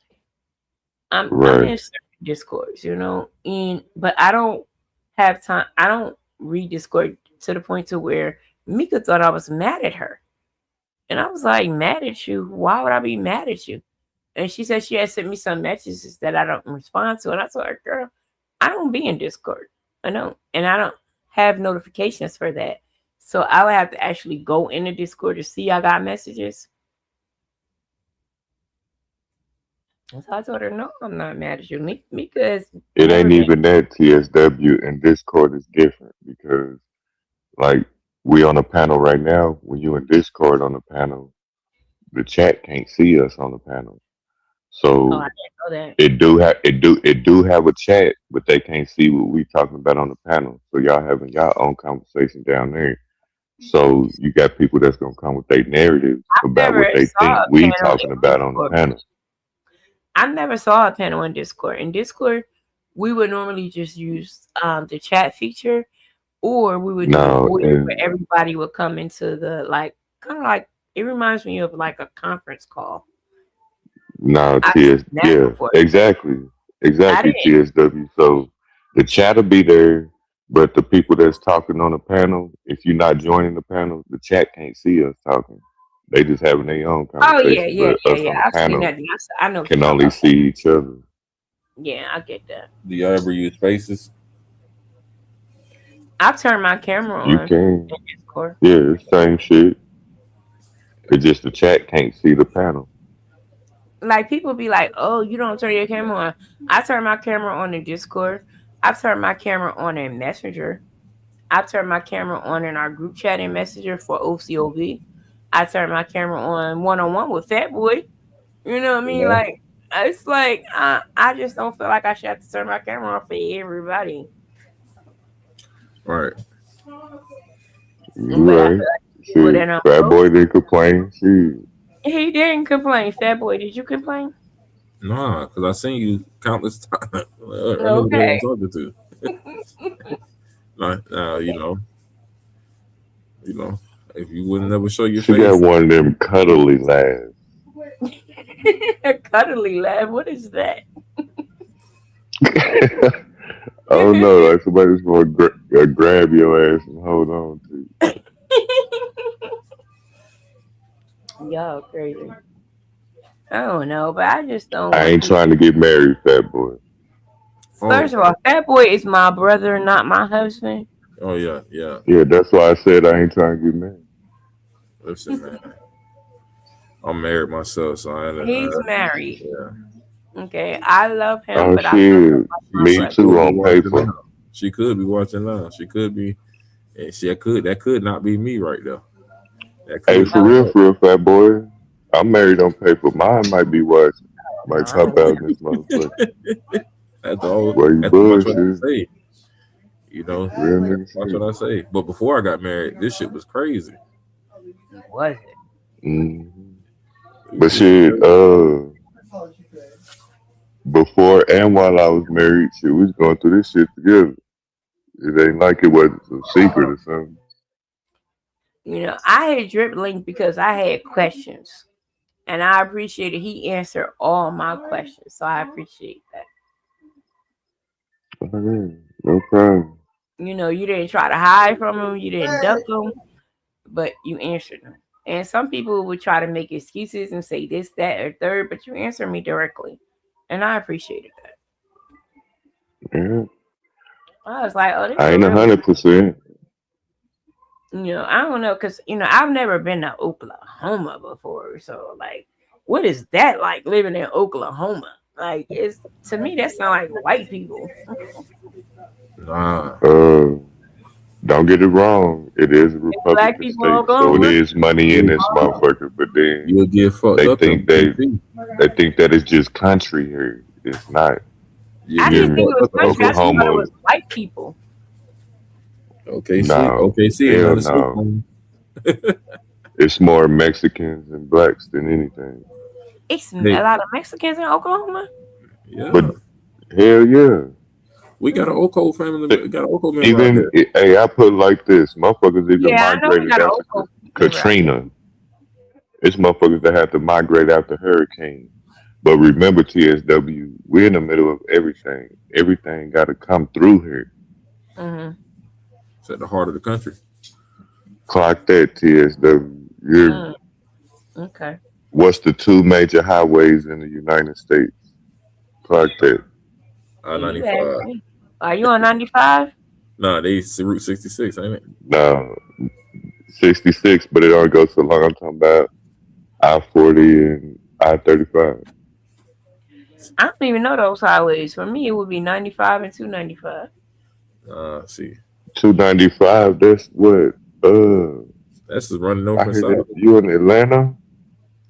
I'm Right. in certain discords, and but I don't have time. I don't read Discord to the point to where Mika thought I was mad at her, and I was like, mad at you? Why would I be mad at you? And she said she had sent me some messages that I don't respond to, and I told her, girl, I don't be in Discord. I don't, and I don't have notifications for that. So I would have to actually go into Discord to see I got messages. So I told her, no, I'm not mad at you. Mika has It never ain't been. even that TSW and Discord is different because like we on a panel right now. When you in Discord on the panel, the chat can't see us on the panel. Oh, I So didn't know that. it do have a chat, but they can't see what we talking about on the panel. So y'all having y'all own conversation down there. So you got people that's gonna come with their narratives about Never what they saw think a we panel talking in about on the Discord. panel. I never saw a panel in Discord. In Discord, we would normally just use the chat feature, or we would do a No, voice where and everybody would come into the like kind of like it reminds me of like a conference call. no I've TS, seen that yeah, before. exactly, I exactly didn't. TSW. So the chat'll be there, but the people that's talking on the panel, if you're not joining the panel, the chat can't see us talking. They just having their own Oh yeah, conversation, yeah, but yeah, us yeah. on the I've seen panel that. I know what you're can talking only about. see each other. Yeah, I get that. Do y'all ever use Spaces? I've turned my camera You on can, in Discord. yeah, it's same shit. It's just the chat can't see the panel. Like people be like, "Oh, you don't turn your camera on." I turn my camera on in Discord. I've turned my camera on in Messenger. I turned my camera on in our group chat in Messenger for OCOV. I turned my camera on one with Fat Boy. You know what I mean? Yeah. Like it's like I just don't feel like I should have to turn my camera on for everybody. Right. You But I feel right. like people Shit, that I'm Fat close Boy didn't complain. Shit. he didn't complain. Fat Boy, did you complain? Nah, because I seen you countless times. I know who the hell I'm Okay. talking to. Like, you know, if you would never show your She got face, one of them cuddly laughs. A cuddly laugh. What is that? I don't know, like somebody's gonna grab your ass and hold on to you. Y'all crazy. I don't know, but I just don't I want ain't people. trying to get married, Fat Boy. oh, First of all, Fat Boy is my brother, not my husband. oh yeah, yeah. Yeah, that's why I said I ain't trying to get married. Listen, man, I'm married myself, so He's married. yeah. Okay, I love him, Oh but I love him shit, like my me She brother. too could be on watching paper. now. She could be watching now. She could be, and that could not be me right there. That Hey, could be her. for real, Fat Boy. I'm married on paper. Mine might be watching. No, Might I pop don't. out in this motherfucker. That's all. Boy, you That's too much what I bullshit. say. You know, Real that's nigga too much shit. what I say. But before I got married, this shit was crazy. Was it? hmm But This shit shit, crazy. before and while I was married, shit, we was going through this shit together. It ain't like it wasn't some secret or something. I had drip link because I had questions, and I appreciated he answered all my questions, so I appreciate that. Okay, no problem. You didn't try to hide from him, you didn't duck him, but you answered them. And some people would try to make excuses and say this, that, or third, but you answered me directly. and I appreciated that. Yeah. I was like, oh, this I is ain't real. 100%. I don't know, because I've never been to Oklahoma before, so like, what is that like living in Oklahoma? Like, it's to me that sound like white people. Nah, Don't get it wrong. It is a Black Republican people in state, so it Oklahoma. is money in this motherfucker. But then you'll get fucked they up in think OKC. they think that it's just country here. It's not. You'll I You hear get didn't think it me? fucked was up in country. I just OKC. thought it Oklahoma, was white people. OKC, no, OKC ain't hell nothing to sleep no. on. It's more Mexicans and blacks than anything. It's a Hey, lot of Mexicans in Oklahoma. But yeah, hell yeah. we got an OCOV family. We got an OCOV member out Even there. hey, I put it like this: motherfuckers even Yeah, I know we migrated got an after Oklahoma member out there. Katrina. It's motherfuckers that have to migrate after hurricane. But remember, TSW, we're in the middle of everything. Everything got to come through here. Mm-hmm. It's at the heart of the country. Clock that, TSW. You're, Okay. what's the two major highways in the United States? Clock that. I You 95. asked me. Are you on 95? Nah, they Route 66, ain't it? No, 66, but it only goes so long. I'm talking about I-40 and I-35. I don't even know those highways. For me, it would be 95 and 295. See, 295, that's what? that's just running north I and hear south. that. You in Atlanta?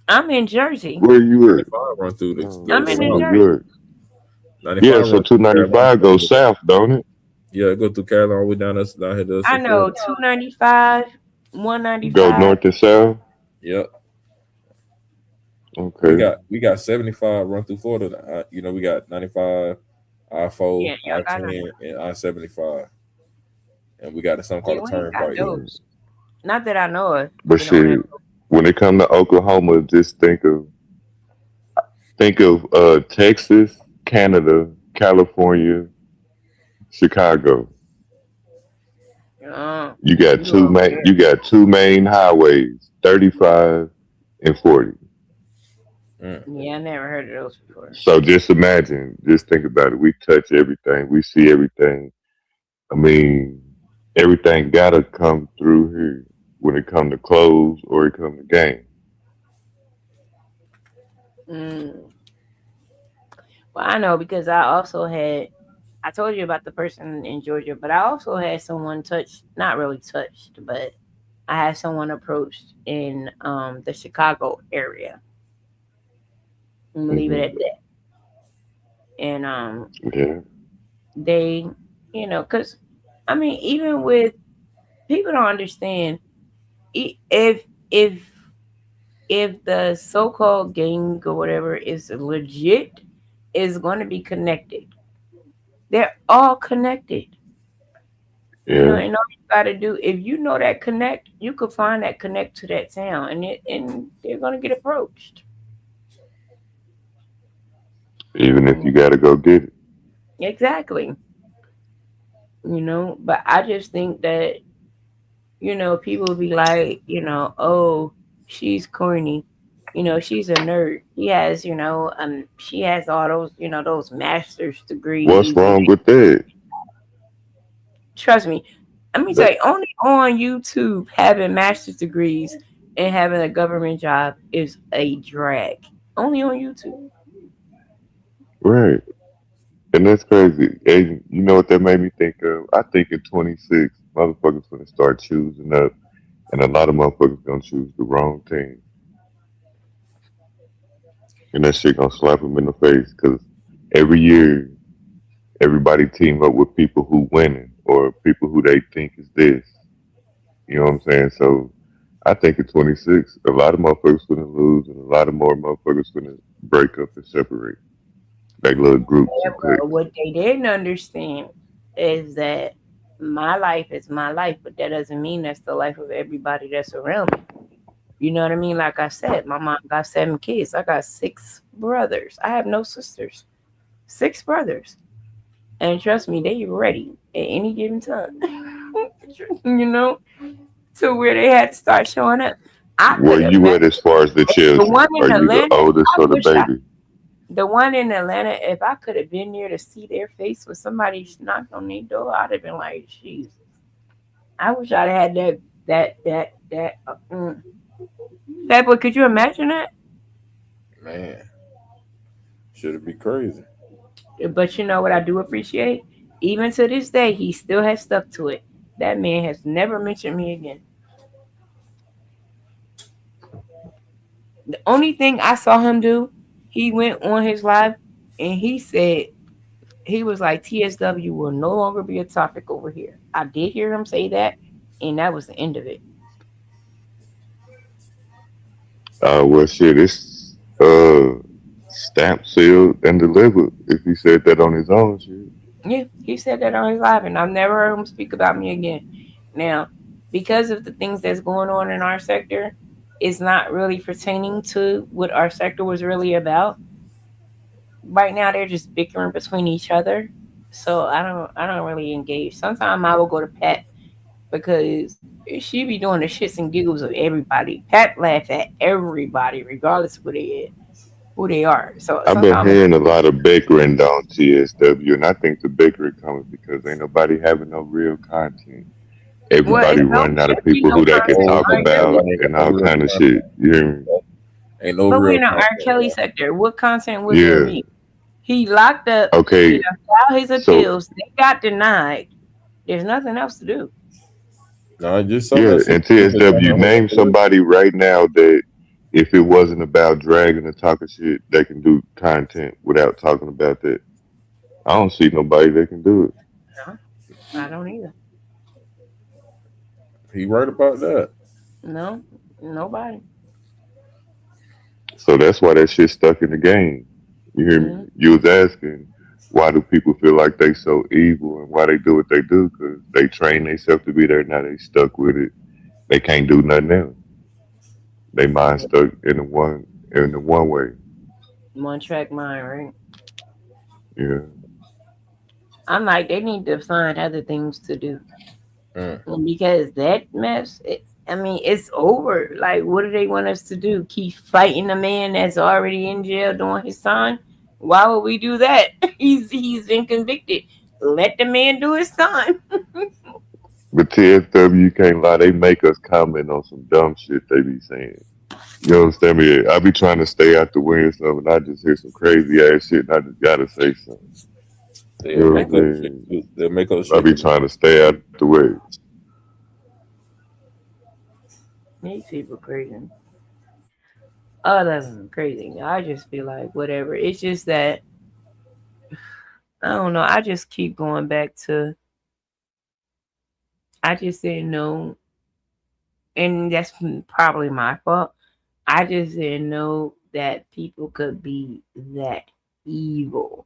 I'm in Jersey. Where you at? 95 run through the Oh, go I'm in New New south. Jersey. York. 95 Yeah, so run through Carolina. 295 goes south, don't it? Yeah, go through Carolina all the way down here to us I in know Florida. 295, Go 195. north and south? Yep. Okay. We got 75 run through Florida. We got 95, I-4, Yeah, y'all got I-10, and I-75. And we got something yeah, called a we ain't got turnpike. those. Not that I know of. But We don't have. shit, when it comes to Oklahoma, just think of Texas, Canada, California, Chicago. You got You over there. you got two main highways, 35 and 40. Yeah, I never heard of those before. So just imagine, just think about it. We touch everything, we see everything. I mean, everything gotta come through here when it come to clothes or it come to game. Mm. Well, I know because I told you about the person in Georgia, but I also had someone not really touched, but I had someone approached in the Chicago area. I'm gonna leave it at that. And Yeah, they, because I mean, even with people don't understand if the so-called gang or whatever is legit, is going to be connected. They're all connected. yeah. And all you gotta do, if you know that connect, you could find that connect to that town, and they're gonna get approached. Even if you gotta go get it. Exactly. But I just think that people will be like, oh, she's corny. She's a nerd. She has all those, those master's What's degrees. And wrong with that? trust me, let me tell That you, only on YouTube having master's degrees and having a government job is a drag. Only on YouTube. right. And that's crazy. And you know what that made me think of? I think in 26, motherfuckers gonna start choosing up, and a lot of motherfuckers gonna choose the wrong team, and that shit gonna slap them in the face. Cause every year, everybody team up with people who winning or people who they think is this. You know what I'm saying? So I think in 26, a lot of motherfuckers gonna lose, and a lot of more motherfuckers gonna break up and separate, like little groups Yeah, and but cliques. what they didn't understand is that my life is my life, but that doesn't mean that's the life of everybody that's around me. You know what I mean? Like I said, my mom got 7 kids. I got 6 brothers. I have no sisters. 6 brothers. And trust me, they ready at any given time. you know, to where they had to start showing up. I Where could you imagine at as far as the the children? one Are in you the Atlanta. oldest I or the wish I baby? The one in Atlanta, if I could have been there to see their face when somebody knocked on their door, I'd have been like, "Jeez, I wish I'd had that." That boy, could you imagine that? Man, should it be crazy? But you know what I do appreciate? Even to this day, he still has stuck to it. That man has never mentioned me again. The only thing I saw him do, he went on his live and he said he was like TSW will no longer be a topic over here. I did hear him say that, and that was the end of it. Well, shit, it's stamped, sealed, and delivered. If he said that on his own, shit. Yeah, he said that on his live, and I've never heard him speak about me again. Now, because of the things that's going on in our sector, it's not really pertaining to what our sector was really about. Right now, they're just bickering between each other. So I don't really engage. Sometimes I will go to Pat because she be doing the shits and giggles of everybody. Pat laugh at everybody, regardless of who they are. So I've been sometimes, hearing a lot of bickering on TSW, and I think the bickering coming because ain't nobody having no real content. well, Everybody it's no, running out of there be people no who they can content Oh, talk on R. man, Kelly. about everybody ain't and got no all real kind of content. shit. You hear me? Ain't no But we're real in the R. content, Kelly bro. sector. What content was there to Yeah. me? He locked up. He Okay. done filed his So appeals. They got denied. There's nothing else to do. No, just some yeah, that some and people trying TSW, to hold name up for somebody right now that if it wasn't about dragging and talking shit, they can do content without talking about that. I don't see nobody that can do it. No, I don't either. He right about that. No, nobody. So that's why that shit stuck in the game. You hear me? Mm, You was asking why do people feel like they so evil and why they do what they do? Because they train themselves to be there. Now they stuck with it. They can't do nothing else. They mind stuck in the one way. one track mind, right? Yeah. I'm like, they need to find other things to do Mm. because that mess. I mean, it's over. Like, what do they want us to do? Keep fighting a man that's already in jail doing his time? Why would we do that? He's been convicted. Let the man do his time. But TSW, you can't lie. They make us comment on some dumb shit they be saying. You understand me? I be trying to stay out the way and stuff, and I just hear some crazy ass shit, and I just gotta say something. You They'll know I what make I'm get up it. shit. saying? They'll make up I shit be to trying to stay out the way. These people crazy. Other than crazy, I just feel like whatever. It's just that I don't know. I just keep going back to I just didn't know, and that's probably my fault. I just didn't know that people could be that evil.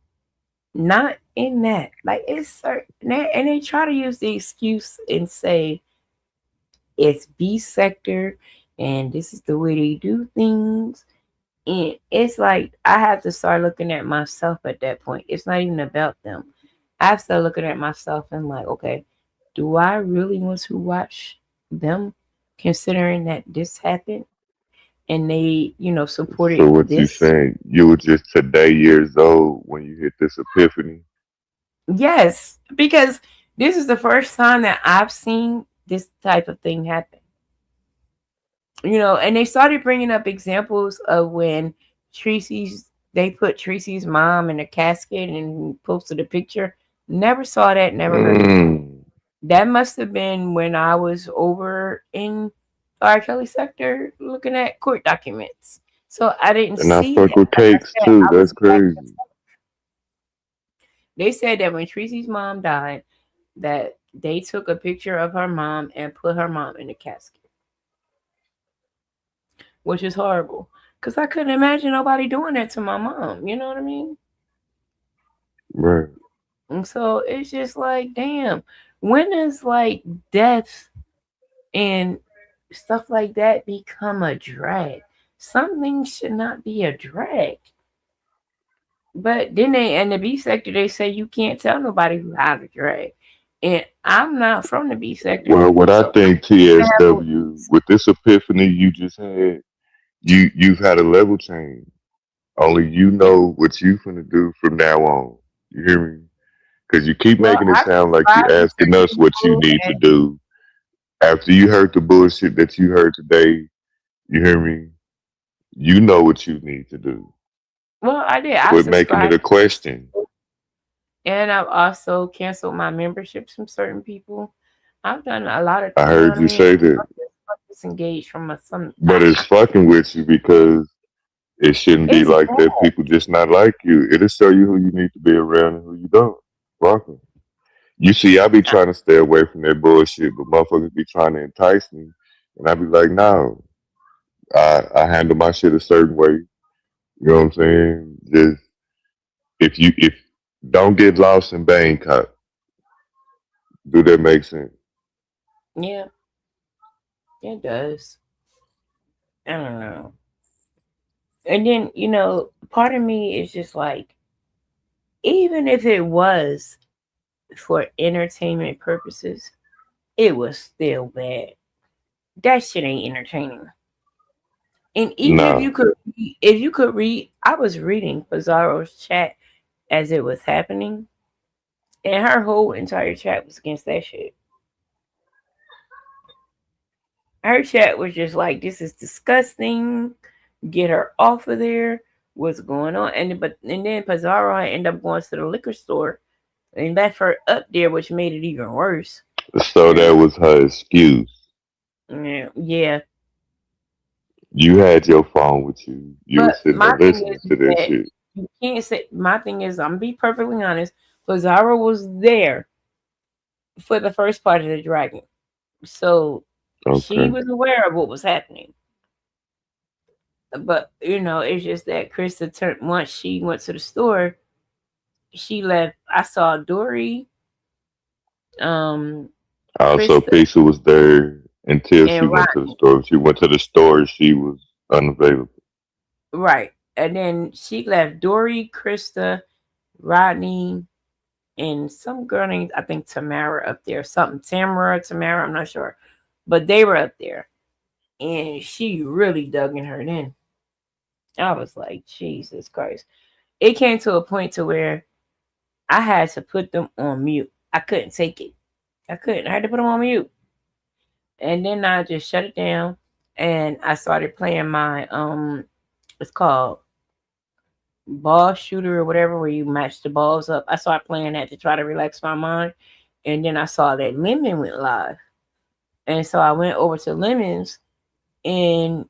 Not in that, like it's certain, and they try to use the excuse and say it's B sector, and this is the way they do things. And it's like I have to start looking at myself at that point. It's not even about them. I have to start looking at myself and like, okay, do I really want to watch them considering that this happened and they, supported So what you this? saying? You were just today years old when you hit this epiphany. Yes, because this is the first time that I've seen this type of thing happen. And they started bringing up examples of when they put Tracy's mom in a casket and posted a picture. Never saw that, never heard it. Mm. That must have been when I was over in R. Kelly sector looking at court documents. So I didn't And I see fuck that. with Like I cakes said, too. I That's was back. crazy. They said that when Tracy's mom died, that they took a picture of her mom and put her mom in a casket, which is horrible. Because I couldn't imagine nobody doing that to my mom. You know what I mean? Right. And so it's just like, damn, when does like death and stuff like that become a drag? Something should not be a drag. But then in the B sector, they say you can't tell nobody who how to drag. And I'm not from the B sector. Well, what I So think I have no TSW with this epiphany you just had, you've had a level change. Only you know what you finna do from now on. You hear me? Because you keep Well, making it I sound like you subscribe to asking certain us what you people, need to and do after you heard the bullshit that you heard today. You hear me? You know what you need to do. well, I did. I Quit making it subscribe, a question. and I've also canceled my memberships from certain people. I've done a lot of, I you know what heard I you mean. say that, I'm disengaged from some. but it's fucking with you because it shouldn't be It's like that. People just not like you. It'll show you who you need to be around and who you don't. Fucking. You see, I be bad. trying to stay away from that bullshit, but motherfuckers be trying to entice me, and I be like, no, I handle my shit a certain way. You know what I'm saying? Just if don't get lost in Bangkok. Do that make sense? Yeah, it does. I don't know. And then, part of me is just like, even if it was for entertainment purposes, it was still bad. That shit ain't entertaining. And even if Nah, you could, if you could read, I was reading Pizarro's chat as it was happening, and her whole entire chat was against that shit. Her chat was just like, "This is disgusting. Get her off of there. What's going on?" And then Pizarro ended up going to the liquor store and left her up there, which made it even worse. so And that was her excuse. yeah, You had your phone with you. You but was sitting my there thing listening is to that that shit. you can't say. My thing is, I'm gonna be perfectly honest. Pizarro was there for the first part of the dragon, so she Okay. was aware of what was happening. But it's just that Krista turned once she went to the store, she left. I saw Dory, um, Also, Krista, Pizza was there until she and went to the Rodney. store. When she went to the store, she was unavailable. Right. And then she left Dory, Krista, Rodney, and some girl named, I think, Tamara up there. Something Tamara, I'm not sure. But they were up there. And she really dug in her then. I was like, Jesus Christ. It came to a point to where I had to put them on mute. I couldn't take it. I couldn't. I had to put them on mute. And then I just shut it down and I started playing my it's called ball shooter or whatever, where you match the balls up. I started playing that to try to relax my mind. And then I saw that Lemon went live. And so I went over to Lemon's, and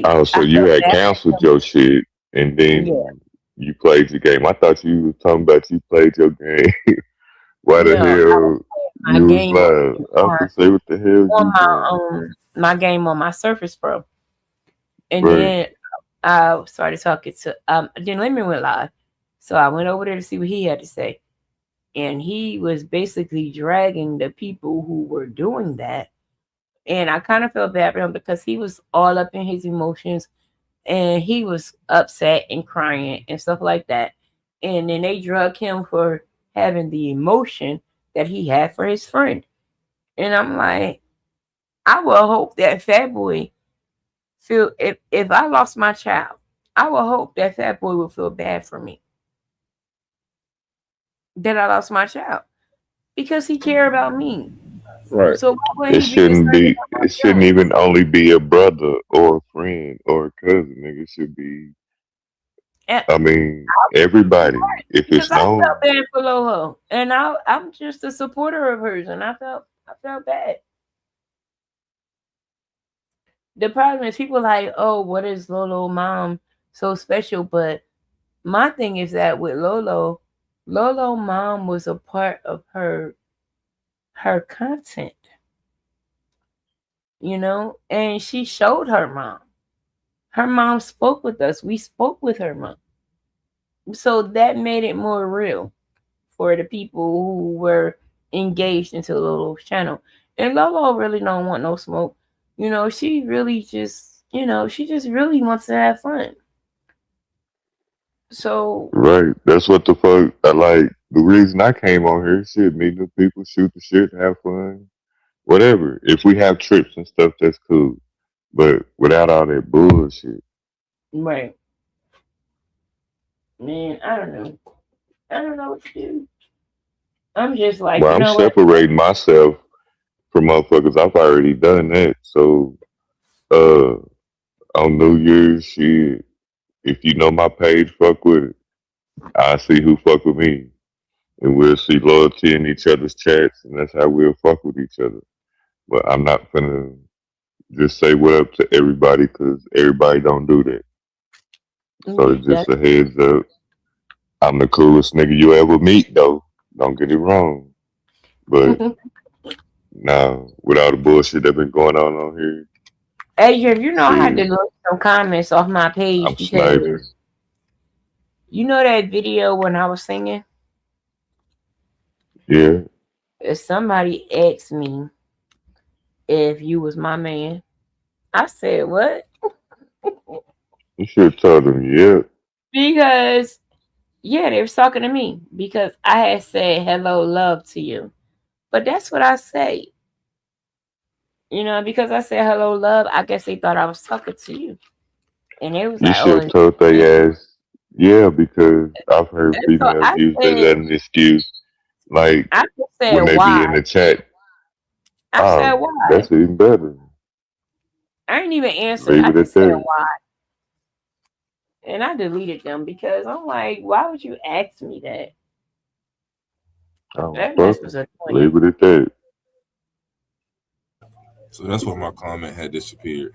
Oh, so I you felt had bad canceled for your shit and him. Yeah. then you played your game. I thought you was talking about you played your game. Why the No, hell my you was game live? I was gonna say, what the hell on you doing? my game on my Surface Pro. And Right. then I started talking to then Lemon went live. So I went over there to see what he had to say. And he was basically dragging the people who were doing that. And I kind of felt bad for him because he was all up in his emotions and he was upset and crying and stuff like that. And then they drug him for having the emotion that he had for his friend. And I'm like, I will hope that Fat Boy feel, if I lost my child, I will hope that Fat Boy will feel bad for me that I lost my child because he cared about me. Right. So why would It he be shouldn't concerned be. about my It shouldn't feelings? even only be a brother or a friend or a cousin. Nigga, it should be. And I mean, everybody. right, If because it's I felt known, bad for Loho, and I'm just a supporter of hers, and I felt bad. The problem is people like, oh, what is Lolo mom so special? But my thing is that with Lolo mom was a part of her content, and she showed her mom. Her mom spoke with us. We spoke with her mom. So that made it more real for the people who were engaged into Lolo's channel. And Lolo really don't want no smoke. She really just, she just really wants to have fun. So, right? That's what the fuck. I like. The reason I came on here, shit, meet new people, shoot the shit, have fun, whatever. If we have trips and stuff, that's cool. But without all that bullshit, right. Man, I don't know. I don't know what to do. I'm just like, Well, you I'm know what? separating myself from motherfuckers. I've already done that. So, uh, on New Year's, shit, if you know my page, fuck with it. I see who fuck with me, and we'll see loyalty in each other's chats, and that's how we'll fuck with each other. But I'm not gonna just say what up to everybody because everybody don't do that. So Yeah, it's just a heads up. I'm the coolest nigga you ever meet, though. Don't get it wrong. But now, with all the bullshit that been going on here, Adrian, you know I had to shit, look some comments off my page I'm because sniping. you know that video when I was singing? Yeah, If somebody asked me if you was my man, I said what? you should have told them, yeah. Because yeah, they was talking to me because I had said hello love to you. But that's what I say. You know, because I said hello love, I guess they thought I was talking to you. And they was You like, should oh, have and told they ass, yeah, because I've heard so females use that as an excuse. Like I just said when they be why. in the chat, I said oh, why. that's even better. I didn't even answer. Leave I it at just said that. why. And I deleted them because I'm like, why would you ask me that? Oh, That mess fuck was 'em. Leave annoying. it at that. So that's why my comment had disappeared.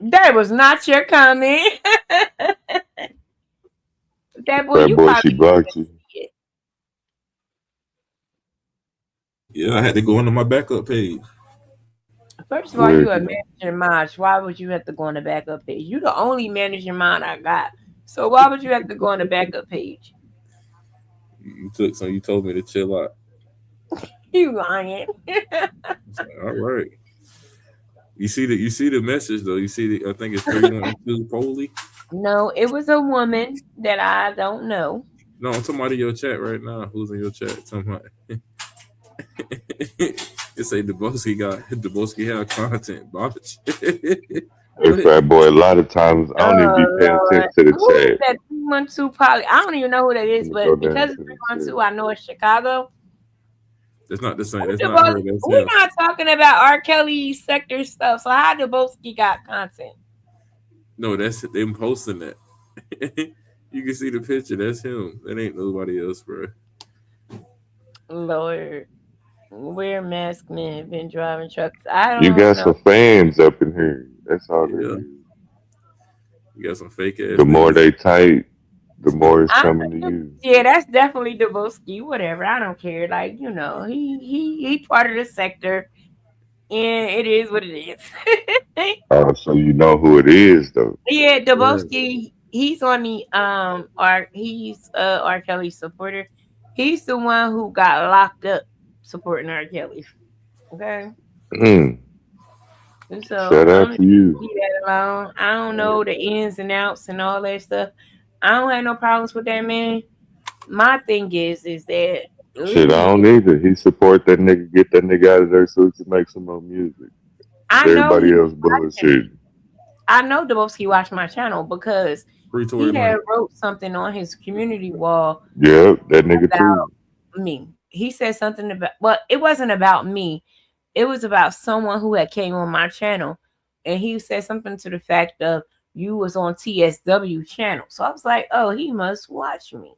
That was not your comment. That boy, That you boy, she probably didn't blocked even you. see it. Yeah, I had to go into my backup page. First of all, Where you a did managing mod. Why would you have to go on the backup page? You the only managing mod I got. So why would you have to go on the backup page? You took some. You told me to chill out. You lying. It's like, all right. You see the message though. You see the I think it's 312 Polly. No, it was a woman that I don't know. No, I'm talking about in your chat right now. Who's in your chat? Talking about it say Deboski have content. Botch. hey, What? fat boy? A lot of times I don't even be paying Oh attention Lord. to the Who is chat. that 312 Poly? I don't even know who that Let is, me go but down because to it's the 312, chat. I know it's Chicago. That's not the same. Who That's not her. Deboski? That's We're him. not talking about R. Kelly sector stuff. So how Deboski got content? No, that's them posting that. You can see the picture. That's him. That ain't nobody else, bro. Lord, we're masked men been driving trucks. I You don't got know. some fans up in here. That's all that Yeah, is. you got some fake ass The more niggas. they tight, the more it's I, coming to you. yeah, that's definitely Deboski. Whatever. I don't care. Like, you know, he part of the sector, and it is what it is. Oh, so you know who it is, though. Yeah, Right. Deboski. He's on the he's R. Kelly supporter. He's the one who got locked up supporting R. Kelly. Okay. Mm, And so shout out I'm to you. leave that alone. I don't know the ins and outs and all that stuff. I don't have no problems with that man. My thing is that Shit, I leave don't him. either. He support that nigga, get that nigga out of there so he can make some more music. I know Everybody he else watching. bullshit. I know Dubovsky watched my channel because Free he Tory had Money. wrote something on his community wall Yep, that nigga about too. me. He said something about well, it wasn't about me. It was about someone who had came on my channel, and he said something to the fact of you was on TSW channel. So I was like, oh, he must watch me.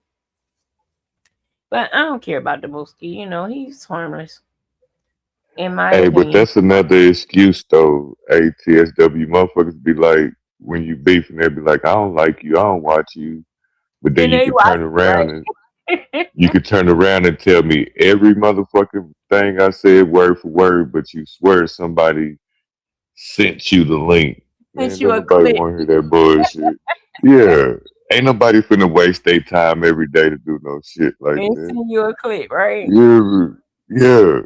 But I don't care about Dubovsky. You know, he's harmless, in my Hey, but opinion. that's another excuse though. ATSW motherfuckers be like, when you beefing, they be like, I don't like you, I don't watch you. But then And you they could watch turn you, around and right? you could turn around and tell me every motherfucking thing I said word for word, but you swear somebody sent you the link. Man, Sent you don't a nobody clip want to hear that bullshit. Yeah. Ain't nobody finna waste their time every day to do no shit like and that. send you a clip, right? Yeah. Yeah.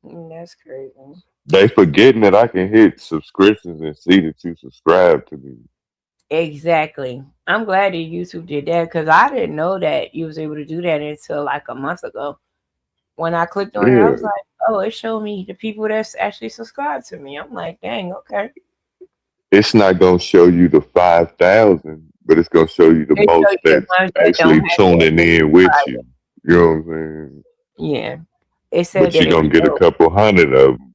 That's crazy. They forgetting that I can hit subscriptions and see that you subscribe to me. Exactly. I'm glad that YouTube did that because I didn't know that you was able to do that until like a month ago. When I clicked on it, I was Yeah. like, oh, it showed me the people that's actually subscribed to me. I'm like, dang, okay. It's not gonna show you the 5,000, but it's gonna show you the It show most you the that's ones that don't actually have their tuning in with private. you. You know what I'm saying? Yeah. It said But that you're it gonna would get a show. couple hundred of them.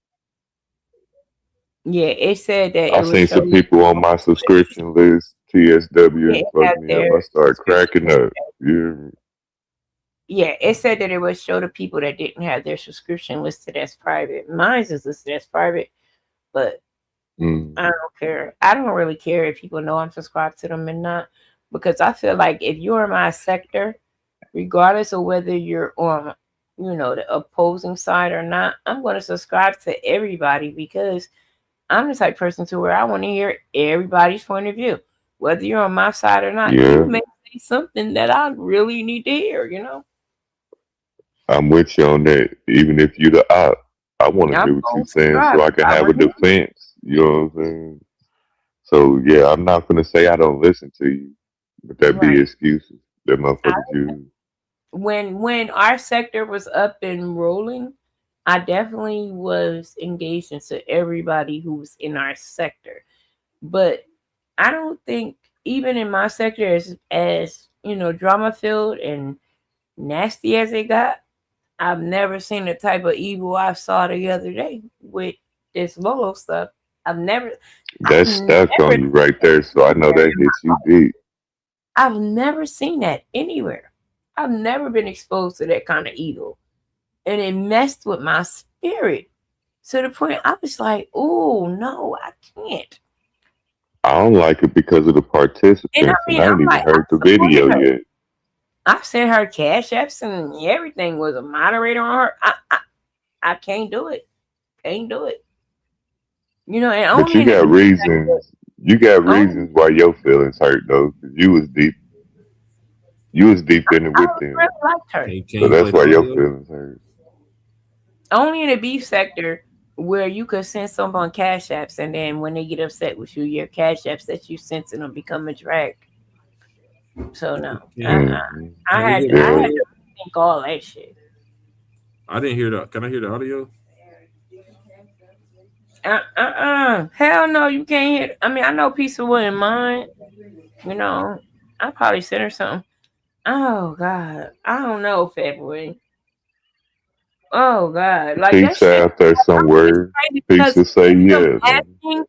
Yeah, it said that I it would seen show some you. people on my subscription list, TSW, Yeah, and it fuck has me up. their I started subscription. cracking up. Yeah. Yeah, it said that it would show the people that didn't have their subscription listed as private. Mine is listed as private, but Mm. I don't care. I don't really care if people know I'm subscribed to them or not, because I feel like if you're in my sector, regardless of whether you're on, the opposing side or not, I'm going to subscribe to everybody because I'm the type of person to where I want to hear everybody's point of view, whether you're on my side or not. You Yeah, may say something that I really need to hear. I'm with you on that. Even if you the op, I want to I'm hear what you going to saying subscribe. so I can I have a want to hear. defense. You know what I'm saying? So yeah, I'm not gonna say I don't listen to you, but that be Right. excuses that I, motherfuckers use. when our sector was up and rolling, I definitely was engaged into everybody who was in our sector. But I don't think even in my sector, as drama filled and nasty as it got, I've never seen the type of evil I saw the other day with this Lolo stuff. I've never I've That's stuck never on you right there, so I know anywhere that in hits you deep. I've never seen that anywhere. I've never been exposed to that kind of evil. And it messed with my spirit to the point I was like, oh, no, I can't. I don't like it because of the And I participants, and mean, I I'm ain't even like, I heard the supported video her. yet. I sent her cash apps and everything, was a moderator on her. I can't do it. Can't do it. And But only in the beef sector. You got Only, reasons why your feelings hurt though, 'cause you was deep in it I with them, really liked her. Can so you play that's the why your audio? feelings hurt. Only in the beef sector where you could send someone cash apps, and then when they get upset with you, your cash apps that you sent to them become a drag. So no, Can Hmm. we get the I Yeah, had audio? to think all that shit. I didn't hear the. Can I hear the audio? Hell no, you can't hit. I mean, I know Pizza wouldn't mind. I probably sent her something. Oh God, I don't know, February. Oh God, like that pizza shit. out there It's somewhere. crazy because Pizza say him yeah. asking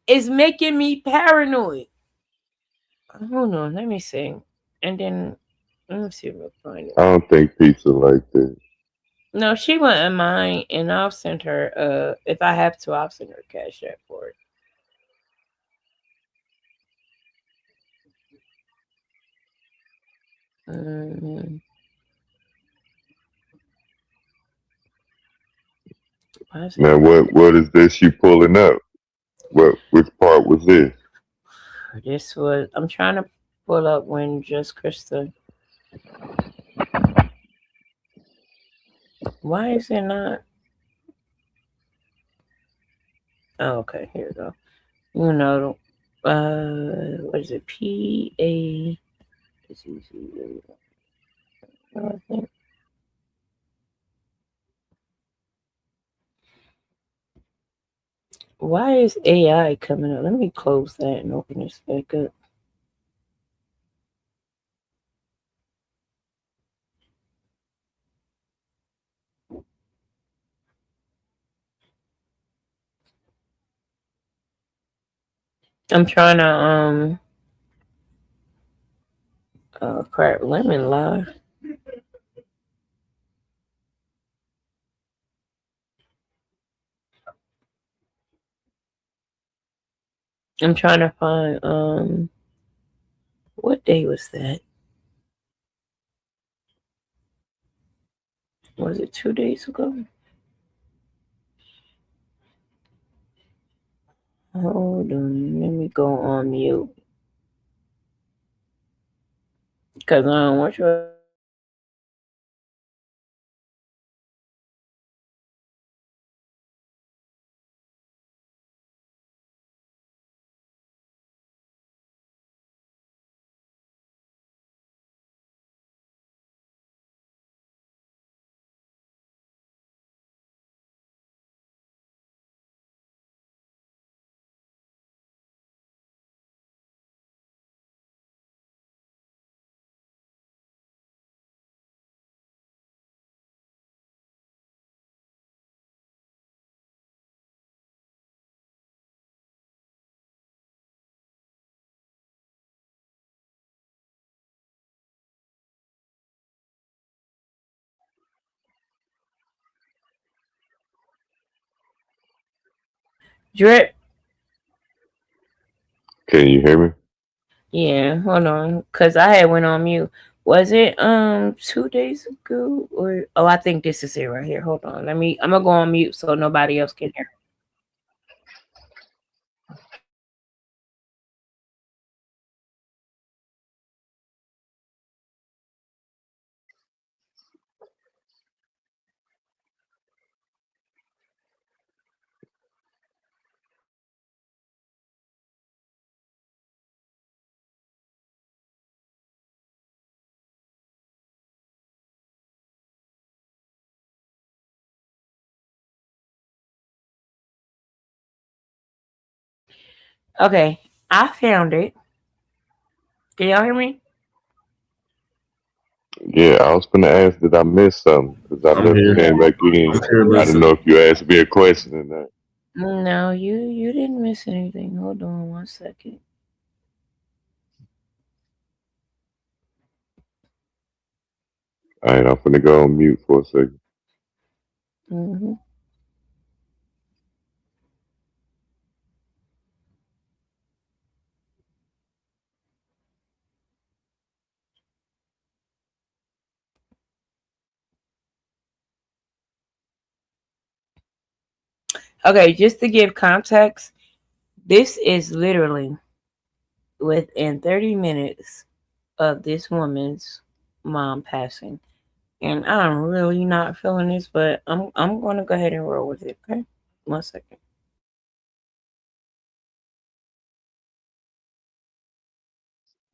is making me paranoid. Hold on, let me see, and then let me see if I find it. I don't think pizza like that. No, she wouldn't mind, and I'll send her. If I have to, I'll send her cash app for it. Um, why is it Now not letting what is this you pulling up? Which part was this? This was. I'm trying to pull up when just Krista. Why is it not? Oh, okay, here we go. What is it? PA. I think. Why is AI coming up? Let me close that and open this back up. I'm trying to oh crap, lemon live. I'm trying to find what day was that? Was it 2 days ago? Hold on, let me go on mute. Because I don't want you Drip. Can you hear me? Yeah, hold on, cause I had went on mute. Was it 2 days ago or oh I think this is it right here. Hold on, I'm gonna go on mute so nobody else can hear. Okay, I found it. Can y'all hear me? Yeah, I was gonna ask, did I miss something? Because I I'm never here. came back in. I'm here I didn't know listening. if you asked me a question or not. No, you didn't miss anything. Hold on 1 second. All right, I'm gonna go on mute for a second. hmm Okay, just to give context, this is literally within 30 minutes of this woman's mom passing. And I'm really not feeling this, but I'm gonna go ahead and roll with it, okay? 1 second.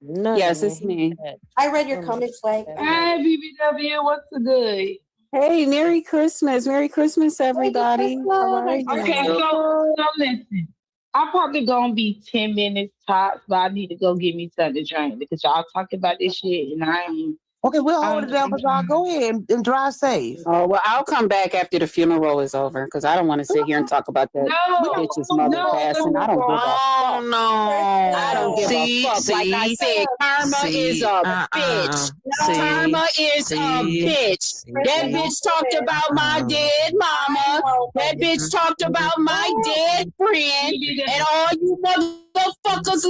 Yes, it's me. I read your comments like, Hey, BBW, what's the good? Hey, Merry Christmas. Merry Christmas, everybody. How are you? Okay, so listen. I'm probably gonna be 10 minutes tops, but I need to go get me something to drink because y'all talking about this shit and I ain't. Okay, we'll hold it down, but y'all go ahead and drive safe. Oh, well, I'll come back after the funeral is over because I don't want to sit here and talk about that bitch's mother passing. I don't give a fuck. Oh no! I don't give a fuck. Like I said, karma is a bitch. Karma is a bitch. That bitch talked about my dead mama. That bitch talked about my dead friend. And all you motherfuckers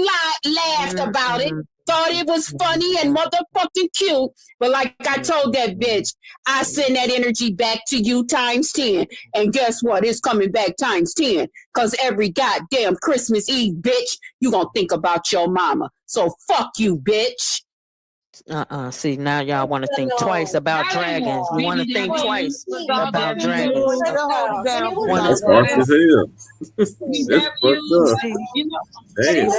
laughed about it. Thought it was funny and motherfucking cute. But like I told that bitch, I send that energy back to you times 10. And guess what? It's coming back times 10. Because every goddamn Christmas Eve, bitch, you gonna think about your mama. So fuck you, bitch. See, now y'all want to think twice about dragons. You want to think twice about dragons. That's harsh as hell. That's fucked up. Damn.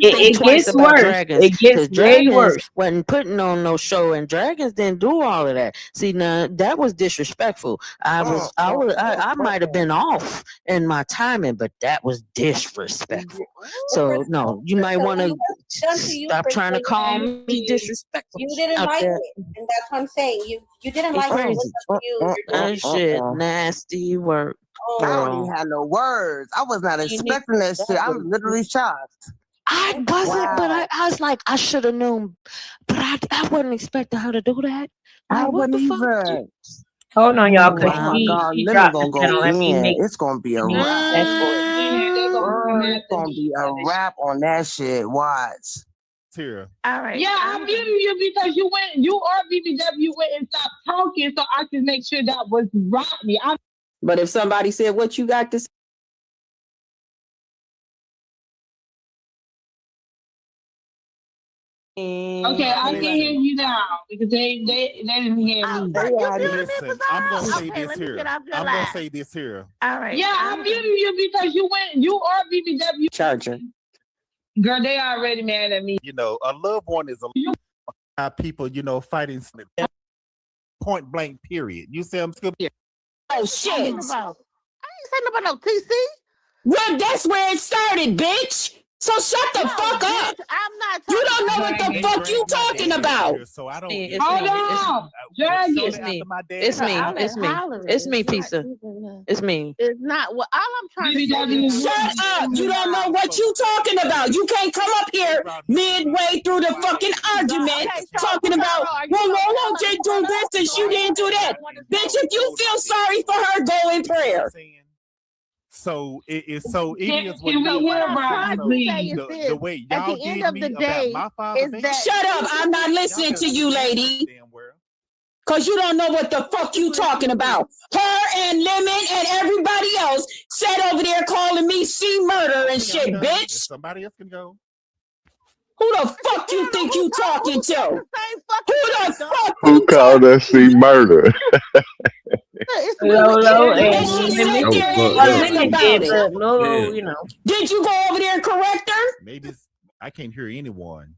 It gets worse. It gets way worse. Wasn't putting on no show, and dragons didn't do all of that. See, now that was disrespectful. I might have been off in my timing, but that was disrespectful. So no, you might want to stop trying to call me disrespectful. you didn't like it, and that's what I'm saying. You didn't like it. What's up to you? That shit nasty work. Oh, girl. I don't even have no words. I was not expecting that shit. I'm literally shocked. I wasn't, but I was like, I should have known, but I wasn't expecting her to do that. I Like, what wouldn't the fuck? either. Hold on, y'all, Oh because my God, she Lemon dropped gonna the go channel. Let me in. make It's gonna be a wrap. that's for it. It's gonna be a wrap on that shit. Watch. Tira. All right. Yeah, I'm giving you because you or BBW went and stopped talking so I can make sure that was Rodney. But if somebody said what you got to say, Okay, I can hear you now because they didn't hear me. Listen, I'm gonna say this here. I'm gonna say this here. All right. Yeah, I'm giving you because you or BBW. Charger. Girl, they already mad at me. You know, a loved one is a people, fighting point blank, period. You see, I'm still. Oh shit! I ain't saying about no TC. Well, that's where it started, bitch. So shut the fuck up. I'm not. You don't know what the fuck you talking about. So I don't. Hold on, drag it. It's me, pizza. It's me. It's not. Well, all I'm trying to say is Shut up. You don't know what you talking about. You can't come up here midway through the fucking argument talking about, well, did do this and she didn't do that. Bitch, if you feel sorry for her, go in prayer. So it so it Can is what we it is. hear Like I Rodney, said, so please? the way At y'all the end did of me the about day, my father, is that Shut up! I'm not listening to you, lady. Cause you don't know what the fuck you talking about. Her and Lemon and everybody else sat over there calling me C-murder and shit, bitch. Somebody else can go. Who the fuck you think you talking to? Who the fuck Who you called us see murder? Lolo And and she Lemon. sat there and Well, asked Lemon about did, it. but Lolo, you know. Did you go over there and correct her? Maybe I can't hear anyone.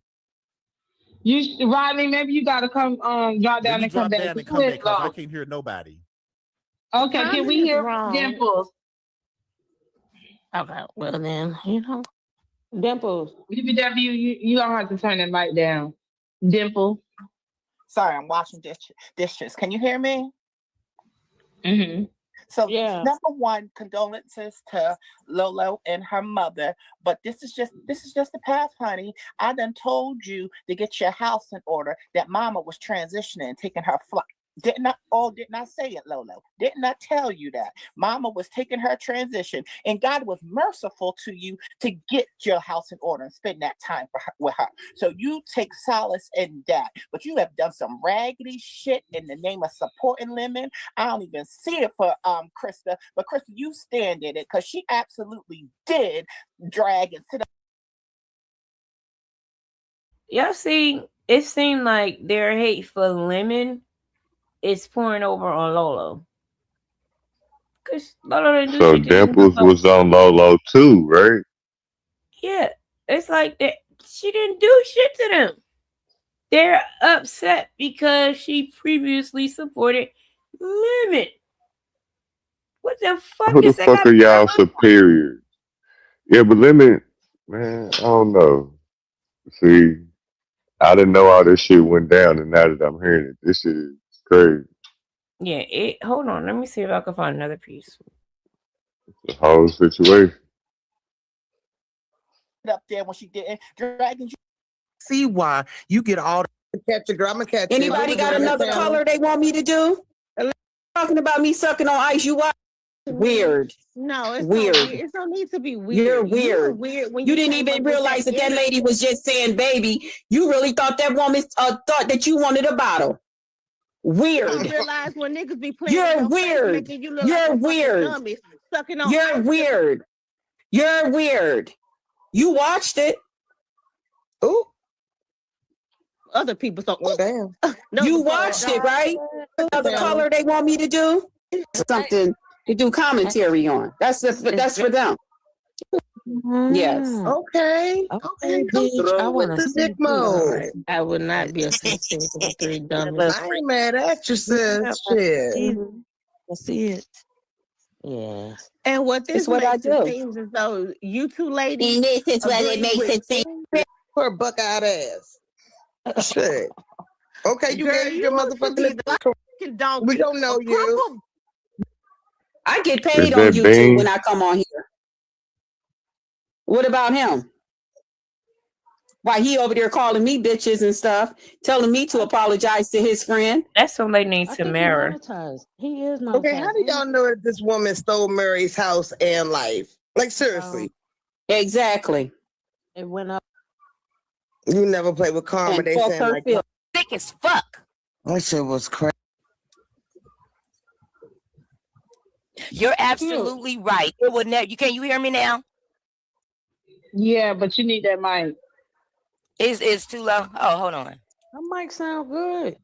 Rodney, maybe you gotta come drop down and come Drop back. down and come back because I can't hear nobody. Okay, can we hear wrong. Dimples? Okay, well then, you know, Dimples. BBW, you don't have to turn the light down. Dimple. Sorry, I'm washing dishes. Can you hear me? Mm-hmm. So Yeah. number one, condolences to Lolo and her mother. But this is just the past, honey. I done told you to get your house in order. That mama was transitioning, taking her flight. Did not say it, Lolo. Did not tell you that. Mama was taking her transition, and God was merciful to you to get your house in order and spend that time with her. So you take solace in that. But you have done some raggedy shit in the name of supporting Lemon. I don't even see it for Krista, but Krista, you stand in it because she absolutely did drag and sit up. Y'all see, it seemed like their hate for Lemon is pouring over on Lolo. Cause Lolo didn't do So shit to Dimples them. was on Lolo too, right? Yeah, it's like that. She didn't do shit to them. They're upset because she previously supported Lemon. What the fuck Who the is that? fuck are y'all superiors? Yeah, but Lemon, man, I don't know. See, I didn't know all this shit went down, and now that I'm hearing it, this shit is crazy. Yeah, hold on. Let me see if I can find another piece. The whole situation. Up there when she didn't dragging you. See why you get all the catch a girl. I'm gonna catch anybody got another color they want me to do? Talking about me sucking on ice, you what? Weird. No, it's weird. It don't need to be weird. You're weird. Weird when you didn't even realize that lady was just saying baby. You really thought that woman thought that you wanted a bottle. Weird. You don't realize when niggas be playing. You're weird. You're weird. Sucking on You're weird. You're weird. You watched it. Ooh. Other people thought, well, damn. You watched it, right? Another color they want me to do? Something to do commentary on. That's for them. Yes. Okay. Bitch, I want to dick mode. I would not be a sister with the three dummies. I ain't mad at you, sis. Shit. That's it. Yeah. And what this what I makes do. it seems as though you two ladies. And this is what it makes it seem. For a buck-eyed ass. Shit. Okay, you gave your motherfucking donkey. We don't know you. I get paid on YouTube when I come on here. What about him? Why he over there calling me bitches and stuff, telling me to apologize to his friend? That's some lady named Tamara. He is monetized. Okay, how do y'all know that this woman stole Murray's house and life? Like seriously. Exactly. It went up. You never play with karma. And they fuck saying her like feel. Thick as fuck. that shit was crazy. You're absolutely right. It would never. Can you hear me now? Yeah, but you need that mic. It's too low. Oh, hold on. That mic sound good.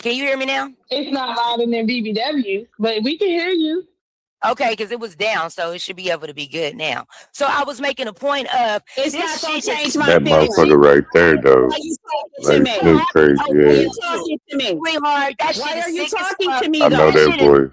Can you hear me now? It's not louder than BBW, but we can hear you. Okay, because it was down, so it should be able to be good now. So I was making a point of it's not gonna change my that motherfucker right there, though. Like Snoop crazy. Why are you talking to me? Sweetheart, why are you talking to me? I know that boy.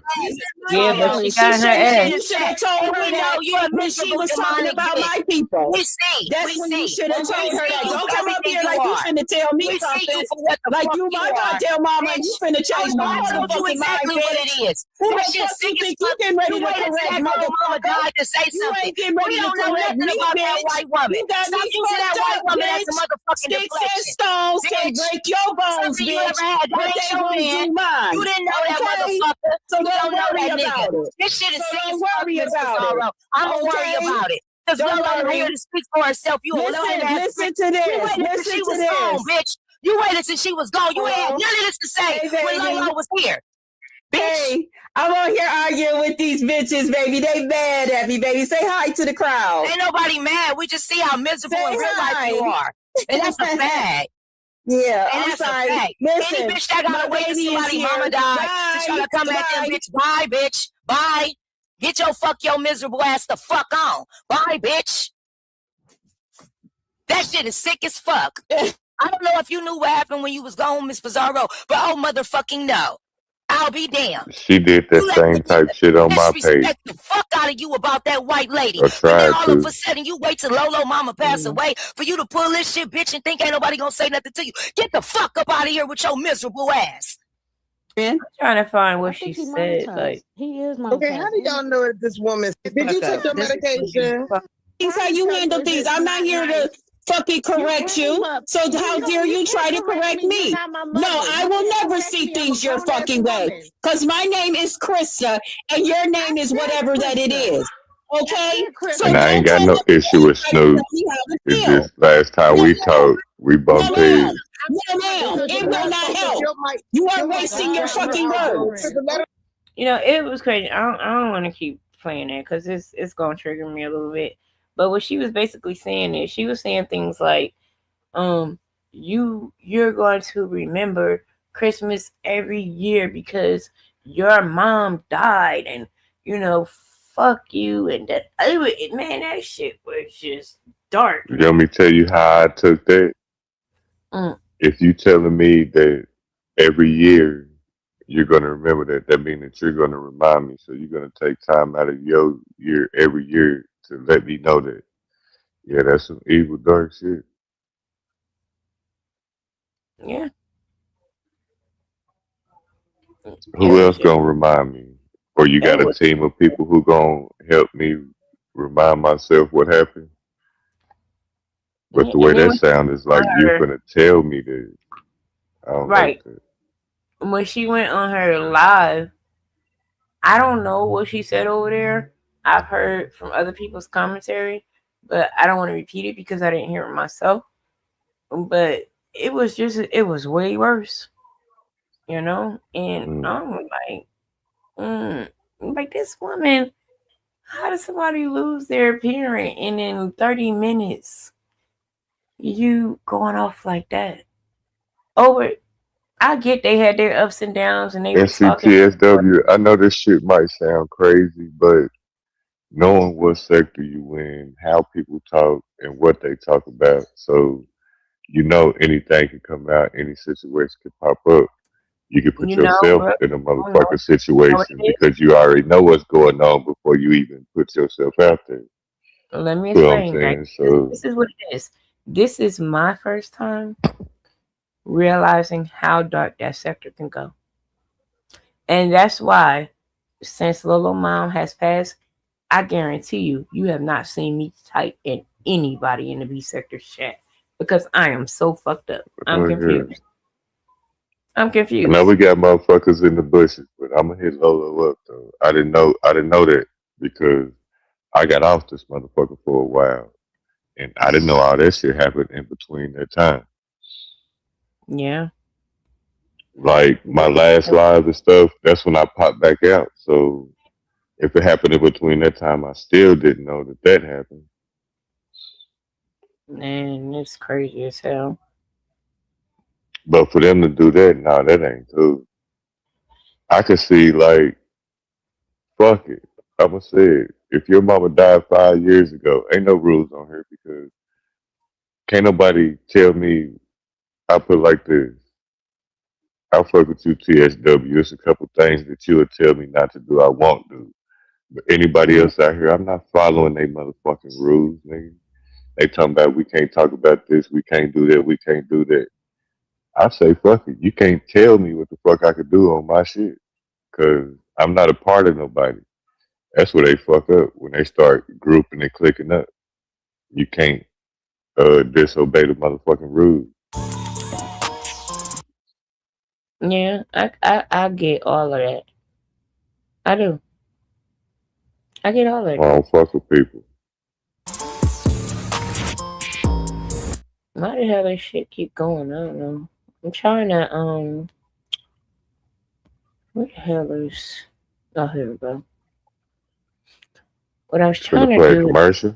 Yeah, but she got her ass. You should have told her that when she was talking about my people. That's when you should have told her that. Don't come up here like you finna tell me something. Like you my goddamn mama and you finna change my motherfucking mind. What it is. Who the fuck you think you getting ready to correct motherfucker? To say you something. ain't getting ready to correct me, about that bitch. white woman. You got Stop me using that fucked white up, woman as a bitch. motherfucking Sticks and deflection. bones can break your bones, Something you bitch. ever had. But That they ain't your won't man. do mine. You didn't know that Okay? motherfucker. So You don't don't know worry that about nigga. it. This shit is So sick don't as fuck, worry Miss about it. Bizarro. I'ma worry Okay? about it. Because Don't Lolo ain't here worry. to speak for herself. You a lame ass Listen bitch. to You this. waited till Listen she to was gone, this. bitch. You waited till she was gone. You ain't had Hello? none of this to say Hey, when baby. Lolo was here. Bitch. Hey, I'm on here arguing with these bitches, baby. They mad at me, baby. Say hi to the crowd. Ain't nobody mad. We just see how miserable Say in real life you hi. are. And that's a fact. Yeah, And I'm that's sorry. a fact. Listen, Any bitch that my gotta wait till baby is somebody mama here. died to Bye. try to come at them, Goodbye. bitch. Bye, bitch. Bye. Get your miserable ass the fuck on. Bye, bitch. That shit is sick as fuck. I don't know if you knew what happened when you was gone, Miss Bizarro, but oh motherfucking no. I'll be damned. She did that same type shit on my page. Disrespect the fuck out of you about that white lady. Or But then tried all of to. a sudden you wait till Lolo mama pass away for you to pull this shit, bitch, and think ain't nobody gonna say nothing to you. Get the fuck up out of here with your miserable ass. I'm trying to find what she said. Like, he is my Okay, how do y'all know that this woman? Did you take your medication? Things how you handle things. I'm not here to fucking correct you. So how dare you try to correct me? No, I will never see things your fucking way. Because my name is Krista and your name is whatever that it is. Okay? So And I ain't don't got come no up here issue and with try to tell Snoop. me how to It's feel. just last time No, we ma'am. talked, we No, bumped ma'am. heads. No, ma'am. It will not help. You are wasting your fucking words. you know, it was crazy. I don't want to keep playing that because it's gonna trigger me a little bit. But what she was basically saying is she was saying things like, you're going to remember Christmas every year because your mom died, and you know, fuck you, and that man, that shit was just dark. You want me to tell you how I took that? If you telling me that every year you're gonna remember that, that means that you're gonna remind me. So you're gonna take time out of your year every year to let me know that. Yeah, that's some evil dark shit. Yeah. Who else gonna remind me? Or you got a team of people who gonna help me remind myself what happened? But the way that sounds is like you finna tell me that. I don't like that. When she went on her live, I don't know what she said over there. I've heard from other people's commentary, but I don't want to repeat it because I didn't hear it myself. But it was way worse, you know. And I'm like this woman. How does somebody lose their parent and in 30 minutes you going off like that? Over, I get they had their ups and downs and they were talking. NCTSW, I know this shit might sound crazy, but knowing what sector you in, how people talk, and what they talk about, so you know anything can come out, any situation can pop up. You can put yourself in a motherfucking situation because you already know what's going on before you even put yourself out there. Let me You know what I'm explain. saying? So This is what it is. This is my first time realizing how dark that sector can go. And that's why, since Lolo Mom has passed, I guarantee you have not seen me type in anybody in the B sector chat because I am so fucked up. I'm confused. I'm confused. I know we got motherfuckers in the bushes, but I'm gonna hit Lolo up though. I didn't know that because I got off this motherfucker for a while, and I didn't know all that shit happened in between that time. Yeah. Like my last live and stuff, that's when I popped back out. So if it happened in between that time, I still didn't know that happened. Man, it's crazy as hell. But for them to do that, nah, that ain't cool. I could see like, fuck it. I'ma say it. If your mama died 5 years ago, ain't no rules on her because can't nobody tell me. I put like this. I'll fuck with you, TSW. It's a couple things that you would tell me not to do. I won't do. But anybody else out here, I'm not following they motherfucking rules, nigga. They talking about we can't talk about this, we can't do that, we can't do that. I say fuck it. You can't tell me what the fuck I could do on my shit. Cause I'm not a part of nobody. That's where they fuck up when they start grouping and clicking up. You can't disobey the motherfucking rules. Yeah, I get all of that. I do. I get all of I it. don't fuck with people. Why the hell that shit keep going? I don't know. I'm trying to what the hell is oh here we go. What I was Gonna trying to play a do commercial.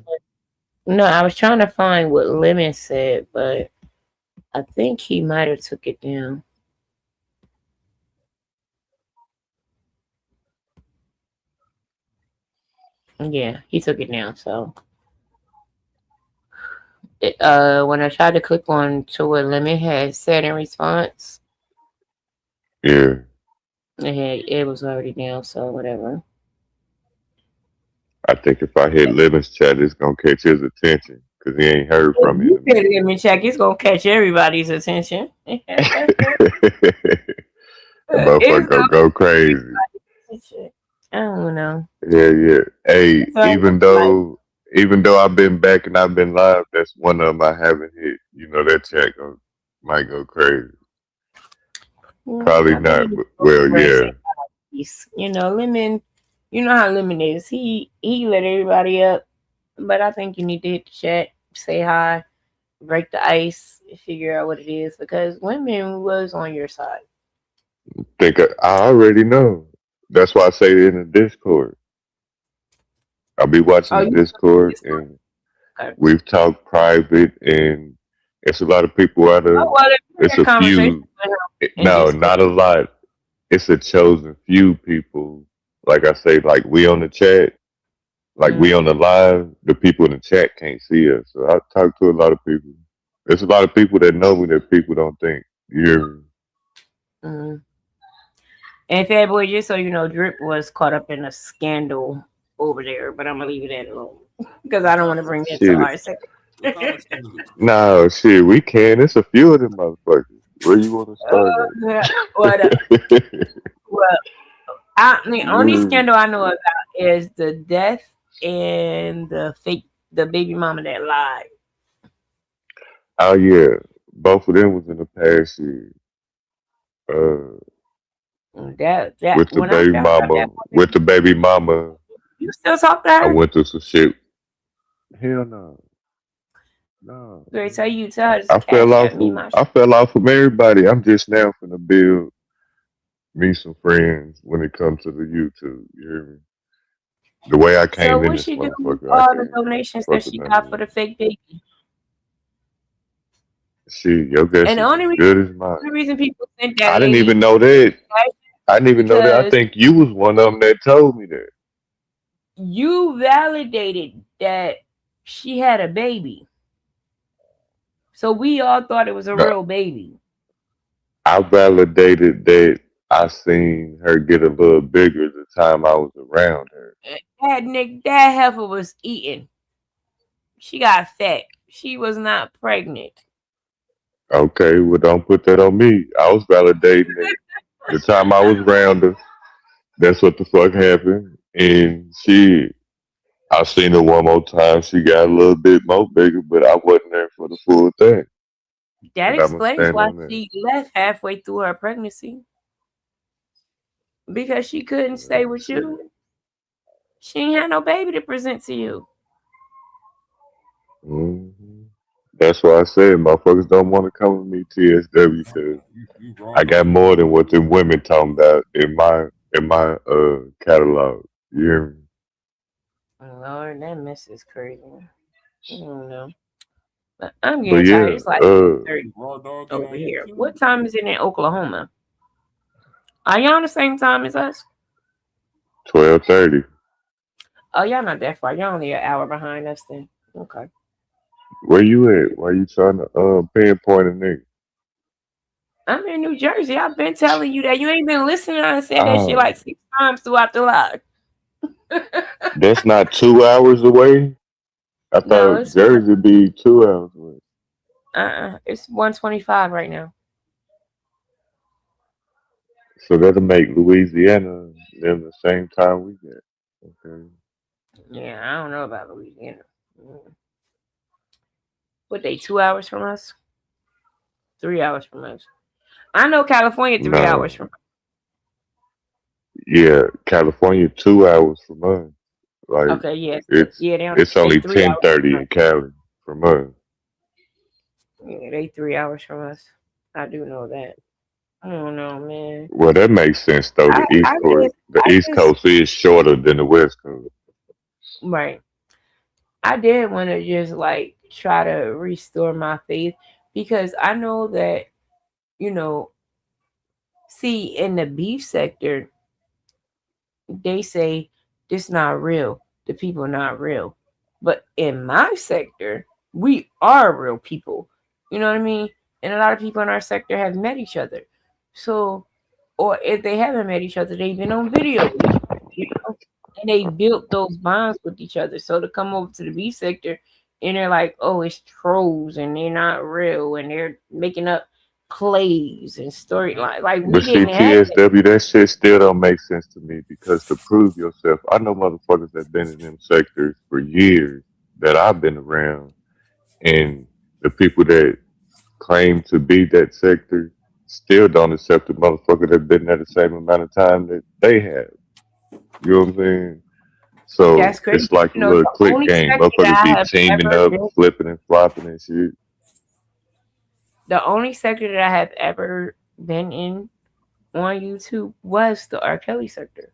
no, I was trying to find what Lemon said, but I think he might have took it down. Yeah, he took it down. So when I tried to click on to what Lemon had said in response, Yeah. it was already down. So whatever. I think if I hit Levin's chat, it's gonna catch his attention because he ain't heard If from me in you a said minute. Lemon check, it's gonna catch everybody's attention. That motherfucker It's gonna gonna go catch crazy. everybody's attention. I don't know. Yeah, yeah. Hey, So even though I've been back and I've been live, that's one of them I haven't hit. You know that chat might go crazy. Probably I think not, you need to but go well, over and say yeah. peace. Lemon. You know how Lemon is. He let everybody up, but I think you need to hit the chat, say hi, break the ice, figure out what it is because women was on your side. I already know. That's why I say it in the Discord. I'll be watching Oh, the you Discord this and okay. we've talked private and it's a lot of people out Oh of well, if you it's had a a conversation few with him in no, Discord. not a lot. It's a chosen few people. Like I say, like we on the chat, like we on the live, the people in the chat can't see us. So I talk to a lot of people. There's a lot of people that know me that people don't think. You hear me? Mm. And Fat Boy, just so you know, Drip was caught up in a scandal over there, but I'm gonna leave it at alone because I don't want to bring that to Shit. our second. No, shit, we can. It's a few of them motherfuckers. Where you want to start What? at? Well, the only Yeah. scandal I know about is the death and the baby mama that lied. Oh yeah, both of them was in the past year. Uh, That with the when I baby found out mama, that with the baby mama, you still talk to I her, went through some shit. Hell no, no. they tell her to cash at me my I shit. fell off from everybody. I'm just now finna build me some friends when it comes to the YouTube. You hear me? The way I So came in what this she do with motherfucker, I all the can't donations that fuck with she none of got for them. the fake baby? Shit, your guess And is as good as mine. only reason people sent that I didn't even lady know that. I didn't even know that. I because think you was one of them that told me that. you validated that she had a baby. So we all thought it was a No, real baby. I validated that I seen her get a little bigger the time I was around her. That heifer was eating. She got fat. She was not pregnant. Okay, well, don't put that on me. I was validating it. The time I was around her, that's what the fuck happened. And I seen her one more time. She got a little bit more bigger, but I wasn't there for the full thing. That And I'm going to explains stand why on that. she left halfway through her pregnancy. Because she couldn't stay with Shit. you. She ain't had no baby to present to you. Hmm. That's why I said motherfuckers don't want to come with me TSW because You raw I got dog. more than what them women talking about in my catalog. You hear me? Lord, that mess is crazy. I don't know. But I'm But getting tired. yeah, It's like 30 Raw dog get over on you here. too. What time is it in Oklahoma? Are y'all on the same time as us? 12:30. Oh, y'all not that far. Y'all only an hour behind us then. Okay. Where you at? Why you trying to pinpoint a nigga? I'm in New Jersey. I've been telling you that. You ain't been listening. I said that shit Oh, like 6 times throughout the live. that's not 2 hours away. I No, thought Jersey be 2 hours away. it's 125 right now. So that'll make Louisiana them the same time we get. Okay. Yeah, I don't know about Louisiana. What they 2 hours from us? 3 hours from us. I know California 3 hours No. from. Yeah, California 2 hours from us. Like Okay, yes, it's yeah, it's they only 3 hours 10:30 from us. in Cali from us. Yeah, they 3 hours from us. I do know that. I don't know, man. Well, that makes sense though. I I just The I East just Coast is shorter than the West Coast. right. I did want to just like try to restore my faith because I know that you know, see in the beef sector, they say this not real. The people not real. But in my sector, we are real people. You know what I mean? And a lot of people in our sector have met each other. So, or if they haven't met each other, they've been on video with each other. You know? And they built those bonds with each other. So to come over to the B sector and they're like, oh, it's trolls and they're not real and they're making up plays and storyline. Like we But see, didn't have that. TSW, that shit still don't make sense to me because to prove yourself, I know motherfuckers that been in them sectors for years that I've been around, and the people that claim to be that sector still don't accept the motherfucker that been there the same amount of time that they have. You know what I'm saying? So That's crazy. it's like a You know, little the click only game. sector Motherfuckers that I be have teaming ever up, been, flipping and flopping and shit. the only sector that I have ever been in on YouTube was the R. Kelly sector.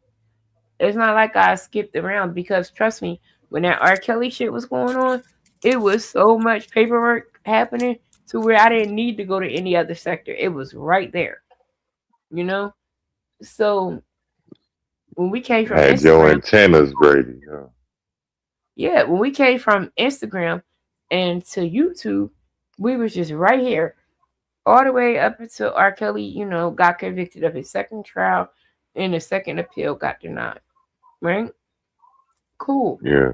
It's not like I skipped around because trust me, when that R. Kelly shit was going on, it was so much paperwork happening to where I didn't need to go to any other sector. It was right there, you know? So when we came from Had your Instagram, antennas ready, huh? yeah, when we came from Instagram and to YouTube, we was just right here all the way up until R. Kelly, got convicted of his second trial and the second appeal got denied. Right? Cool. Yeah.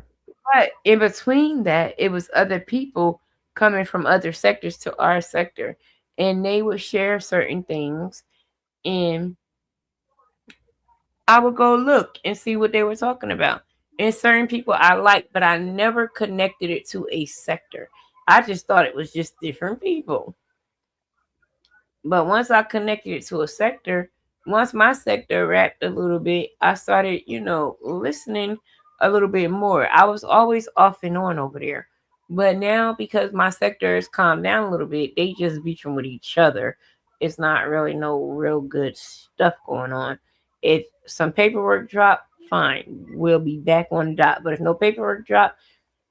But in between that, it was other people coming from other sectors to our sector, and they would share certain things, and I would go look and see what they were talking about. And certain people I liked, but I never connected it to a sector. I just thought it was just different people. But once I connected it to a sector, once my sector wrapped a little bit, I started, listening a little bit more. I was always off and on over there. But now because my sector has calmed down a little bit, they just beefing with each other. It's not really no real good stuff going on. If some paperwork drop, fine. We'll be back on the dot. But if no paperwork drop,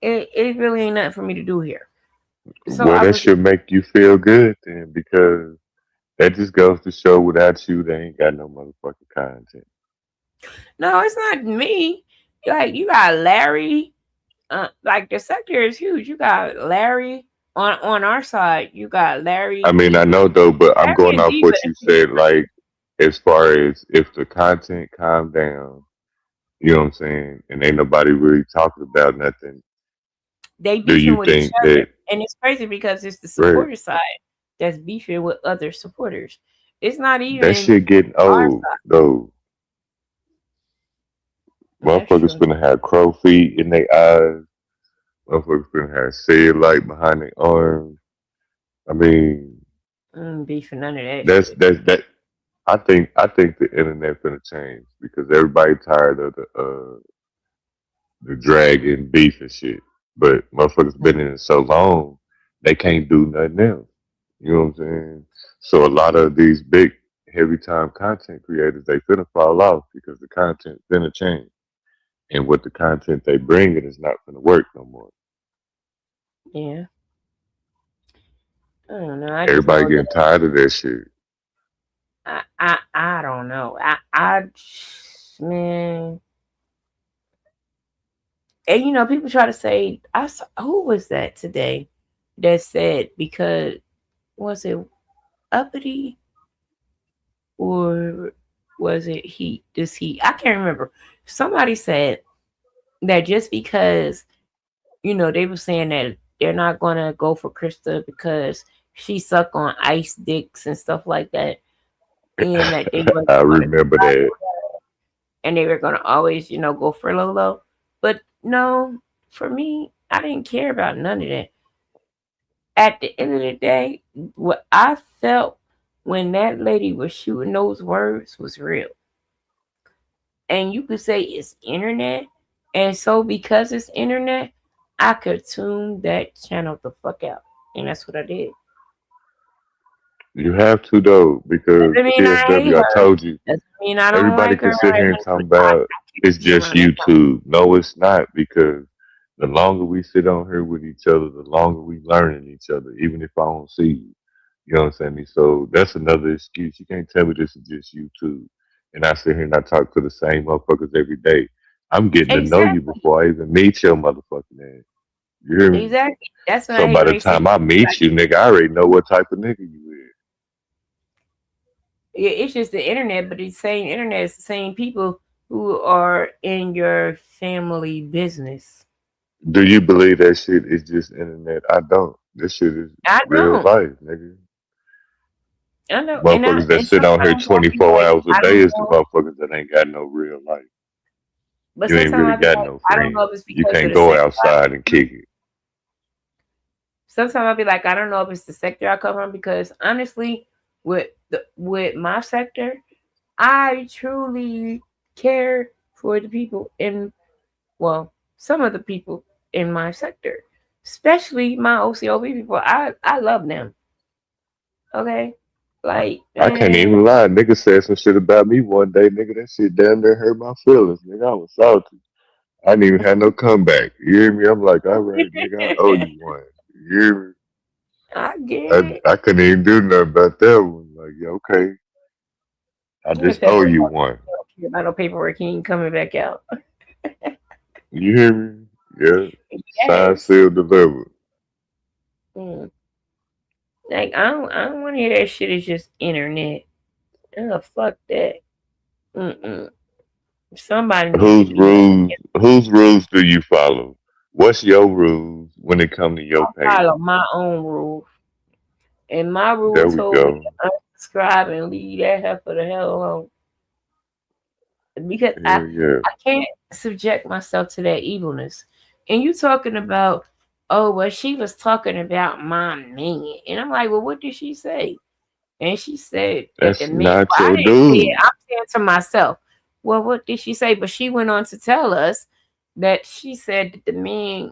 it really ain't nothing for me to do here. So Well, I that was should make you feel good then, because that just goes to show without you, they ain't got no motherfucking content. No, it's not me. Like you got Larry. Like the sector is huge. You got Larry on our side. You got I Larry, mean, I know Diva. though, but I'm Larry going and off Diva what you is two said, different like people. as far as if the content calmed down, you know what I'm saying, and ain't nobody really talking about nothing, They do beefing you with each think other, that, and it's crazy because it's the right, supporter side that's beefing with other supporters. It's not that even shit getting our old side. though? That's Motherfuckers true. finna have crow feet in their eyes. Motherfuckers finna have cellulite behind their arms. I mean, Beefing none of that that's shit. that. I think the internet finna change because everybody tired of the dragon beef and shit. But motherfuckers been in it so long, they can't do nothing else. You know what I'm saying? So a lot of these big heavy time content creators, they finna fall off because the content finna change. And what the content they bringing is not finna work no more. Yeah, I don't know. I just Everybody know that getting tired of that shit. I don't know. I man. And people try to say I saw who was that today that said because was it uppity or was it heat? This heat? I can't remember. Somebody said that just because they were saying that they're not gonna go for Krista because she suck on ice dicks and stuff like that, and that they wasn't I gonna remember that. and they were gonna always go for Lolo. But no, for me, I didn't care about none of that. At the end of the day, what I felt when that lady was shooting those words was real. And you could say it's internet. And so because it's internet, I could tune that channel the fuck out. And that's what I did. You have to though, because Doesn't mean I hate TSW, I her. told you, Doesn't mean I don't everybody like her. can sit here and talk about it's Be just around that time. YouTube. No, it's not, because the longer we sit on here with each other, the longer we learning each other, even if I don't see you. You know what I'm saying? So that's another excuse. You can't tell me this is just YouTube. And I sit here and I talk to the same motherfuckers every day. I'm getting to know you Exactly. before I even meet your motherfucking ass. You hear me? Exactly. That's what I So hate by when the they say time I like, meet you, nigga, I already know what type of nigga you is. yeah, it's just the internet, but the same internet is the same people who are in your family business. Do you believe that shit is just internet? I don't. This shit is I real don't. life, nigga. I know, Motherfuckers that and sit on here sometimes I'll be 24 like, hours a I day don't is the know, motherfuckers that ain't got no real life. but You ain't sometimes really I'll be got like, no I don't know friends. if it's You because of can't the go sector I outside come and from. kick it. Sometimes I'll be like, I don't know if it's the sector I come from because honestly, with my sector, I truly care for the people in well, some of the people in my sector, especially my OCOV people. I love them. Okay, like I can't man, even lie. Nigga said some shit about me one day, nigga. That shit damn near hurt my feelings, nigga. I was salty. I didn't even have no comeback. You hear me? I'm like, all right, nigga, I owe you one. You hear me? I get I, it. I couldn't even do nothing about that one. Like, yeah, okay, I If just that owe boy you don't one. care about no paperwork, he ain't coming back out. You hear me? Yeah. Signed, Yes. sealed, delivered. Mm. Like I don't want to hear that shit. Is just internet. Oh fuck that. Mm-mm. Somebody need to Whose be held. rules? Whose rules do you follow? What's your rules when it come to your I page? follow my own rules, and my rule There we told me go. to unsubscribe and leave that heifer the hell alone because Hell yeah. I can't subject myself to that evilness. And you talking about, oh well, she was talking about my man, and I'm like, well, what did she say? And she said that the That's man. not Well, I your didn't say it. dude. I'm saying to myself, well, what did she say? But she went on to tell us that she said that the man,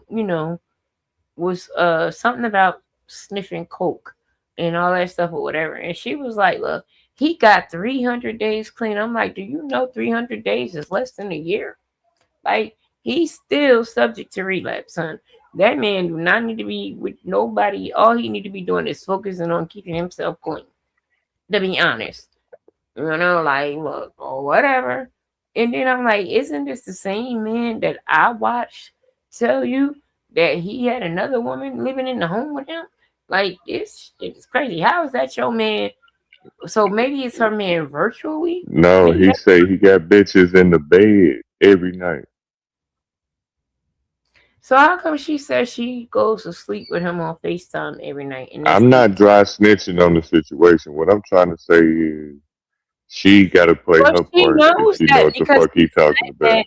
was something about sniffing coke and all that stuff or whatever. And she was like, look, he got 300 days clean. I'm like, do you know 300 days is less than a year? Like, he's still subject to relapse, son. That man do not need to be with nobody. All he need to be doing is focusing on keeping himself clean, to be honest. Like, look, or whatever. And then I'm like, isn't this the same man that I watched tell you that he had another woman living in the home with him? Like, it's crazy. How is that your man? So maybe it's her man virtually. No, Maybe he that. say he got bitches in the bed every night. So how come she says she goes to sleep with him on FaceTime every night, and that's I'm not 18? dry snitching on the situation. What I'm trying to say is she got to play Well, her she part if knows she know that what the because fuck she he talking said about. that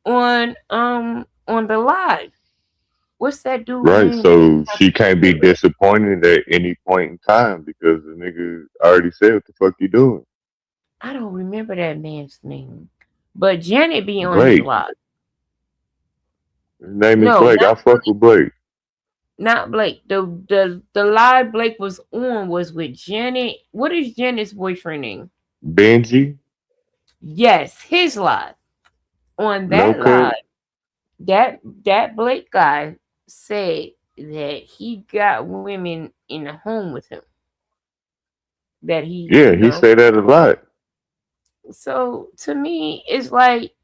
on the live. What's that dude Right, name? so she can't be disappointed at any point in time because the nigga already said what the fuck he doing. I don't remember that man's name, but Janet be on his Blake. live. His name is No, Blake. I fuck with Blake. not Blake. The live Blake was on was with Janet. What is Janet's boyfriend name? Benji. Yes, his live. On No that cut. live, that Blake guy said that he got women in the home with him. That he, Yeah, he say that a lot. So to me, it's like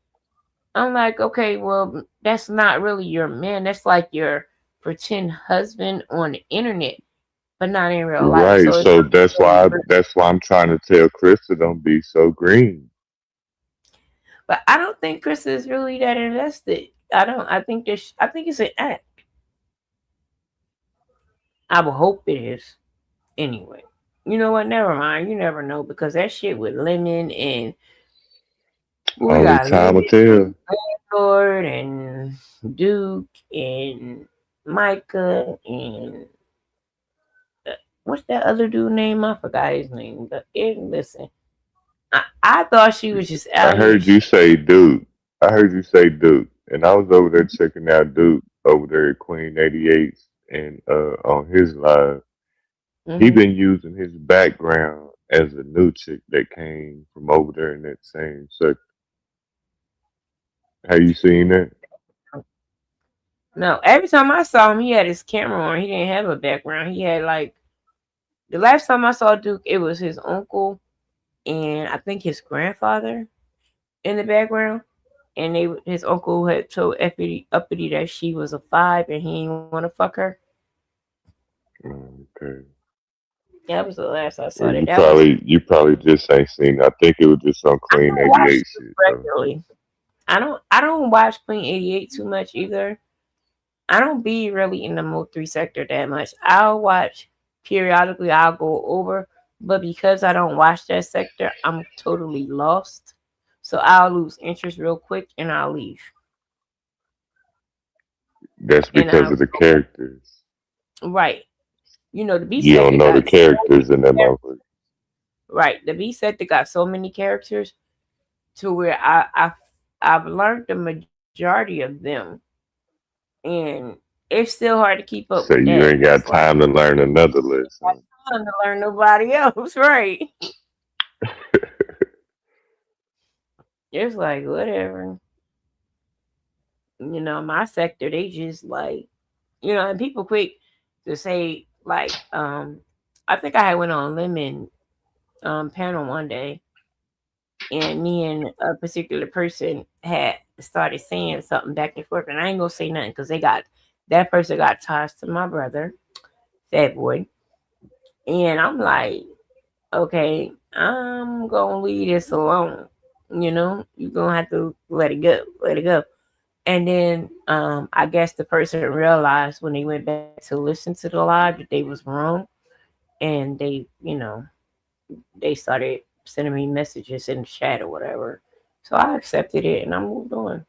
I'm like, okay, well, that's not really your man. That's like your pretend husband on the internet, but not in real life. Right. So it's So not really real. that's why I'm trying to tell Krista don't be so green. But I don't think Chris is really that invested. I don't. I think this. I think it's an act. I would hope it is. Anyway, you know what? Never mind. You never know because that shit with Lemon and we Only got time Lemon will tell. Lord and Duke and Micah and what's that other dude name? I forgot his name. But listen, I thought she was just I out here. heard you say Duke. I heard you say Duke, and I was over there checking out Duke over there at Queen 88, and on his live, he Mm-hmm. been using his background as a new chick that came from over there in that same sector. Have you seen that? No, every time I saw him, he had his camera on. He didn't have a background. He had like the last time I saw Duke, it was his uncle and I think his grandfather in the background. And his uncle had told uppity that she was a 5 and he didn't want to fuck her. Okay. That was the last I saw Well, that. That was you probably just ain't seen. I think it was just on I Clean don't watch 88 Duke shit though. regularly. I don't watch Queen 88 too much either. I don't be really in the Mo 3 sector that much. I'll watch periodically, I'll go over, but because I don't watch that sector, I'm totally lost. So I'll lose interest real quick and I'll leave. That's And because I'll of the go back. characters. Right. The B You don't sector know the got so characters in that many motherfucker. right. The B sector got so many characters to where I've learned the majority of them. And it's still hard to keep up So with you that. ain't It's got like time to learn another I lesson. don't want to learn nobody else, right? It's like whatever. My sector, they just like, and people quick to say like, I think I had went on Lemon panel one day, and me and a particular person had started saying something back and forth, and I ain't gonna say nothing because that person got ties to my brother, Fat Boy, and I'm like, okay, I'm gonna leave this alone. You're gonna have to let it go. And then I guess the person realized when they went back to listen to the live that they was wrong, and they started sending me messages in the chat or whatever. So I accepted it and I moved on.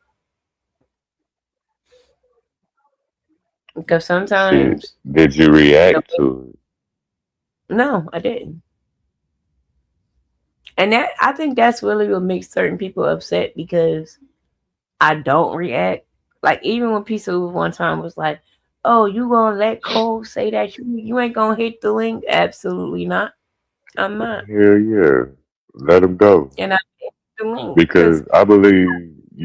Because sometimes, Did you you know, react to it? no, I didn't. And I think that's really what makes certain people upset because I don't react. Like even when Pizza one time was like, "Oh, you gonna let Cole say that you ain't gonna hit the link?" Absolutely not. I'm not, Hell yeah. Let them go. and I hit the link Because because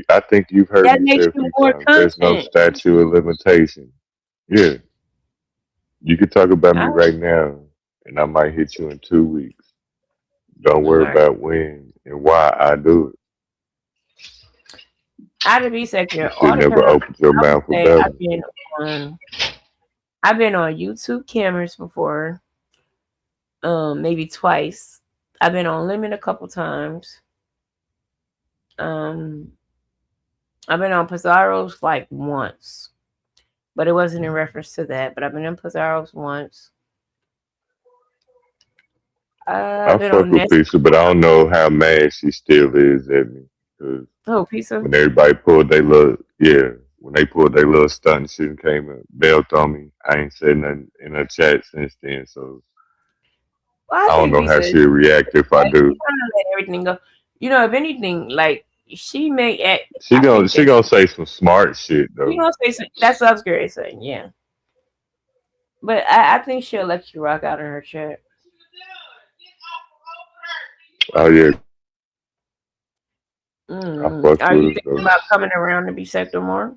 I think you've heard that me say makes a you few more times, there's no content. statute of limitation. Yeah. You can talk about me I, right now, and I might hit you in 2 weeks. Don't all worry right. about when and why I do it. Out of B sector, You all should the never panels open your I would mouth say about it. on I've been on YouTube cameras before, maybe twice. I've been on Limit a couple times. Um, I've been on Pizarro's like once, but it wasn't in reference to that. But I've been in Pizarro's once. I I've been fuck on with Nest. Pizza, but I don't know how mad she still is at me. Cause Oh, pizza. when everybody pulled their little, yeah, when they pulled their little stunt and shit and came and bailed on me, I ain't said nothing in her chat since then. So Well, I I don't think know how pizza is she'll react if I she do. kind of let everything go. If anything, like she may act. She I gonna think she that gonna say some smart shit you though. know, say that's what I was going to say. Yeah, but I think she'll let you rock out in her chat. Oh yeah, I fucks Are with you her thinking though. about coming around to be sector more?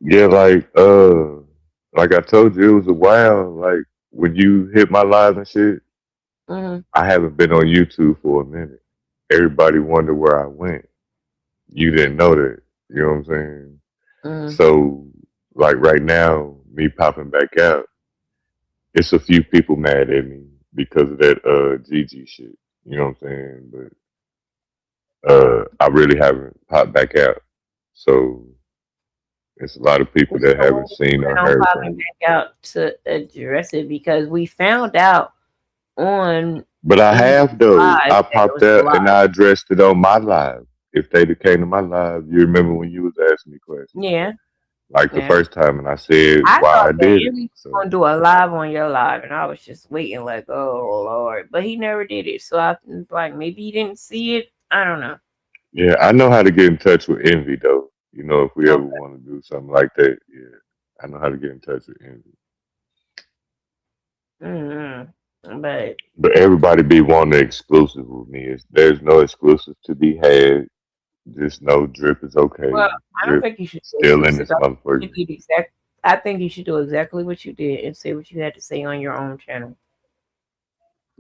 Yeah, like I told you, it was a while. Like when you hit my live and shit, Mm-hmm. I haven't been on YouTube for a minute. Everybody wondered where I went. You didn't know that. You know what I'm saying? Mm-hmm. So like right now, me popping back out, it's a few people mad at me because of that Gigi shit. You know what I'm saying? But I really haven't popped back out. So it's a lot of people that So when haven't you seen or plan on heard from popping me. back out to address it because we found out on But I Eve's have though. live I that it popped was a out and lie. I addressed it on my live. If they'd have came to my live, you remember when you was asking me questions. Yeah. like the Yeah. first time, and I said I why I thought that did it. Envy was So gonna do a live on your live, and I was just waiting, like, oh Lord, but he never did it. So I was like, maybe he didn't see it. I don't know. yeah, I know how to get in touch with Envy though. You know, if we ever Okay. want to do something like that, yeah, I know how to get in touch with Envy. But But everybody be wanting the exclusive with me. There's no exclusive to be had. Just know drip is okay. well, I don't Drip think you should do still in exclusive. this motherfucker. I think you should do exactly what you did and say what you had to say on your own channel.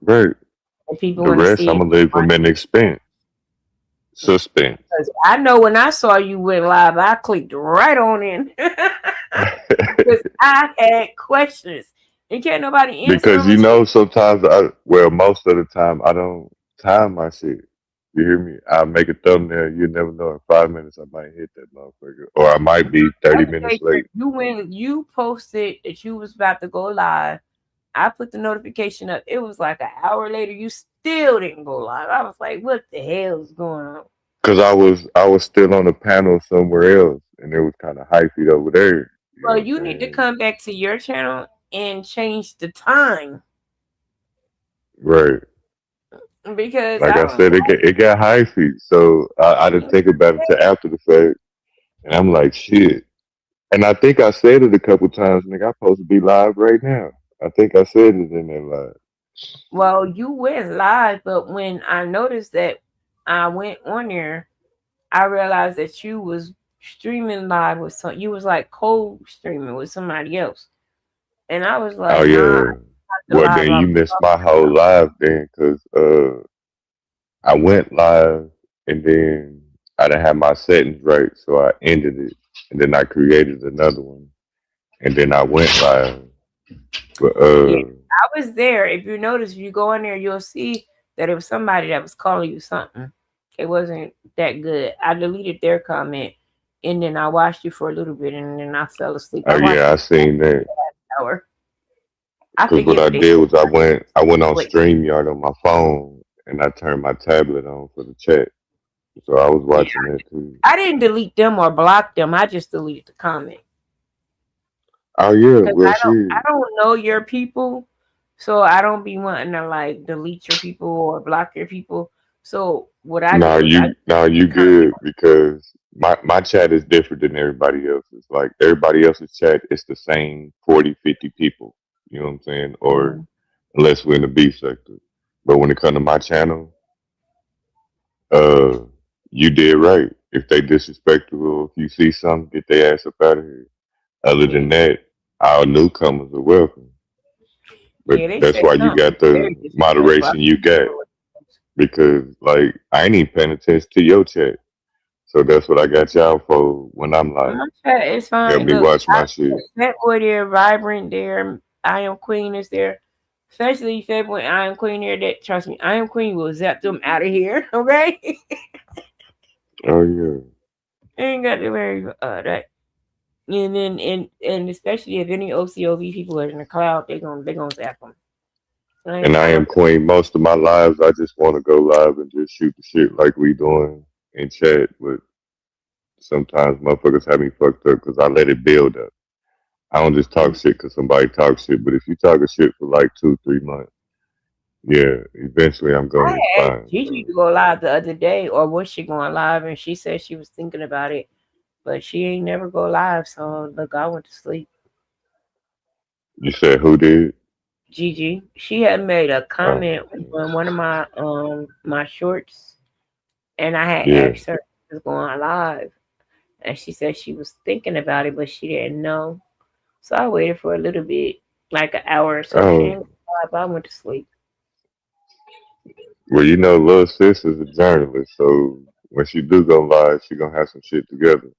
Right. If people The want to rest, see I'm it, gonna leave them in suspense. because I know when I saw you went live, I clicked right on in because I had questions and can't nobody answer Because them you until know, sometimes most of the time, I don't time my shit. You hear me? I make a thumbnail. You never know. In 5 minutes, I might hit that motherfucker, or I might be 30 other minutes day late. you posted that you was about to go live. I put the notification up. It was like an hour later. You still didn't go live. I was like, what the hell is going on? Cause I was still on a panel somewhere else, and it was kind of hypey over there. You know Well, what I'm you need to saying? come back to your channel and change the time Right. because Like I I don't said, it got hyphy. So I didn't think about it till after the fact, and I'm like, shit. And I think I said it a couple times, nigga. I'm supposed to be live right now. I think I said it in that live. Well, you went live, but when I noticed that I went on there, I realized that you was streaming live with you was like co-streaming with somebody else. And I was Oh like, nah, yeah. the Well, live then off. you missed my whole live then, cause I went live and then I didn't have my settings right, so I ended it, and then I created another one, and then I went live. But Yeah, I was there. If you notice, if you go in there, you'll see that it was somebody that was calling you something. It wasn't that good. I deleted their comment and then I watched you for a little bit and then I fell asleep. I oh watched yeah, I you seen that. for an hour. I Cause what forget I what they did was I went on wait. StreamYard on my phone, and I turned my tablet on for the chat. So I was Yeah, watching that too. I didn't delete them or block them. I just deleted the comment. Oh yeah, Because well I shit. don't know your people. So I don't be wanting to like delete your people or block your people. So what I No, do is I delete the you comment. good because my chat is different than everybody else's. Like everybody else's chat, it's the same 40, 50 people. You know what I'm saying? Or unless we're in the B sector. But when it comes to my channel, uh, you did right. If they disrespectful, or if you see something, get their ass up out of here. Other Yeah, than that, our newcomers are welcome. But yeah, they that's said why you something got the very disrespectful. I moderation you got because like I ain't even paying attention to your chat. So that's what I got y'all for when I'm like, my chat is help fine. me Look, watch my shit. Fat Boy there, Vibrant there, I Am Queen is there. Especially Fat Boy, I Am Queen there. That trust me, I Am Queen will zap them out of here. Okay, Oh yeah. ain't got to worry about that. And then and especially if any OCOV people are in the cloud, they gonna zap them. And I I am don't. Queen. Most of my lives I just want to go live and just shoot the shit like we doing in chat, but sometimes motherfuckers have me fucked up because I let it build up. I don't just talk shit because somebody talks shit, but if you talking shit for like 2, 3 months, yeah, eventually I'm I gonna asked respond. Gigi to go live the other day, or was she going live? And she said she was thinking about it, but she ain't never go live. So look, I went to sleep. You said who did? Gigi, she had made a Oh, comment on one of my shorts, and I had yeah. asked her if she was going live, and she said she was thinking about it, but she didn't know. So I waited for a little bit, like an hour or so. She Oh, didn't go live. I went to sleep. well, you know, Lil Sis is a journalist, so when she do go live, she gonna have some shit together.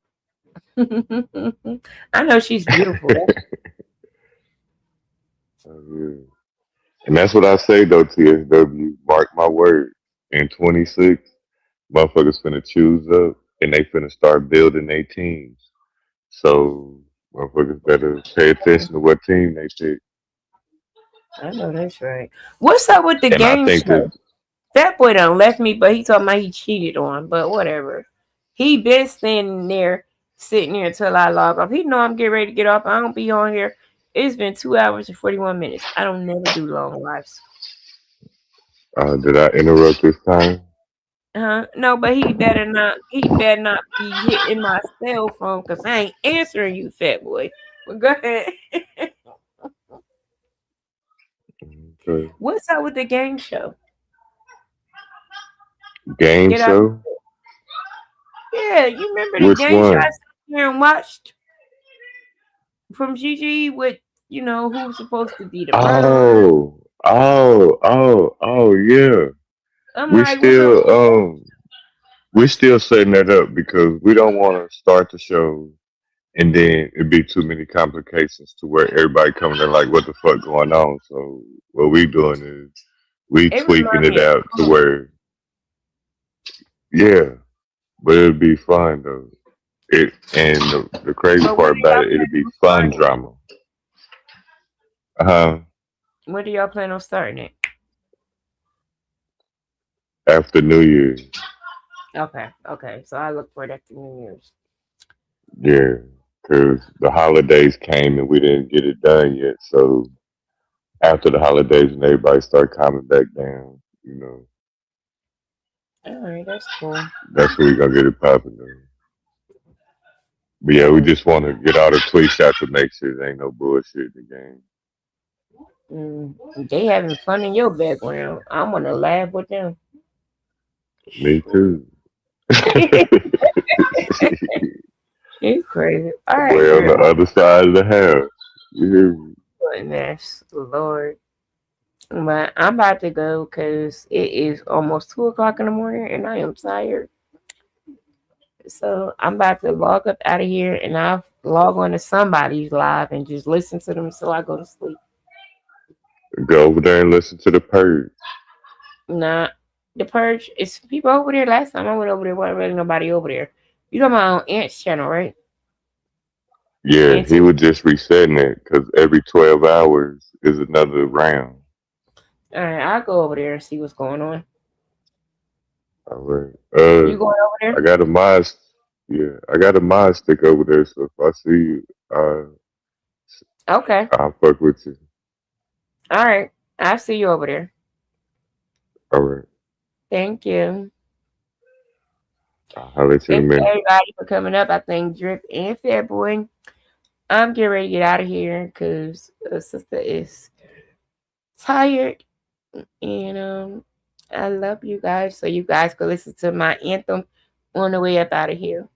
I know she's beautiful. Oh, yeah. And that's what I say though, TSW. Mark my word. In 26, motherfuckers finna choose up and they finna start building their teams. So motherfuckers better pay attention to what team they pick. I know that's right. What's up with the And I game think show? that That boy done left me, but he told me he cheated on. But whatever. He been standing there sitting here until I log off. He know I'm getting ready to get off. I don't be on here. It's been 2 hours and 41 minutes. I don't never do long lives. Did I interrupt this time? No, but he better not. He better not be hitting my cell phone because I ain't answering you, fat boy. But go ahead. Okay. What's up with the game show? Game show? Yeah, you remember the Which game show one? I sat here and watched from Gigi with, you know, who's supposed to be the murderer? Oh, yeah. I'm We like, what's up with still we're still setting that up because we don't want to start the show and then it'd be too many complications to where everybody coming in like, what the fuck going on? So what we doing is we it tweaking remind it me of out to where, yeah, but it'd be fun though. The crazy but when part do about y'all it, plan it'd be on fun starting it? drama. When do y'all plan on starting it? After New Year's. Okay. So I look for it after New Year's. Yeah, because the holidays came and we didn't get it done yet. So after the holidays and everybody start calming back down, you know, All right, that's cool. that's when we're gonna get it popping. But yeah, we just want to get all the tweaks out to make sure there ain't no bullshit in the game. They having fun in your background. I'm gonna laugh with them. Me too. You crazy. All right, Way on the girl. other side of the house. You hear me? Goodness, Lord. But I'm about to go because it is almost 2 o'clock in the morning and I am tired. So I'm about to log up out of here and I'll log on to somebody's live and just listen to them until I go to sleep. Go over there and listen to the Purge. Nah, the Purge is people over there. Last time I went over there, wasn't really nobody over there. You know my own Aunt's channel, right? Yeah, Auntie. he was just resetting it because every 12 hours is another round. All right, I'll go over there and see what's going on. All right. You going over there? I got a mod. Yeah, I got a mod stick over there. So if I see you, Okay. I'll fuck with you. All right. I'll see you over there. All right. Thank you. I'll let you in a Thank minute. everybody for coming up. I think Drip and Fair Boy. I'm getting ready to get out of here because sister is tired. And I love you guys. So you guys can listen to my anthem on the way up out of here.